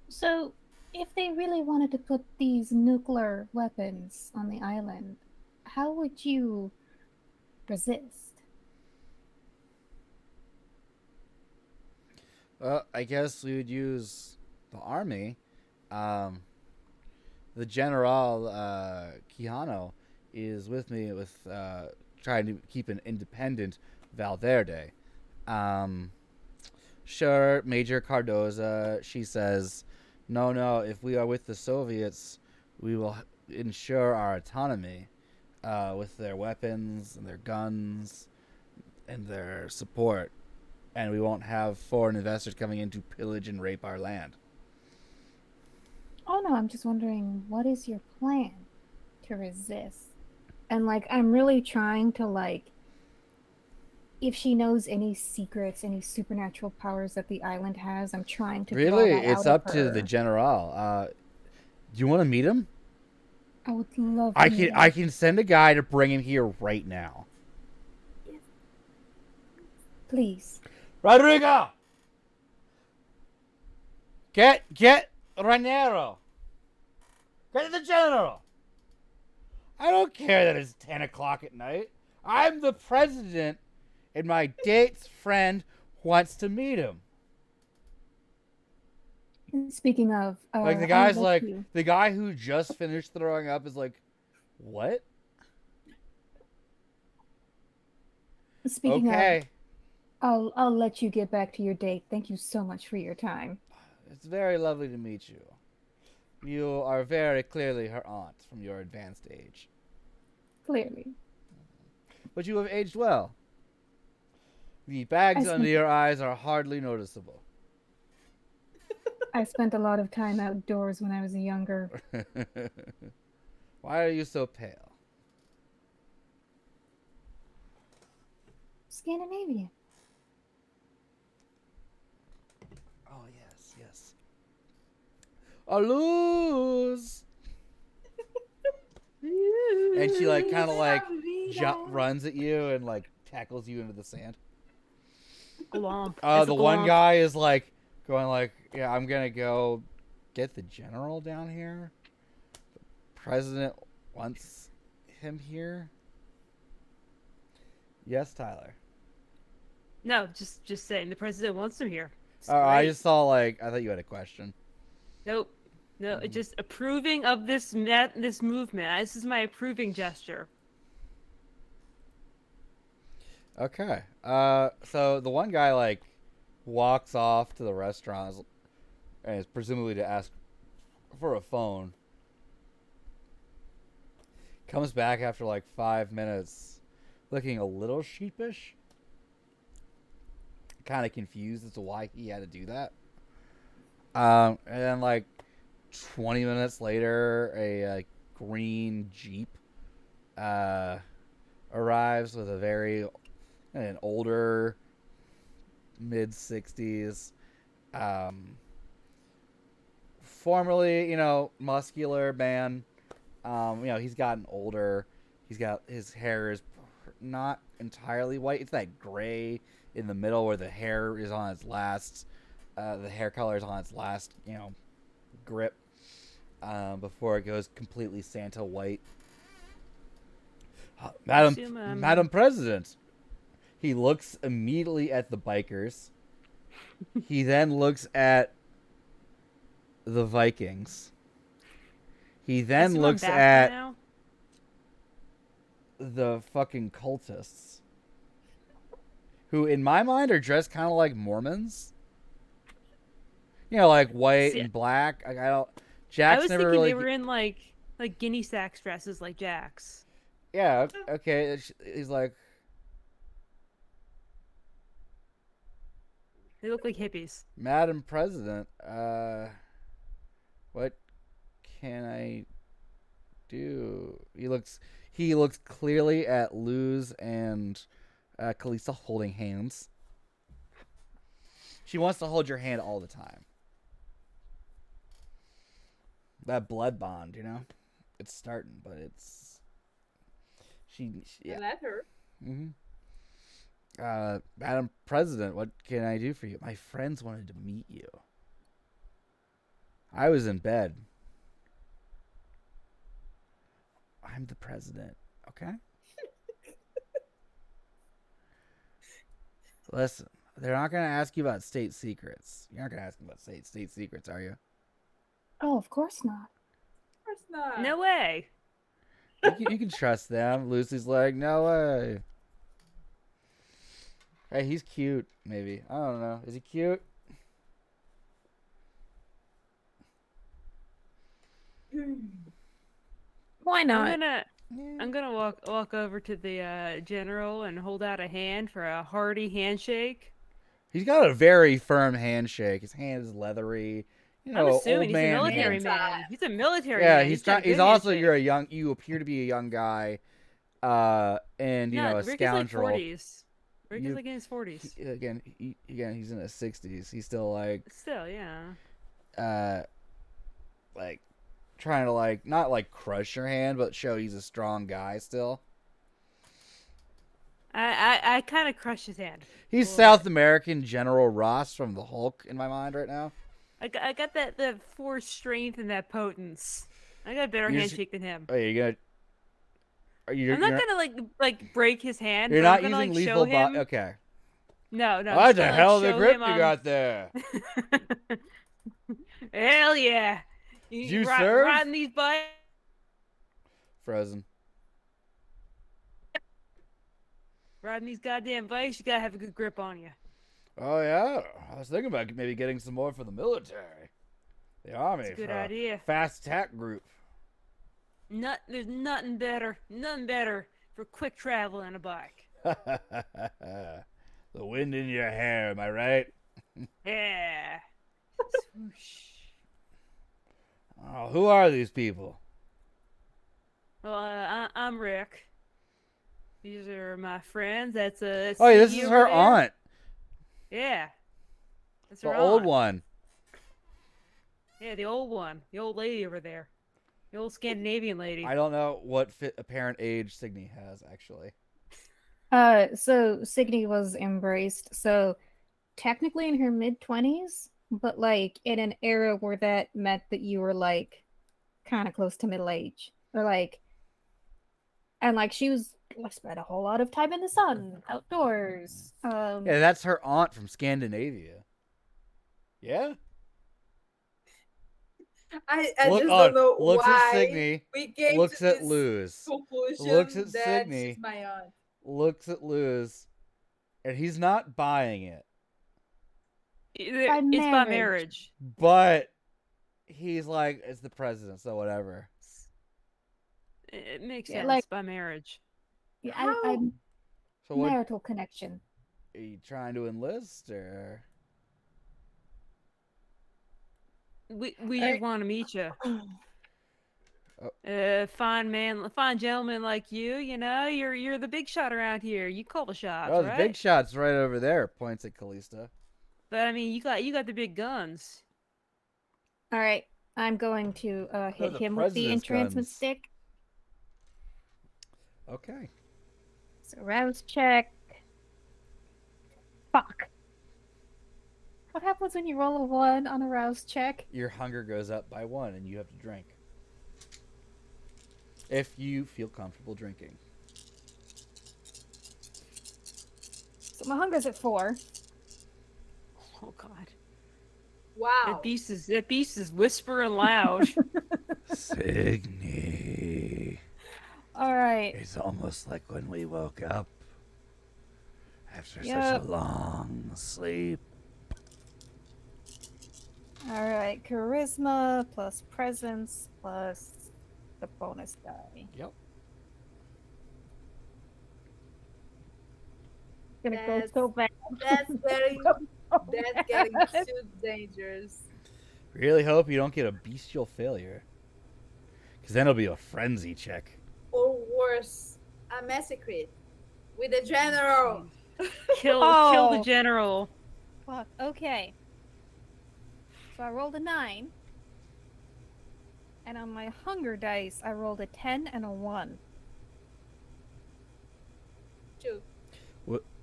So, if they really wanted to put these nuclear weapons on the island, how would you resist? Well, I guess we would use the army. Um, the General Quijano is with me with trying to keep an independent Valverde. Um, sure, Major Cardoza, she says, no, if we are with the Soviets, we will ensure our autonomy with their weapons and their guns and their support. And we won't have foreign investors coming in to pillage and rape our land. Oh no, I'm just wondering, what is your plan to resist? And like, I'm really trying to like, if she knows any secrets, any supernatural powers that the island has, I'm trying to draw Really, that it's out of up to the her. General. Do you want to meet him? I would love to meet I him. can send a guy to bring him here right now. Please. Rodrigo, get Ranero. Get the General. I don't care that it's 10 o'clock at night. I'm the president, and my date's friend wants to meet him. Speaking of, Like the I will guy's let like you. the guy who just finished throwing up is like, what? Speaking of, Okay, I'll let you get back to your date. Thank you so much for your time. it's very lovely to meet you. You are very clearly her aunt from your advanced age, Clearly, but you have aged well. The I bags under spent your eyes are hardly noticeable. I spent a lot of time outdoors when I was younger. Why are you so pale? Scandinavian. Oh yes. A lose. And she like kind of like runs at you and like tackles you into the sand. Glomp. The one guy is like going like, yeah, I'm gonna go get the General down here. The president wants him here. Yes, Tyler. No, just saying. The president wants him here. It's I great. just saw like I thought you had a question. Nope. No, just approving of this this movement. This is my approving gesture. Okay. So the one guy like walks off to the restaurant and is presumably to ask for a phone. Comes back after like 5 minutes, looking a little sheepish, kind of confused as to why he had to do that. And then like 20 minutes later, a green Jeep arrives with an older, mid-60s, formerly, muscular man. He's gotten older. He's got his hair is not entirely white. It's that gray in the middle where the hair is on its last, the hair color is on its last, grip, before it goes completely Santa white. Madam President. He looks immediately at the bikers. He then looks at the Vikings. He then looks at the fucking cultists, who in my mind are dressed kind of like Mormons. Like white and black. I don't. Jax I was never thinking really. they were in like guinea sack dresses like Jax. Yeah. Okay. He's like. They look like hippies. Madam President, what can I do? He looks clearly at Luz and Kalista holding hands. She wants to hold your hand all the time. That blood bond, it's starting, but it's yeah. Let her. Mm-hmm. Madam President, what can I do for you? My friends wanted to meet you. I was in bed. I'm the president, okay? Listen, they're not going to ask you about state secrets. You're not going to ask them about state secrets, are you? Oh, of course not. Of course not. No way. You can trust them. Lucy's like, no way. Hey, he's cute, maybe. I don't know. Is he cute? Why not? I'm gonna walk over to the general and hold out a hand for a hearty handshake. He's got a very firm handshake. His hand is leathery. I'm assuming old he's man a military hand. man. He's a military Yeah, man. he's got a not. He's good also handshake. you appear to be a young guy, and a Rick scoundrel. Is like 40s. Rick is like in his 40s. Again, he's in his 60s. He's still like, Still, yeah. like trying to not crush your hand, but show he's a strong guy still. I kind of crushed his hand. He's South American General Ross from the Hulk in my mind right now. I got that force strength and that potence. I got a better handshake than him. Are you gonna? I'm not gonna like break his hand. You're but not I'm gonna, using lethal lethal. Okay. No. What the hell the grip you got there? Hell yeah! You serve? Riding these bikes. Frozen. Riding these goddamn bikes, you gotta have a good grip on you. Oh yeah, I was thinking about maybe getting some more for the military, the army. That's a good for idea. Fast attack group. There's nothing better for quick travel on a bike. The wind in your hair, am I right? Yeah. Swoosh. Oh, who are these people? Well, I'm Rick. These are my friends. That's Oh, Stevie this is over her there. aunt, Yeah. That's the her old aunt. one. Yeah, the old one. The old lady over there. The old Scandinavian lady. I don't know what apparent age Signy has actually. So Signy was embraced, so technically in her mid-20s, but in an era where that meant that you were kind of close to middle age. Or and she was spent a whole lot of time in the sun, outdoors. Yeah, that's her aunt from Scandinavia. Yeah. I Look just on, don't know looks why at Signy, we came looks to at this Luz, conclusion looks at that Signy. she's my aunt. looks at Luz, and he's not buying it. It's by marriage. But he's like, it's the president, so whatever. It makes Yeah, sense by marriage. Yeah, How? I'm So what marital connection. are you trying to enlist, or? We just want to meet you. Fine gentleman like you. You're the big shot around here. You call the shots, Oh, the right? big shot's right over there. Points at Kalista. But I mean, you got the big guns. All right, I'm going to hit the him with the president's entrancement guns. stick. Okay. So rouse check. Fuck. What happens when you roll a 1 on a rouse check? Your hunger goes up by 1 and you have to drink. If you feel comfortable drinking. So my hunger's at 4. Oh God. Wow. That beast is whispering loud. Signy. All right. It's almost like when we woke up after such Yep. a long sleep. All right. Charisma plus presence plus the bonus die. Yep. Gonna go That's- so bad. That's So getting bad. too dangerous. Really hope you don't get a bestial failure. Because then it'll be a frenzy check. Or worse, a Masquerade with a general. Kill Oh. the general. Fuck. Okay. So I rolled a 9. And on my hunger dice, I rolled a 10 and a 1. Two.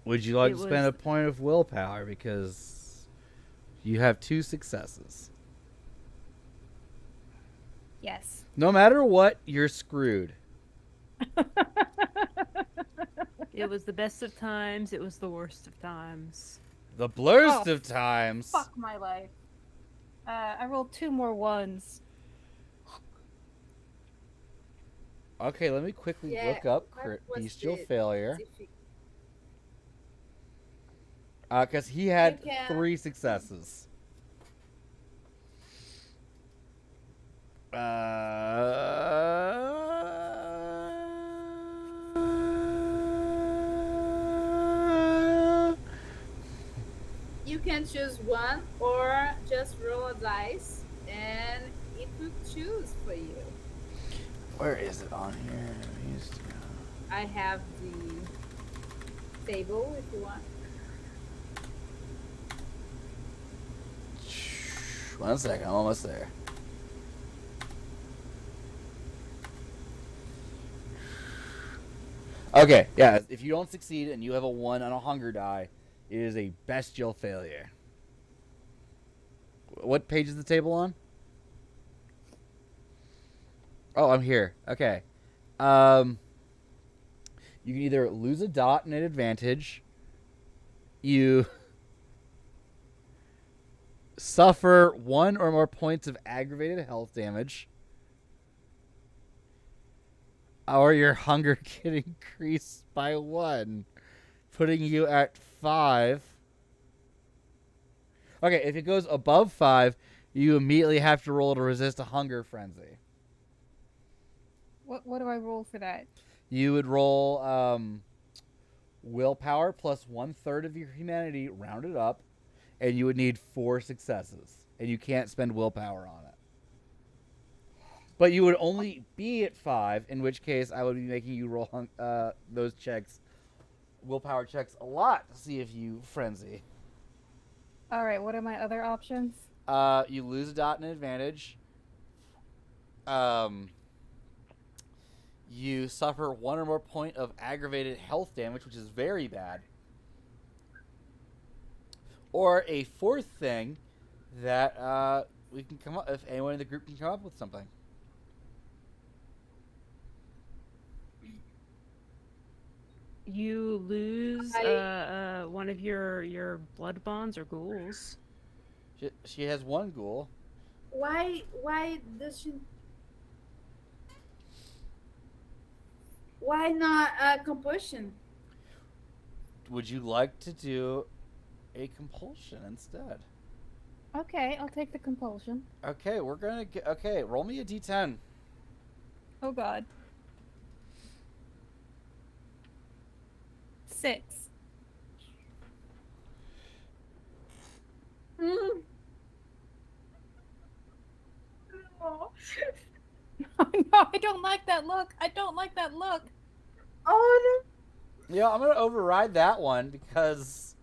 Would you like It to spend was- a point of willpower? Because you have 2 successes. Yes. No matter what, you're screwed. It was the best of times. It was the worst of times. The blurst Oh, of times. Fuck my life. I rolled 2 more 1s. Okay, let me quickly Yeah, look up what was bestial the failure. specific- Because he had You can- 3 successes. You can choose one or just roll a dice and it will choose for you. Where is it on here? I have the table if you want. One second, I'm almost there. Okay, yeah, if you don't succeed and you have a 1 on a hunger die, it is a bestial failure. What page is the table on? Oh, I'm here. Okay. You can either lose a dot and an advantage, you suffer 1 or more points of aggravated health damage, or your hunger can increase by 1, putting you at 5. Okay, if it goes above 5, you immediately have to roll to resist a hunger frenzy. What do I roll for that? You would roll willpower plus 1/3 of your humanity, rounded up, and you would need 4 successes, and you can't spend willpower on it. But you would only be at 5, in which case I would be making you roll those checks, willpower checks, a lot to see if you frenzy. All right. What are my other options? You lose a dot and an advantage. You suffer 1 or more point of aggravated health damage, which is very bad. Or a 4th thing that we can come up, if anyone in the group can come up with something. You lose one of your blood bonds or ghouls. She has 1 ghoul. Why does she? Why not compulsion? Would you like to do a compulsion instead? Okay, I'll take the compulsion. Okay, we're gonna get. Okay, roll me a d10. Oh God. 6. Mm. Oh no, I don't like that look. I don't like that look. Oh Yeah, I'm gonna override that one because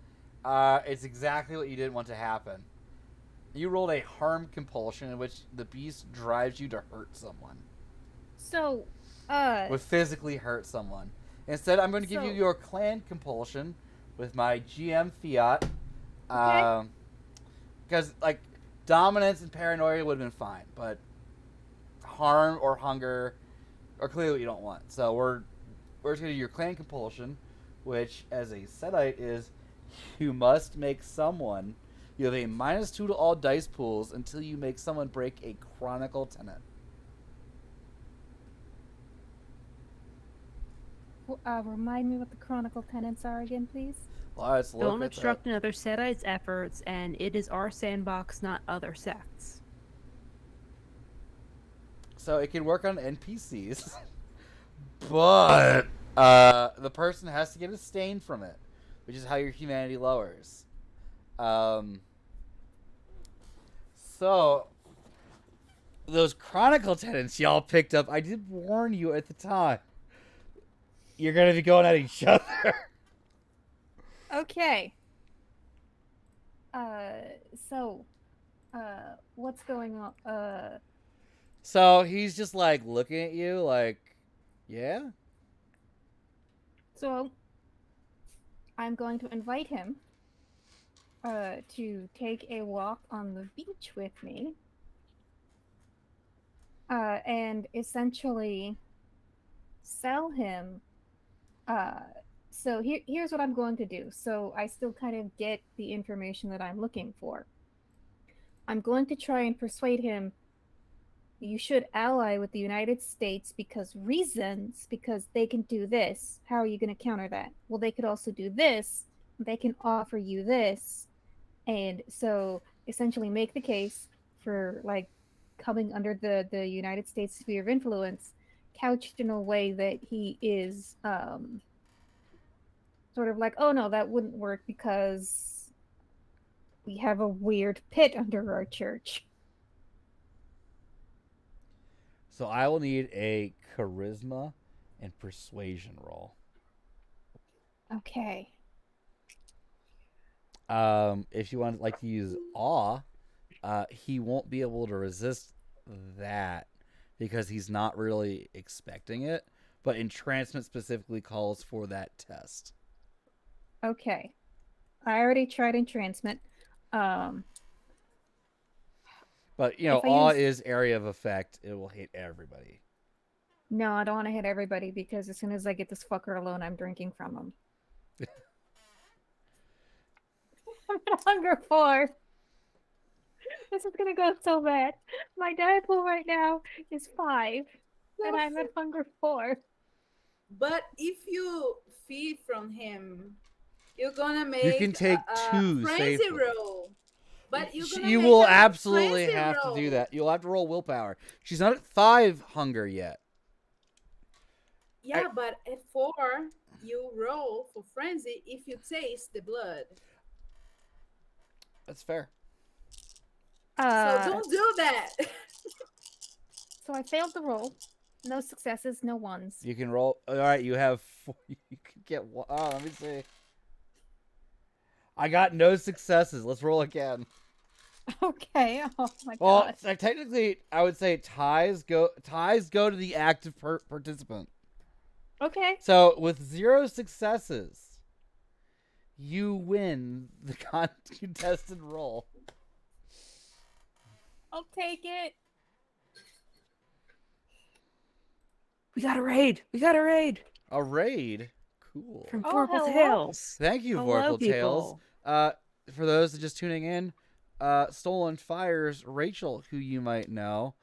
it's exactly what you didn't want to happen. You rolled a harm compulsion in which the beast drives you to hurt someone. So, Would physically hurt someone. Instead, I'm going to give you So- your clan compulsion with my GM fiat. Okay. Because, like, dominance and paranoia would have been fine, but harm or hunger are clearly what you don't want. So we're just going to do your clan compulsion, which, as a Setite, is you must make someone. You have a -2 to all dice pools until you make someone break a chronicle tenet. Remind me what the chronicle tenets are again, please. Let's look Don't at obstruct another Setite's efforts, and it is our sandbox, not other sects. So it can work on NPCs, but the person has to get a stain from it, which is how your humanity lowers. So those chronicle tenants y'all picked up, I did warn you at the time. You're gonna be going at each other. Okay. So, what's going on? So he's just like looking at you, like, yeah. So, I'm going to invite him, to take a walk on the beach with me, and essentially sell him. So here's what I'm going to do. So I still kind of get the information that I'm looking for. I'm going to try and persuade him you should ally with the United States because they can do this. How are you going to counter that? Well, they could also do this. They can offer you this. And so essentially make the case for like coming under the United States sphere of influence, couched in a way that he is sort of like, oh no, that wouldn't work because we have a weird pit under our church. So I will need a charisma and persuasion roll. Okay. If you want like to use awe, he won't be able to resist that because he's not really expecting it. But entrancement specifically calls for that test. Okay. I already tried entrancement. But you know, If I awe use- is area of effect. It will hit everybody. No, I don't want to hit everybody because as soon as I get this fucker alone, I'm drinking from him. I'm at hunger 4. This is gonna go so bad. My diet pool right now is 5, and I'm at hunger 4. But if you feed from him, you're gonna make You can take a 2 frenzy safely. roll. But you're gonna You make will a absolutely frenzy have roll. to do that. You'll have to roll willpower. She's not at 5 hunger yet. Yeah, but at 4, you roll for frenzy if you taste the blood. That's fair. So don't do that. So I failed the roll. No successes, no ones. You can roll. All right, you have 4. You can get 1. Oh, let me see. I got no successes. Let's roll again. Okay. Oh my Well, god. so technically, I would say ties go to the active participant. Okay. So with 0 successes, you win the contested roll. I'll take it. We got a raid. We got a raid A raid. Cool. from Oh, Vorpal hello. Tales. Thank you, Hello, Vorpal Tales. people. For those that just tuning in, Stolen Fire's Rachel, who you might know,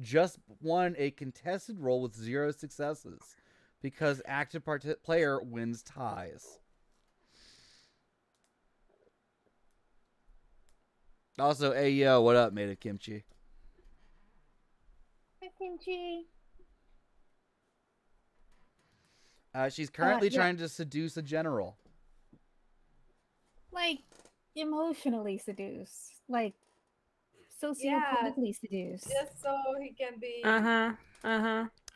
just won a contested roll with 0 successes because active player wins ties. Also, hey yo, what up, made of kimchi? Hi, Kimchi. She's currently yeah. trying to seduce a general. Like, emotionally seduce. Like, sociopolitically seduce. Just so he can be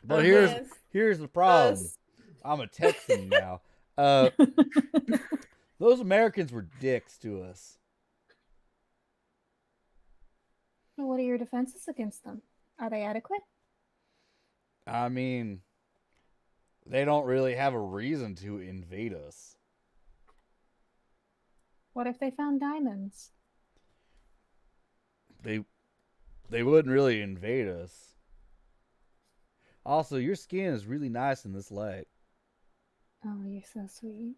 But against here's the problem. us. I'm a Texan now. Those Americans were dicks to us. What are your defenses against them? Are they adequate? I mean, They don't really have a reason to invade us. What if they found diamonds? They wouldn't really invade us. Also, your skin is really nice in this light. Oh, you're so sweet.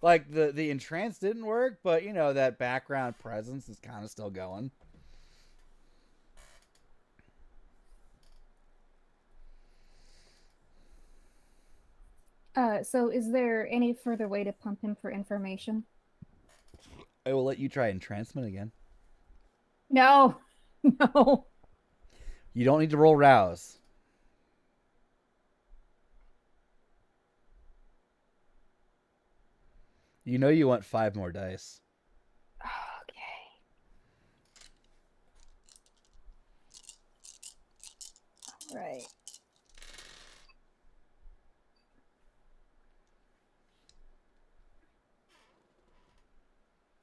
Like the entrance didn't work, but you know that background presence is kind of still going. So is there any further way to pump him for information? I will let you try entrancement again. No, no. You don't need to roll rouse. You know you want 5 more dice. Okay. All right.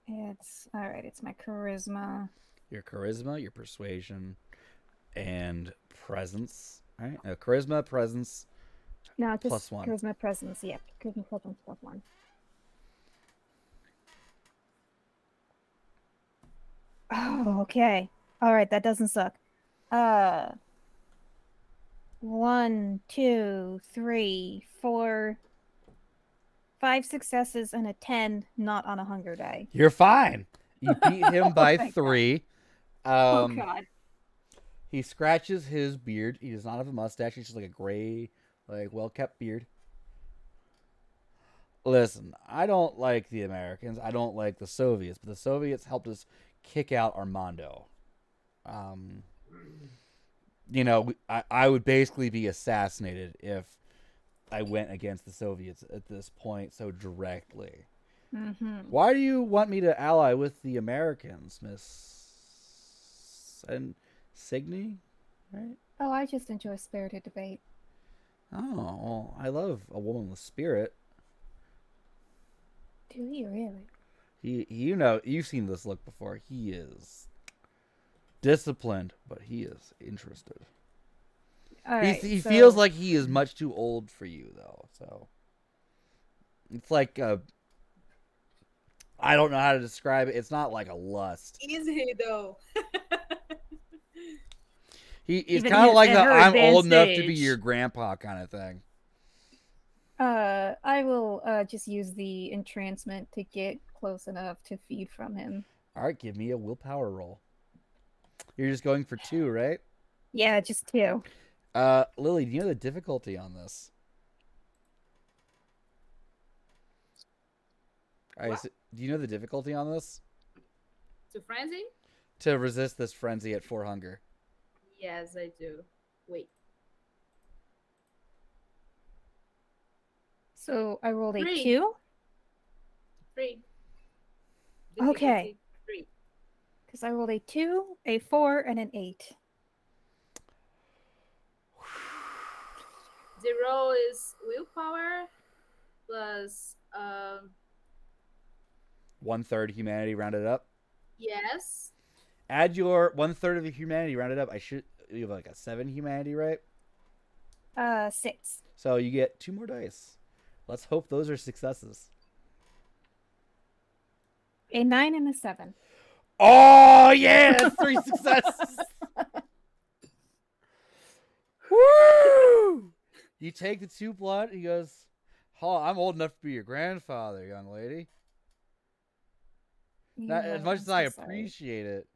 It's all right. It's my charisma. Your charisma, your persuasion, and presence. All right, charisma, presence. No, just Plus 1. charisma presence. Yep, charisma presence plus 1. Oh, okay. All right, that doesn't suck. 1, 2, 3, 4, 5 successes and a 10, not on a hunger die. You're fine. You beat him by Thank 3. Oh God. He scratches his beard. He does not have a mustache. He's just like a gray, like well-kept beard. Listen, I don't like the Americans. I don't like the Soviets, but the Soviets helped us kick out Armando. You know, I would basically be assassinated if I went against the Soviets at this point so directly. Mm-hmm. Why do you want me to ally with the Americans, Miss and Signy? Right? Oh, I just enjoy spirited debate. Oh, well, I love a woman with spirit. Do you really? You know, you've seen this look before. He is disciplined, but he is interested. All right. He so- feels like he is much too old for you, though. So it's like I don't know how to describe it. It's not like a lust. Is he though? It's Even kind of like at the her I'm old advanced enough to be age. your grandpa kind of thing. I will just use the entrancement to get close enough to feed from him. All right, give me a willpower roll. You're just going for 2, right? Yeah, just 2. Lily, do you know the difficulty on this? All right, What? so, do you know the difficulty on this? To frenzy? To resist this frenzy at 4 hunger. Yes, I do. Wait. So I rolled a 3. 2 3. Okay. Difficulty 3. because I rolled a 2, a 4, and an 8. The roll is willpower plus 1/3 humanity rounded up. yes. Add your 1/3 of your humanity rounded up. You have like a 7 humanity, right? 6. So you get 2 more dice. Let's hope those are successes. A 9 and a 7. Oh yeah, that's 3 successes. Woo! You take the 2 blood. He goes, "Oh, I'm old enough to be your grandfather, young lady." Not, as much I'm as I so sorry. appreciate it.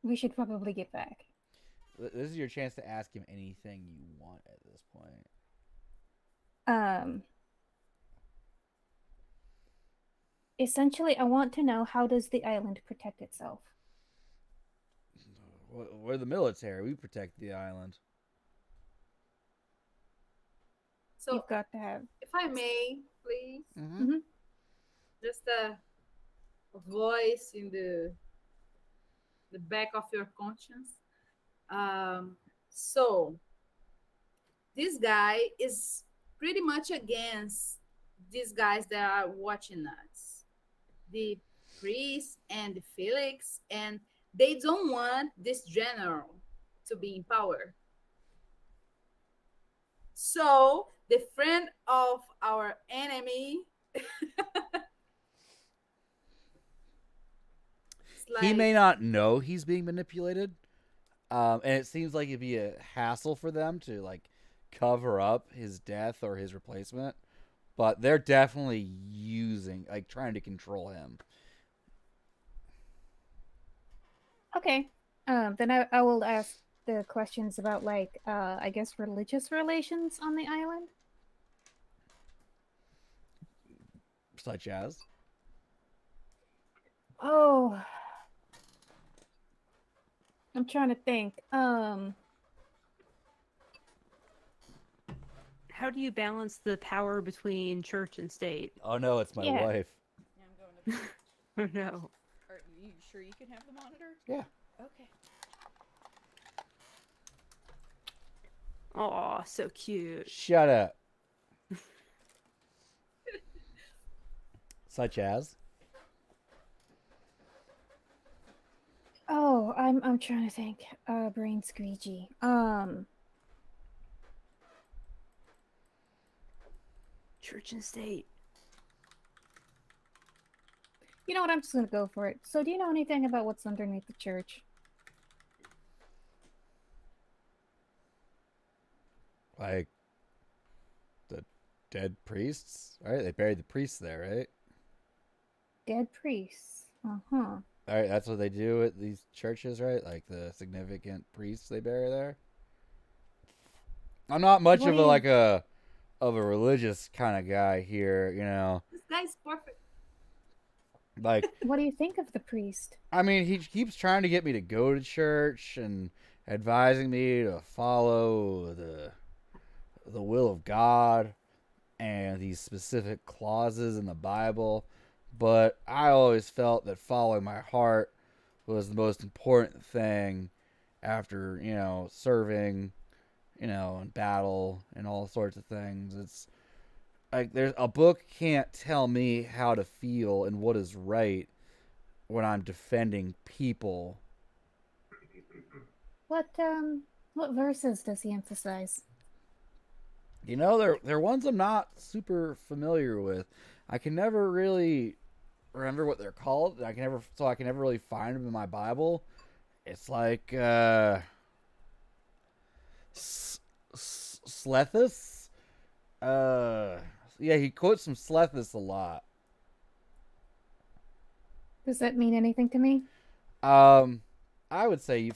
We should probably get back. This is your chance to ask him anything you want at this point. Essentially, I want to know, how does the island protect itself? We're the military. We protect the island. So You've got to have. if I may, please, Mm-hmm. just a voice in the back of your conscience. So this guy is pretty much against these guys that are watching us, the priest and the Felix, and they don't want this general to be in power. So the friend of our enemy it's He may like, not know he's being manipulated, and it seems like it'd be a hassle for them to like cover up his death or his replacement. But they're definitely using, like, trying to control him. Okay. Then I will ask the questions about like I guess religious relations on the island. Such as, Oh, I'm trying to think. How do you balance the power between church and state? oh no, it's my Yeah. wife. Yeah, I'm going to. Oh no. Are you sure you can have the monitor? Yeah. Okay. Oh, so cute. Shut up. Such as, Oh, I'm trying to think. Brain squeegee. Church and state. You know what? I'm just gonna go for it. So, do you know anything about what's underneath the church? like, the dead priests, right? They buried the priests there, right? Dead priests. Uh-huh. All right, that's what they do at these churches, right? Like the significant priests they bury there. I'm not much What of do a you- like a of a religious kind of guy here, you know. this guy's perfect. Like, What do you think of the priest? I mean, he keeps trying to get me to go to church and advising me to follow the will of God and these specific clauses in the Bible. But I always felt that following my heart was the most important thing after, you know, serving, you know, in battle and all sorts of things. It's like there's a book can't tell me how to feel and what is right when I'm defending people. What verses does he emphasize? You know, they're ones I'm not super familiar with. I can never really remember what they're called. I can never really find them in my Bible. It's like Slethus. Yeah, he quotes some Slethus a lot. Does that mean anything to me? I would say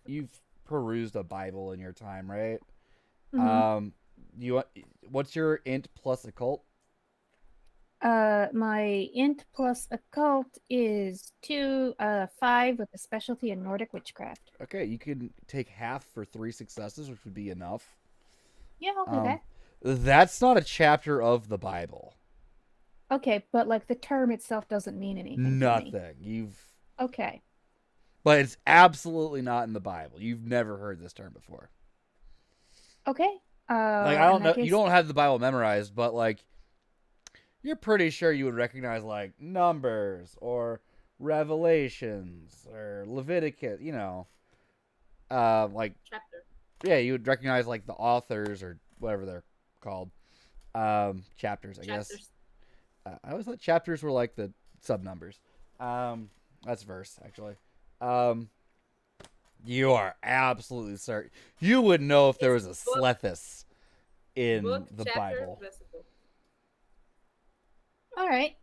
you've perused a Bible in your time, right? Mhm. You what's your int plus occult? My int plus occult is 5 with a specialty in Nordic witchcraft. Okay, you can take half for 3 successes, which would be enough. Yeah, I'll do Um, that. That's not a chapter of the Bible. Okay, but like the term itself doesn't mean anything to me. Nothing. Okay. But it's absolutely not in the Bible. You've never heard this term before. Okay. Like, I in don't know. that You case- don't have the Bible memorized, but like, you're pretty sure you would recognize like Numbers or Revelations or Leviticus. You know, like Chapter. yeah, you would recognize like the authors or whatever they're called. Chapters, I guess. Chapters. I always thought chapters were like the sub numbers. That's verse actually. You are absolutely certain. You would know if there was a It's book- Slethus in Book, the chapter, Bible. recipe. All right.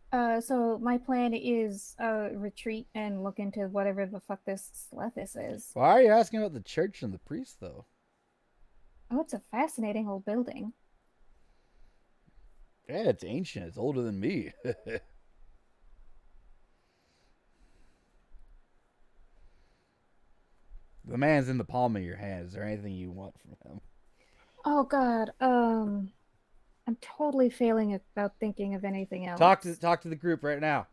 So my plan is retreat and look into whatever the fuck this Slethis is. Why are you asking about the church and the priest though? Oh, it's a fascinating old building. Yeah, it's ancient. It's older than me. The man's in the palm of your hand. Is there anything you want from him? Oh God. I'm totally failing about thinking of anything else. Talk to the group right now.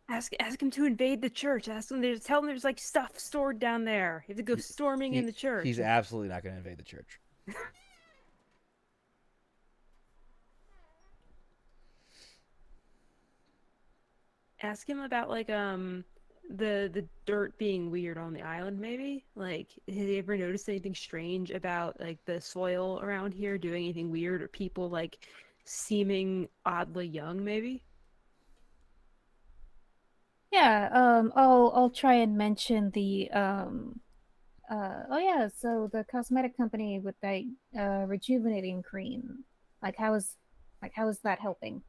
Ask him to invade the church. Ask him to tell him there's like stuff stored down there. You have to go storming in the church. He's absolutely not going to invade the church. Ask him about like the dirt being weird on the island, maybe? Like, have you ever noticed anything strange about like the soil around here doing anything weird, or people like seeming oddly young, maybe? Yeah, I'll try and mention the oh yeah, so the cosmetic company with that rejuvenating cream. Like how is that helping?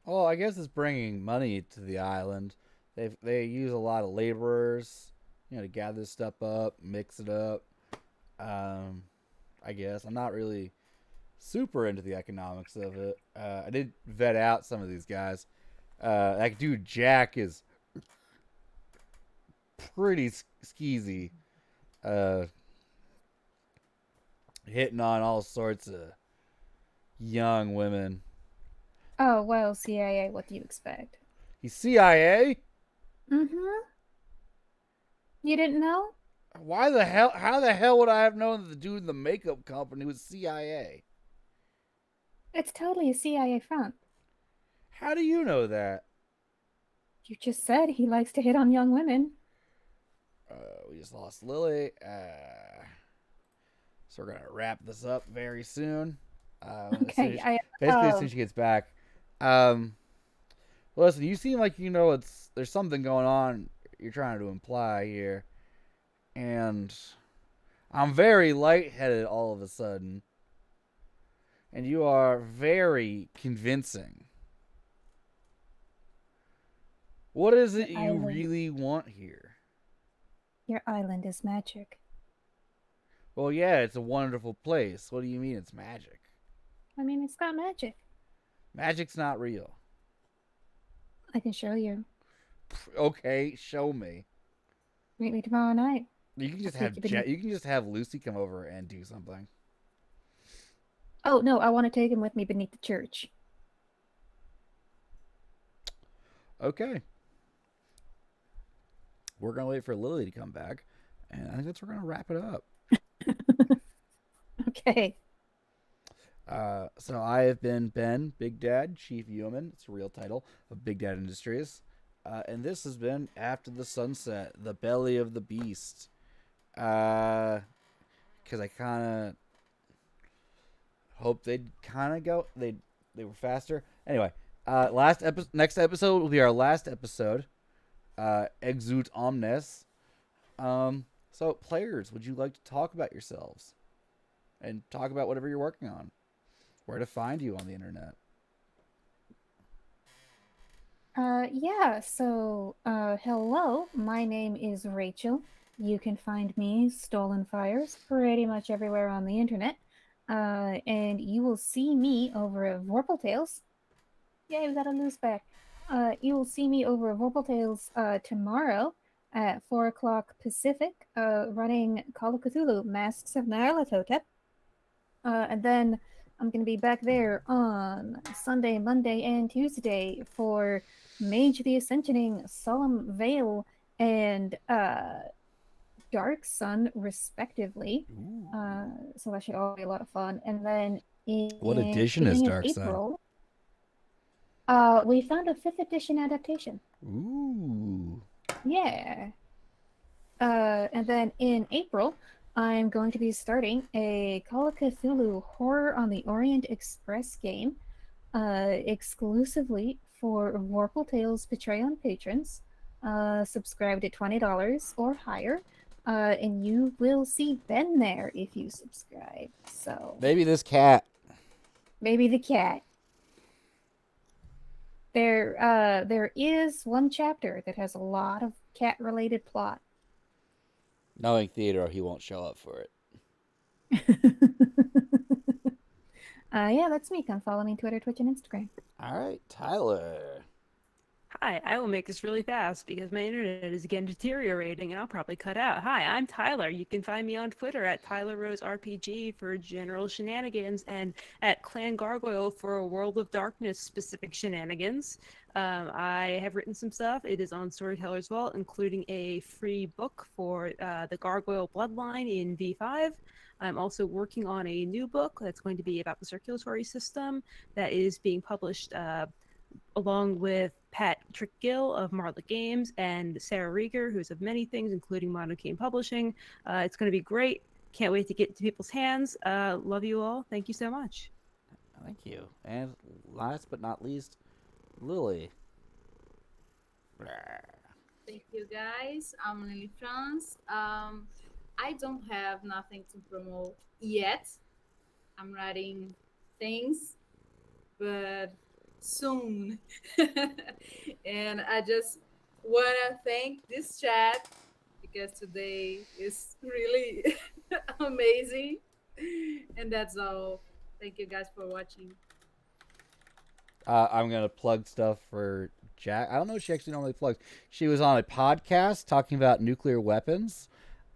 Well, I guess it's bringing money to the island. They use a lot of laborers, to gather stuff up, mix it up. Um, I guess I'm not really super into the economics of it. I did vet out some of these guys. That dude Jack is pretty skeezy, uh, hitting on all sorts of young women. Oh well, CIA, what do you expect? He's CIA. Mm-hmm. You didn't know? Why the hell? How the hell would I have known that the dude in the makeup company was CIA? It's totally a CIA front. How do you know that? You just said he likes to hit on young women. We just lost Lily. So we're gonna wrap this up very soon. Okay, Basically, as soon as she gets back. Listen, you seem like there's something going on. You're trying to imply here, and I'm very lightheaded all of a sudden, and you are very convincing. What is it you really want here? Your island is magic. Well, yeah, it's a wonderful place. What do you mean it's magic? I mean, it's got magic. Magic's not real. I can show you. Okay, show me. Meet me tomorrow night. You can just have Lucy come over and do something. Oh no, I want to take him with me beneath the church. Okay. We're gonna wait for Lily to come back, and I think that's where we're gonna wrap it up. Okay. So I have been Ben, Big Dad, Chief Yeoman. It's a real title of Big Dad Industries. And this has been After the Sunset, The Belly of the Beast. Because I kind of hope they'd kind of go. They were faster. Anyway, next episode will be our last episode. Exut Omnes. So players, would you like to talk about yourselves? And talk about whatever you're working on. Where to find you on the internet. Yeah, so, hello, my name is Rachel. You can find me, Stolen Fires, pretty much everywhere on the internet. And you will see me over at Vorpal Tales. Yay, we got a loose back. You will see me over at Vorpal Tales, tomorrow at 4 o'clock Pacific, running Call of Cthulhu, Masks of Nyarlathotep. And then I'm going to be back there on Sunday, Monday, and Tuesday for Mage the Ascensioning, Solemn Veil, and Dark Sun, respectively. So that should all be a lot of fun. And then what edition is Dark April, we found a 5th edition adaptation. Ooh. Yeah. And then in April, I'm going to be starting a Call of Cthulhu Horror on the Orient Express game, exclusively for Vorpal Tales Patreon patrons. Subscribed at $20 or higher, and you will see Ben there if you subscribe. So maybe this cat. Maybe the cat. There is one chapter that has a lot of cat-related plot. Knowing Theodore, he won't show up for it. Yeah, that's me. Come follow me on Twitter, Twitch, and Instagram. All right, Tyler. Hi, I will make this really fast because my internet is again deteriorating and I'll probably cut out. Hi, I'm Tyler. You can find me on Twitter at TylerRoseRPG for general shenanigans and at Clan Gargoyle for a World of Darkness specific shenanigans. I have written some stuff. It is on Storyteller's Vault, including a free book for the Gargoyle Bloodline in V5. I'm also working on a new book that's going to be about the circulatory system that is being published along with Patrick Gill of Marla Games and Sarah Rieger, who's of many things, including Modern Game Publishing. It's going to be great. Can't wait to get into people's hands. Love you all. Thank you so much. Thank you. And last but not least, Lily. Thank you, guys. I'm Lily France. I don't have nothing to promote yet. I'm writing things, but soon. And I just want to thank this chat because today is really amazing. And that's all. Thank you guys for watching. I'm gonna plug stuff for Jack. I don't know if she actually normally plugs. She was on a podcast talking about nuclear weapons.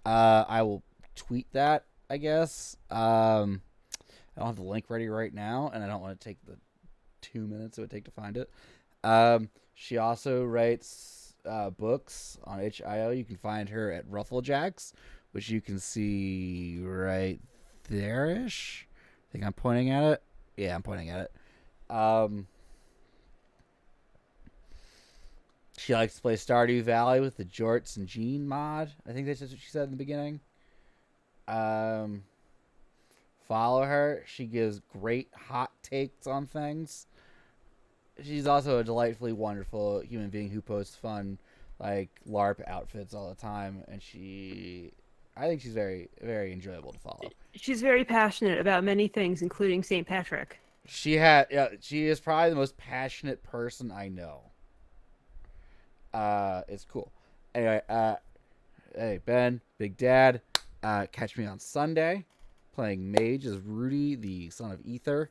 I will tweet that, I guess. I don't have the link ready right now, and I don't want to take the 2 minutes it would take to find it. She also writes books on HIO. You can find her at Rufflejacks, which you can see right there-ish. I think I'm pointing at it. Yeah, I'm pointing at it. She likes to play Stardew Valley with the Jorts and Gene mod. I think that's just what she said in the beginning. Follow her. She gives great hot takes on things. She's also a delightfully wonderful human being who posts fun, like, LARP outfits all the time. And I think she's very, very enjoyable to follow. She's very passionate about many things, including St. Patrick. She is probably the most passionate person I know. It's cool. Anyway, hey, Ben, Big Dad, catch me on Sunday playing Mage as Rudy, the son of Ether.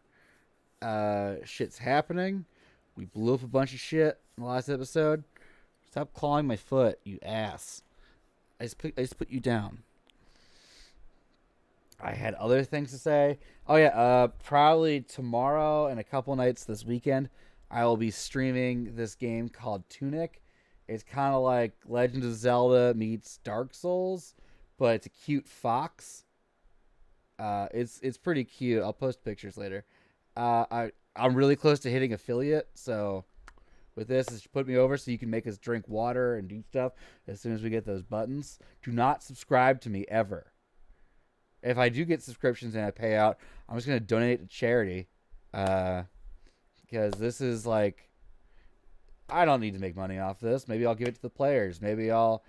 Shit's happening. We blew up a bunch of shit in the last episode. Stop clawing my foot, you ass. I just put you down. I had other things to say. Oh yeah, probably tomorrow and a couple nights this weekend, I will be streaming this game called Tunic. It's kind of like Legend of Zelda meets Dark Souls, but it's a cute fox. It's pretty cute. I'll post pictures later. I'm really close to hitting affiliate, so with this, it's put me over so you can make us drink water and do stuff as soon as we get those buttons. Do not subscribe to me ever. If I do get subscriptions and I pay out, I'm just gonna donate it to charity, because this is like, I don't need to make money off this. Maybe I'll give it to the players. Maybe I'll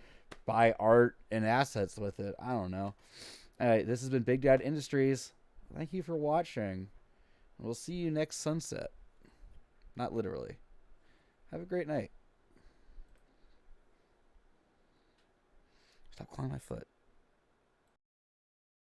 buy art and assets with it. I don't know. Alright, this has been Big Dad Industries. Thank you for watching. We'll see you next sunset. Not literally. Have a great night. Stop clawing my foot.